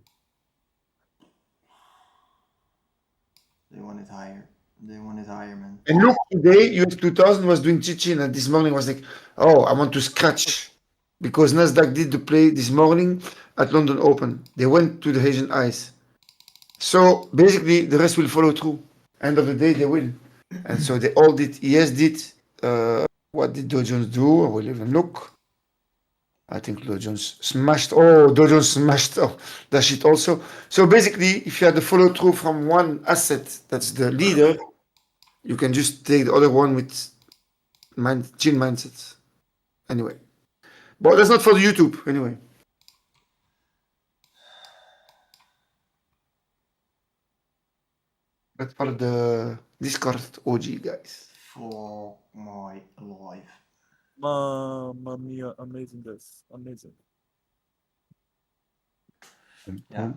S6: They want it higher. They want it higher, man.
S2: And look, today US 2000 was doing Chichi, and this morning was like, oh, I want to scratch. Because Nasdaq did the play this morning at London Open. They went to the Asian eyes. So basically, the rest will follow through. End of the day, they will. And so they all did. ES did. What did Dow Jones do? I will even look. I think Dow Jones smashed. Oh, Dow Jones smashed that shit also. So basically, if you had the follow through from one asset that's the leader, you can just take the other one with chin mindset. Anyway. But that's not for the YouTube, anyway. That's for the Discord OG guys.
S6: For my life.
S3: Mamma mia, amazing this. Amazing.
S6: Yeah.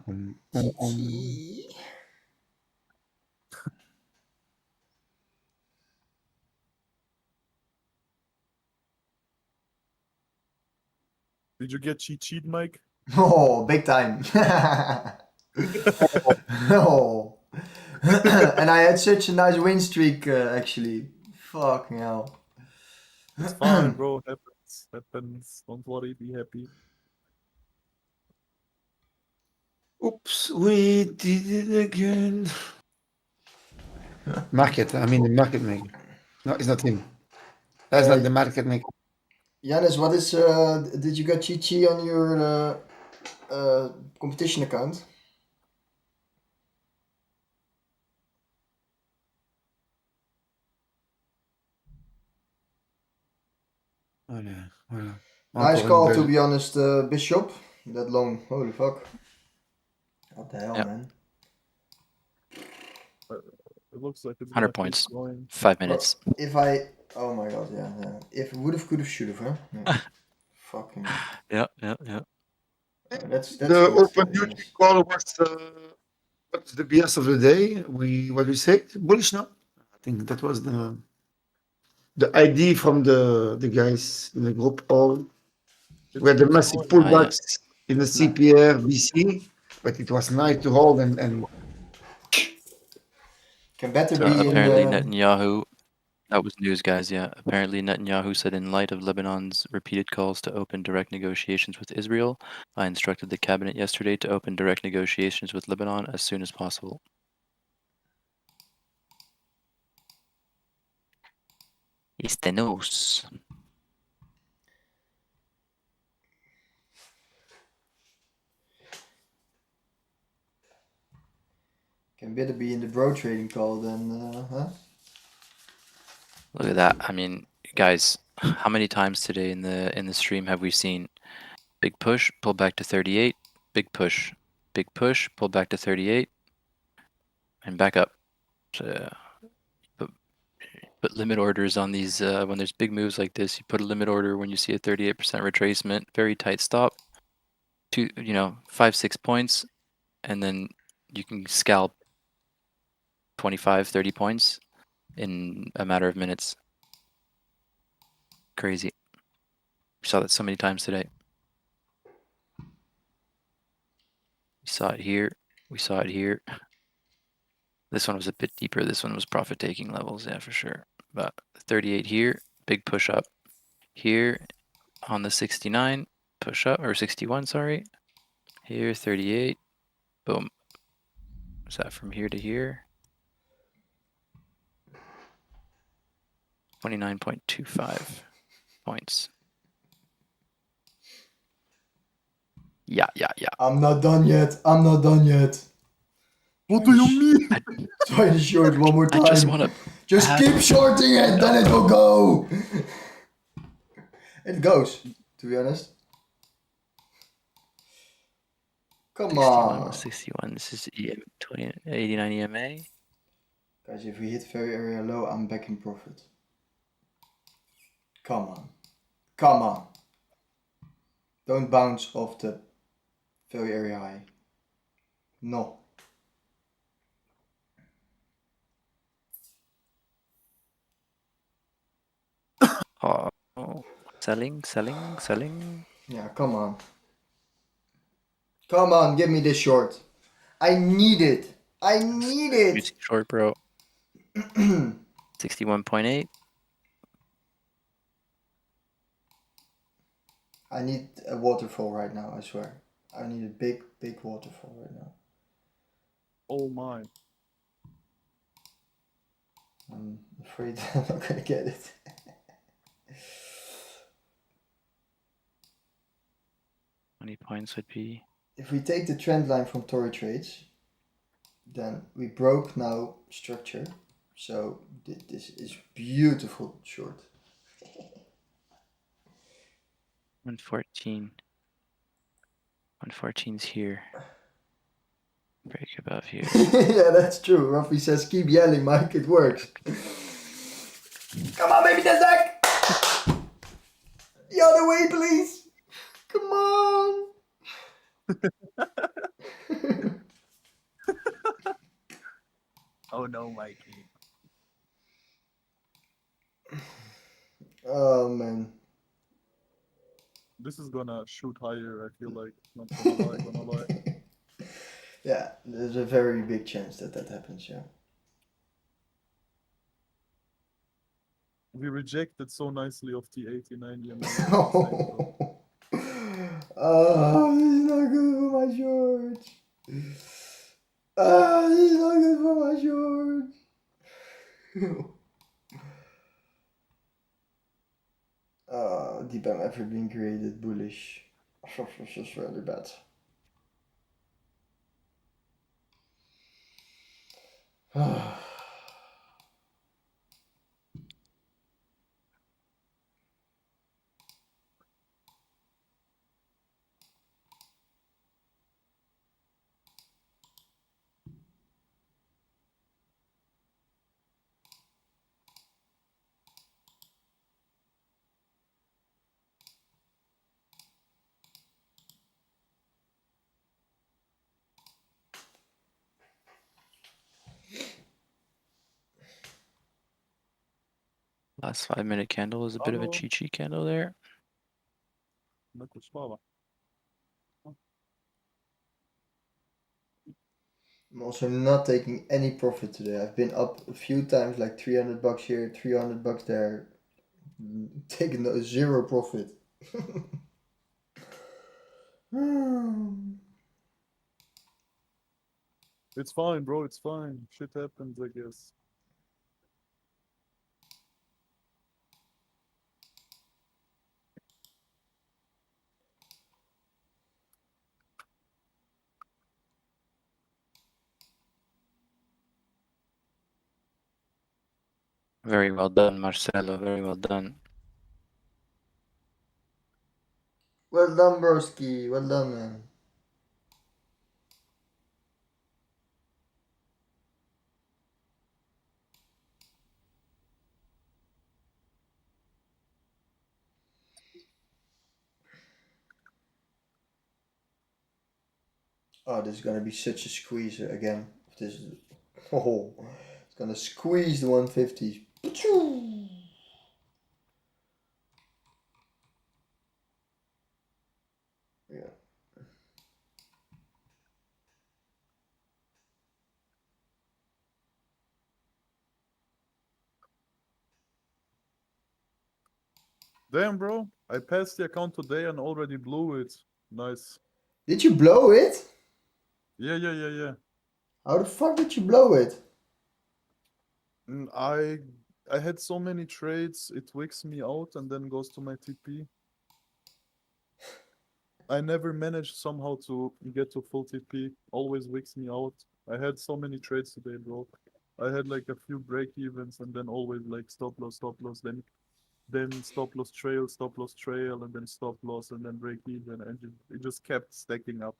S3: Did you get cheat, Mike?
S6: Oh, big time. Oh. And I had such a nice win streak, actually. Fucking hell.
S3: It's fine, bro. Happens. Don't worry, be happy.
S2: Oops, we did it again. Market, I mean the market maker. No, it's not him. That's not the market maker.
S6: Janis, what is, did you get Chi on your competition account?
S2: Voilà.
S6: Nice call, to be honest, Bishop. That long, holy fuck. What the hell, man?
S3: It looks like it's
S1: 100 points. 5 minutes.
S6: Well, if I, oh my god, yeah. If would've, could've, should've, huh? Yeah. Fucking.
S1: Yeah.
S6: That's
S2: the
S6: good,
S2: open YouTube call was what's the BS of the day? What we say? Bullish, no? I think that was the ID from the guys in the group all. We had the massive pullbacks in the CPR, BC, but it was nice to hold and
S6: can better
S1: So
S6: be
S1: apparently
S6: in the...
S1: Netanyahu That was news, guys. Yeah. Apparently, Netanyahu said, in light of Lebanon's repeated calls to open direct negotiations with Israel, I instructed the cabinet yesterday to open direct negotiations with Lebanon as soon as possible. It's the news.
S6: Can better be in the BroTrading call than, huh?
S1: Look at that. I mean, guys, how many times today in the stream have we seen big push, pull back to 38, big push, pull back to 38, and back up. So, put limit orders on these when there's big moves like this. You put a limit order when you see a 38% retracement, very tight stop, 5-6 points, and then you can scalp 25-30 points in a matter of minutes. Crazy. We saw that so many times today. We saw it here. We saw it here. This one was a bit deeper. This one was profit taking levels, yeah, for sure. But 38 here, big push up. Here on the 69, push up, or 61, sorry. Here, 38, boom. Is that from here to here? 29.25 points. Yeah.
S6: I'm not done yet. I'm not done yet.
S3: What do you mean?
S6: Try to short one more time.
S1: I just want to.
S6: Just keep shorting it, then it will go. It goes, to be honest. Come
S1: 61
S6: on.
S1: was 61. This is 89 EMA.
S6: Guys, if we hit very area low, I'm back in profit. Come on. Come on. Don't bounce off the very area high. No.
S1: Oh, selling.
S6: Yeah, come on. Come on, give me this short. I need it. I need it.
S1: Juicy short, bro. 61.8.
S6: I need a waterfall right now, I swear. I need a big waterfall right now.
S3: Oh my.
S6: I'm afraid I'm not gonna get it.
S1: 20 points would be.
S6: If we take the trend line from Tory Trades, then we broke now structure. So this is beautiful short.
S1: 114. 114's here. Break above here.
S6: Yeah, that's true. Ruffy says, keep yelling, Mike. It works. Come on, baby, Nasdaq! The other way, please. Come on.
S3: Oh no, Mikey.
S6: Oh, man.
S3: This is gonna shoot higher, I feel like. Not gonna lie.
S6: Yeah, there's a very big chance that happens, yeah.
S3: We rejected so nicely of the 89 EMA.
S6: Oh, this is not good for my shorts. Oh, this is not good for my shorts. Deep M ever being created bullish. It's just really bad.
S1: Last 5-minute candle is a bit of a chi candle there.
S6: I'm also not taking any profit today. I've been up a few times, like $300 here, $300 there. Taking zero profit.
S3: It's fine, bro. It's fine. Shit happens, I guess.
S1: Very well done, Marcelo. Very well done.
S6: Well done, broski. Well done, man. Oh, this is gonna be such a squeeze again. This is, oh, it's gonna squeeze the 150s. Yeah.
S3: Damn, bro. I passed the account today and already blew it. Nice.
S6: Did you blow it?
S3: Yeah.
S6: How the fuck did you blow it?
S3: I had so many trades, it wicks me out and then goes to my TP. I never managed somehow to get to full TP. Always wicks me out. I had so many trades today, bro. I had like a few break evens and then always like stop loss, then stop loss, and then stop loss, and then break even, and it just kept stacking up.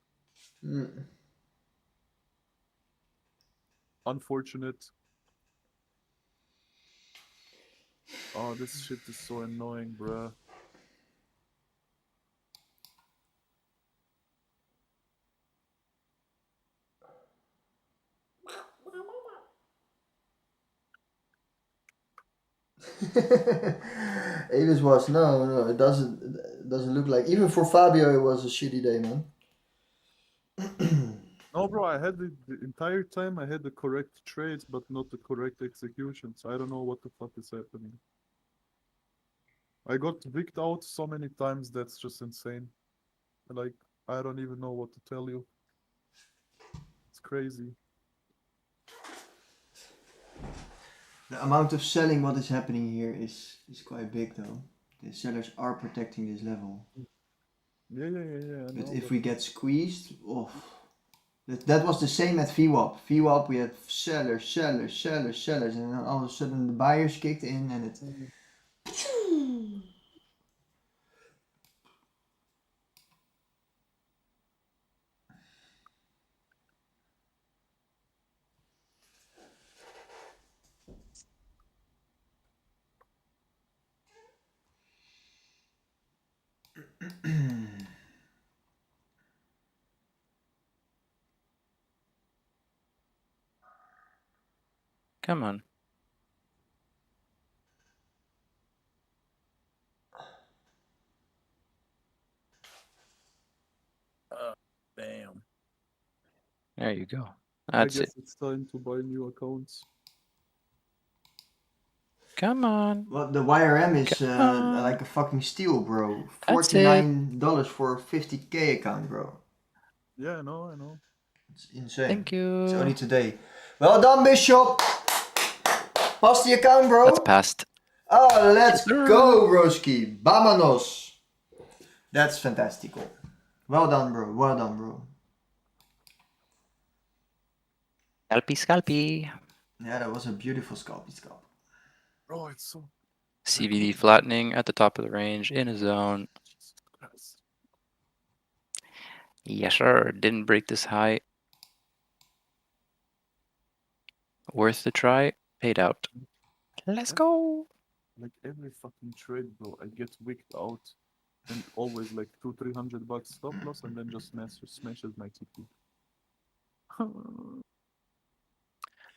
S3: Unfortunate. Oh, this shit is so annoying, bruh.
S6: Avis was no, it doesn't look like. Even for Fabio, it was a shitty day, man.
S3: No, bro, I had the entire time I had the correct trades, but not the correct executions. I don't know what the fuck is happening. I got wicked out so many times, that's just insane. Like, I don't even know what to tell you. It's crazy.
S6: The amount of selling what is happening here is quite big, though. The sellers are protecting this level.
S3: Yeah.
S6: But if we get squeezed, oh, that was the same at VWAP. VWAP, we had sellers, and then all of a sudden the buyers kicked in, and it.
S1: Come on.
S3: Damn.
S1: There you go.
S3: I
S1: That's
S3: guess
S1: it.
S3: it's time to buy new accounts.
S1: Come on.
S6: Well, the YRM is
S1: Come on.
S6: like a fucking steal, bro.
S1: That's it.
S6: $49 for a 50K account, bro.
S3: Yeah, I know.
S6: It's insane.
S1: Thank you.
S6: It's only today. Well done, Bishop. Pass the account, bro.
S1: That's passed.
S6: Oh, let's
S1: Yes,
S6: go, broski. Vámonos. That's fantastical. Well done, bro. Well done, bro.
S1: Scalpy.
S6: Yeah, that was a beautiful scalpy scalp.
S3: Bro, it's so...
S1: CVD flattening at the top of the range in a zone.
S3: Jesus Christ.
S1: Yes, sir. Didn't break this high. Worth the try. Paid out. Let's go.
S3: Like every fucking trade, bro, I get wicked out. And always like $200-300 stop loss and then just smashes my TP.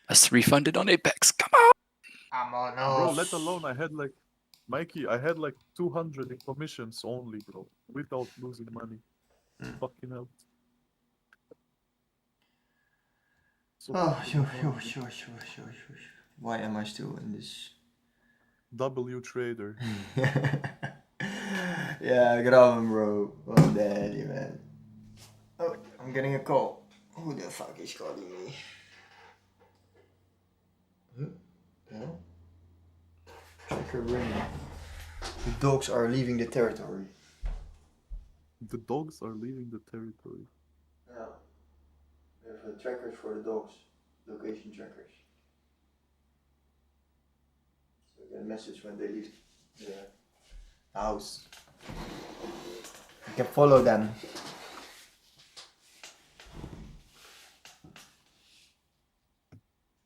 S1: Us refunded on Apex. Come on.
S6: Vámonos.
S3: Bro, let alone I had like... Mikey, I had like 200 in commissions only, bro. Without losing money. Fucking hell. So
S6: Oh, yo.
S3: fucking
S6: Why am I still in this?
S3: W trader.
S6: Yeah, grab him, bro. Oh, daddy, man. Oh, I'm getting a call. Who the fuck is calling me? Hell? Checker ring. The dogs are leaving the territory.
S3: The dogs are leaving the territory.
S6: Yeah. We have trackers for the dogs. Location trackers. So we get a message when they leave the house. You can follow them.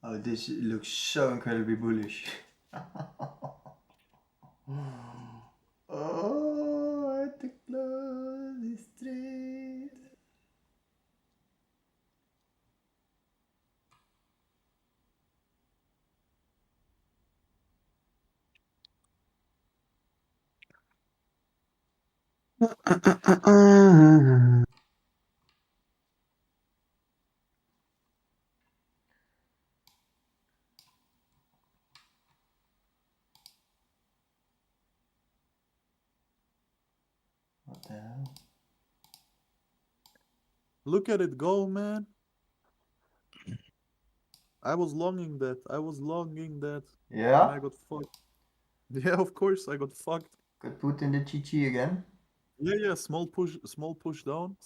S6: Oh, this looks so incredibly bullish. Oh, I had to close this trade. What the hell?
S3: Look at it go, man. I was longing that. And
S6: Yeah?
S3: I got fucked. Yeah, of course I got fucked.
S6: Could put in the chi again.
S3: Yeah, small push down,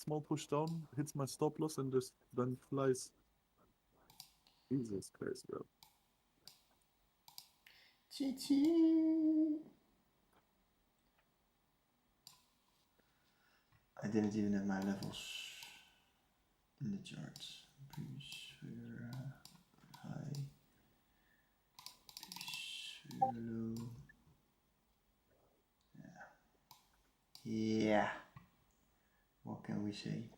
S3: hits my stop loss and just then flies. Jesus Christ, bro.
S6: Chi. I didn't even have my levels in the charts. Previous figure high. Previous figure low. Yeah. What can we say?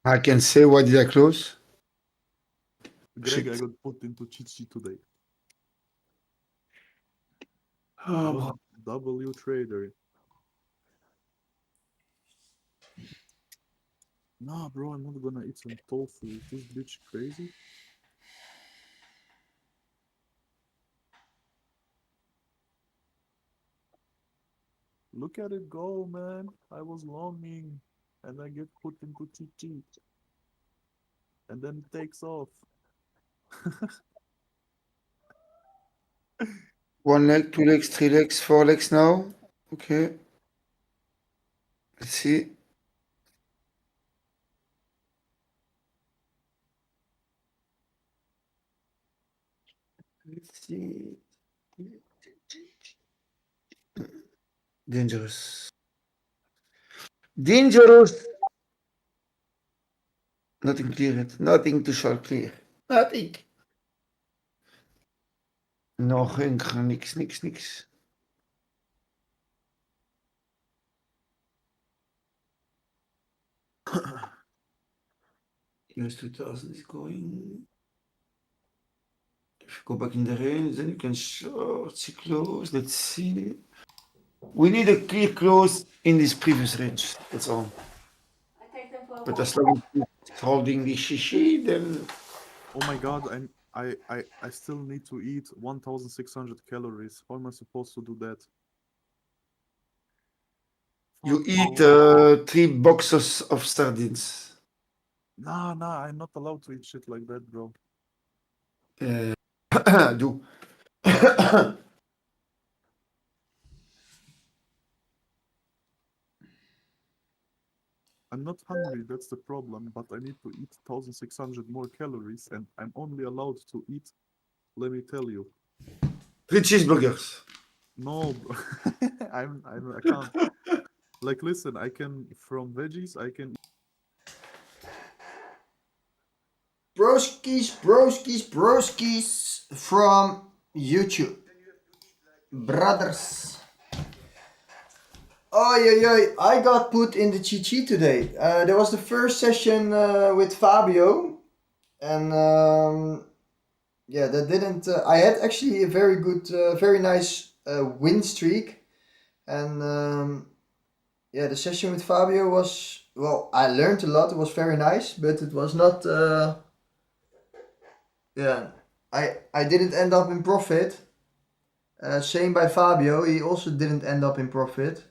S2: I can say why did I close?
S3: Greg,
S2: Shit.
S3: I got put into Chichi today. I
S2: Oh,
S3: was W trader. Nah, bro, I'm not gonna eat some tofu. Is this bitch crazy? Look at it go, man. I was longing. And I get put into Chichi. And then it takes off.
S2: one leg, 2 legs, 3 legs, 4 legs now. Okay. Let's see. Let's see. Dangerous. Dangerous. Nothing clear yet. Nothing to short clear. Nothing. Nog niks. US 2000 is going. If you go back in the range, then you can short, see close. Let's see. We need a clear close in this previous range. That's all. But as long as it's holding the shishi, then
S3: Oh my god, I still need to eat 1,600 calories. How am I supposed to do that?
S2: you
S3: Fuck,
S2: eat
S3: bro.
S2: 3 boxes of sardines.
S3: Nah, I'm not allowed to eat shit like that, bro.
S2: Do.
S3: I'm not hungry, that's the problem, but I need to eat 1,600 more calories, and I'm only allowed to eat, let me tell you.
S2: 3 cheeseburgers.
S3: No, bro. I can't. Like, listen, I can, from veggies, I can.
S6: Broskies from YouTube. Brothers. Oi, I got put in the Chi today. There was the first session with Fabio. And yeah, that didn't. I had actually a very good, very nice win streak. And yeah, the session with Fabio was, well, I learned a lot. It was very nice, but it was not. Yeah, I didn't end up in profit. Same by Fabio. He also didn't end up in profit.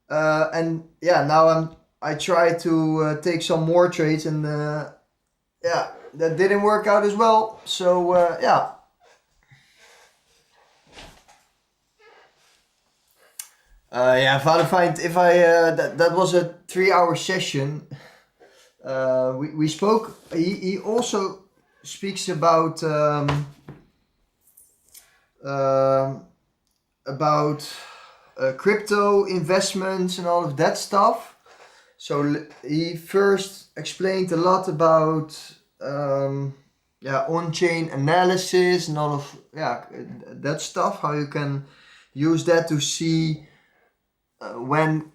S6: And yeah, now I try to take some more trades, and yeah, that didn't work out as well. So yeah. Yeah, Father Find, if I that was a 3-hour session. We spoke. He also speaks about crypto investments and all of that stuff. So he first explained a lot about on-chain analysis and all of that stuff. How you can use that to see when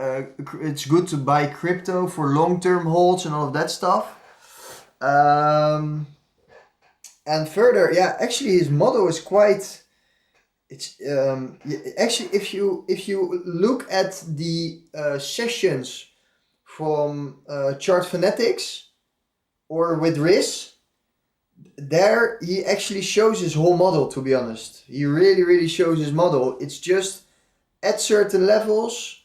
S6: it's good to buy crypto for long-term holds and all of that stuff. And further, yeah, actually his model is quite. It's actually if you look at the sessions from Chart Fanatics or with Riz, there he actually shows his whole model. To be honest, he really shows his model. It's just at certain levels,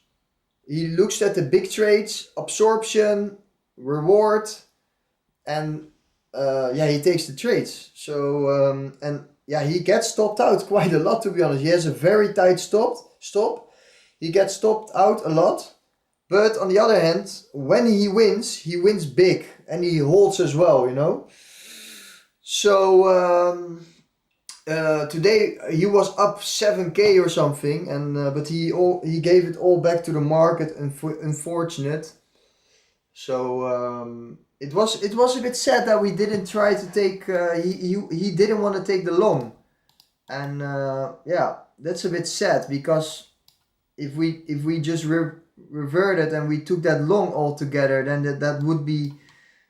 S6: he looks at the big trades, absorption, reward, and he takes the trades. So and yeah, he gets stopped out quite a lot, to be honest. He has a very tight stop. He gets stopped out a lot. But on the other hand, when he wins big, and he holds as well, you know. So today he was up 7K or something, and but he gave it all back to the market. Unfortunate. So it was a bit sad that we didn't try to take. He didn't want to take the long, and yeah, that's a bit sad, because if we just reverted and we took that long altogether, then that would be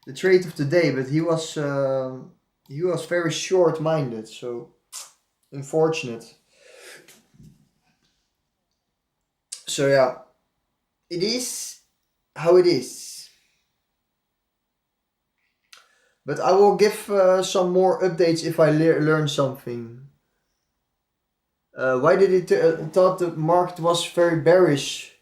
S6: the trade of the day. But he was very short-minded, so unfortunate. So yeah, it is how it is. But I will give some more updates if I learn something. Why did it thought the market was very bearish?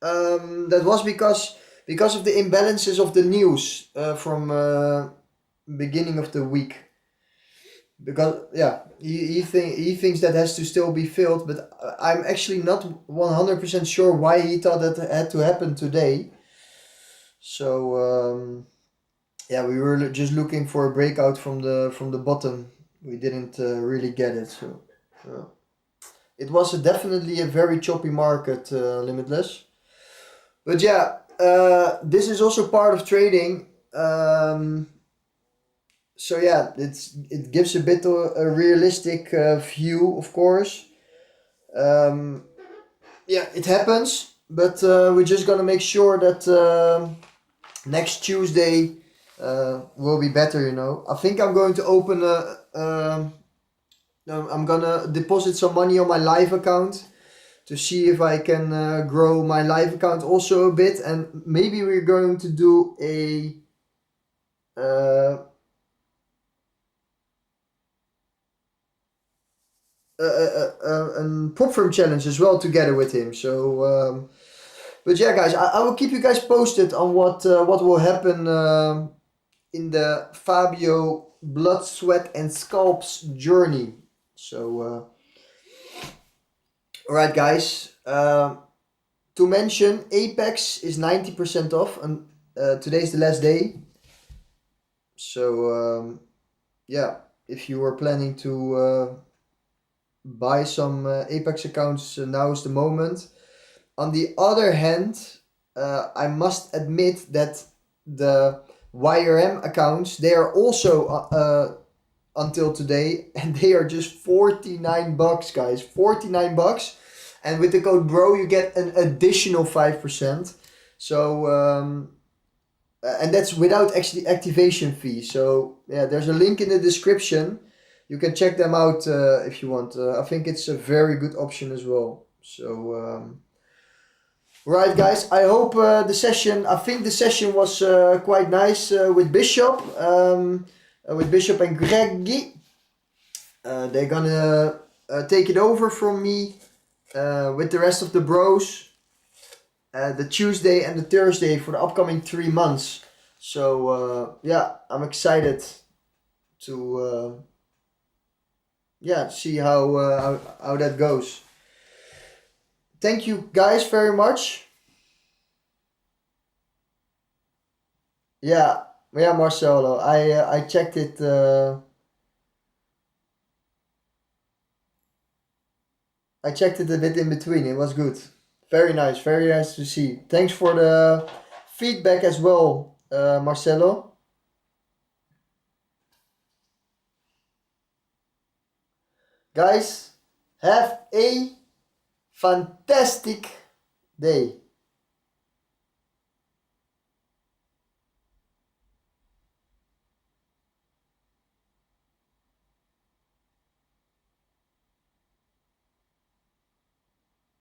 S6: That was because of the imbalances of the news from beginning of the week. Because yeah, he thinks that has to still be filled, but I'm actually not 100% sure why he thought that had to happen today. So yeah, we were just looking for a breakout from the bottom. We didn't really get it. So it was definitely a very choppy market, Limitless. But yeah, this is also part of trading. So yeah, it gives a bit of a realistic view, of course. Yeah, it happens, but we're just gonna make sure that next Tuesday will be better. You know, I think I'm going to open I'm gonna deposit some money on my live account to see if I can grow my live account also a bit, and maybe we're going to do a prop firm challenge as well together with him. So but yeah, guys, I will keep you guys posted on what will happen in the Fabio blood, sweat and scalps journey. So alright, guys, to mention, Apex is 90% off, and today's the last day. So yeah, if you were planning to buy some Apex accounts, now is the moment. On the other hand, I must admit that the YRM accounts, they are also until today, and they are just $49, guys. $49, and with the code BRO you get an additional 5%. So and that's without actually activation fee. So yeah, there's a link in the description you can check them out if you want. I think it's a very good option as well. So right, guys, I hope the session, I think the session was quite nice with Bishop and Greggy. They're gonna take it over from me with the rest of the bros the Tuesday and the Thursday for the upcoming 3 months. So yeah, I'm excited to see how that goes. Thank you guys very much. Yeah, Marcelo. I checked it. I checked it a bit in between. It was good. Very nice to see. Thanks for the feedback as well, Marcelo. Guys, have a fantastic day.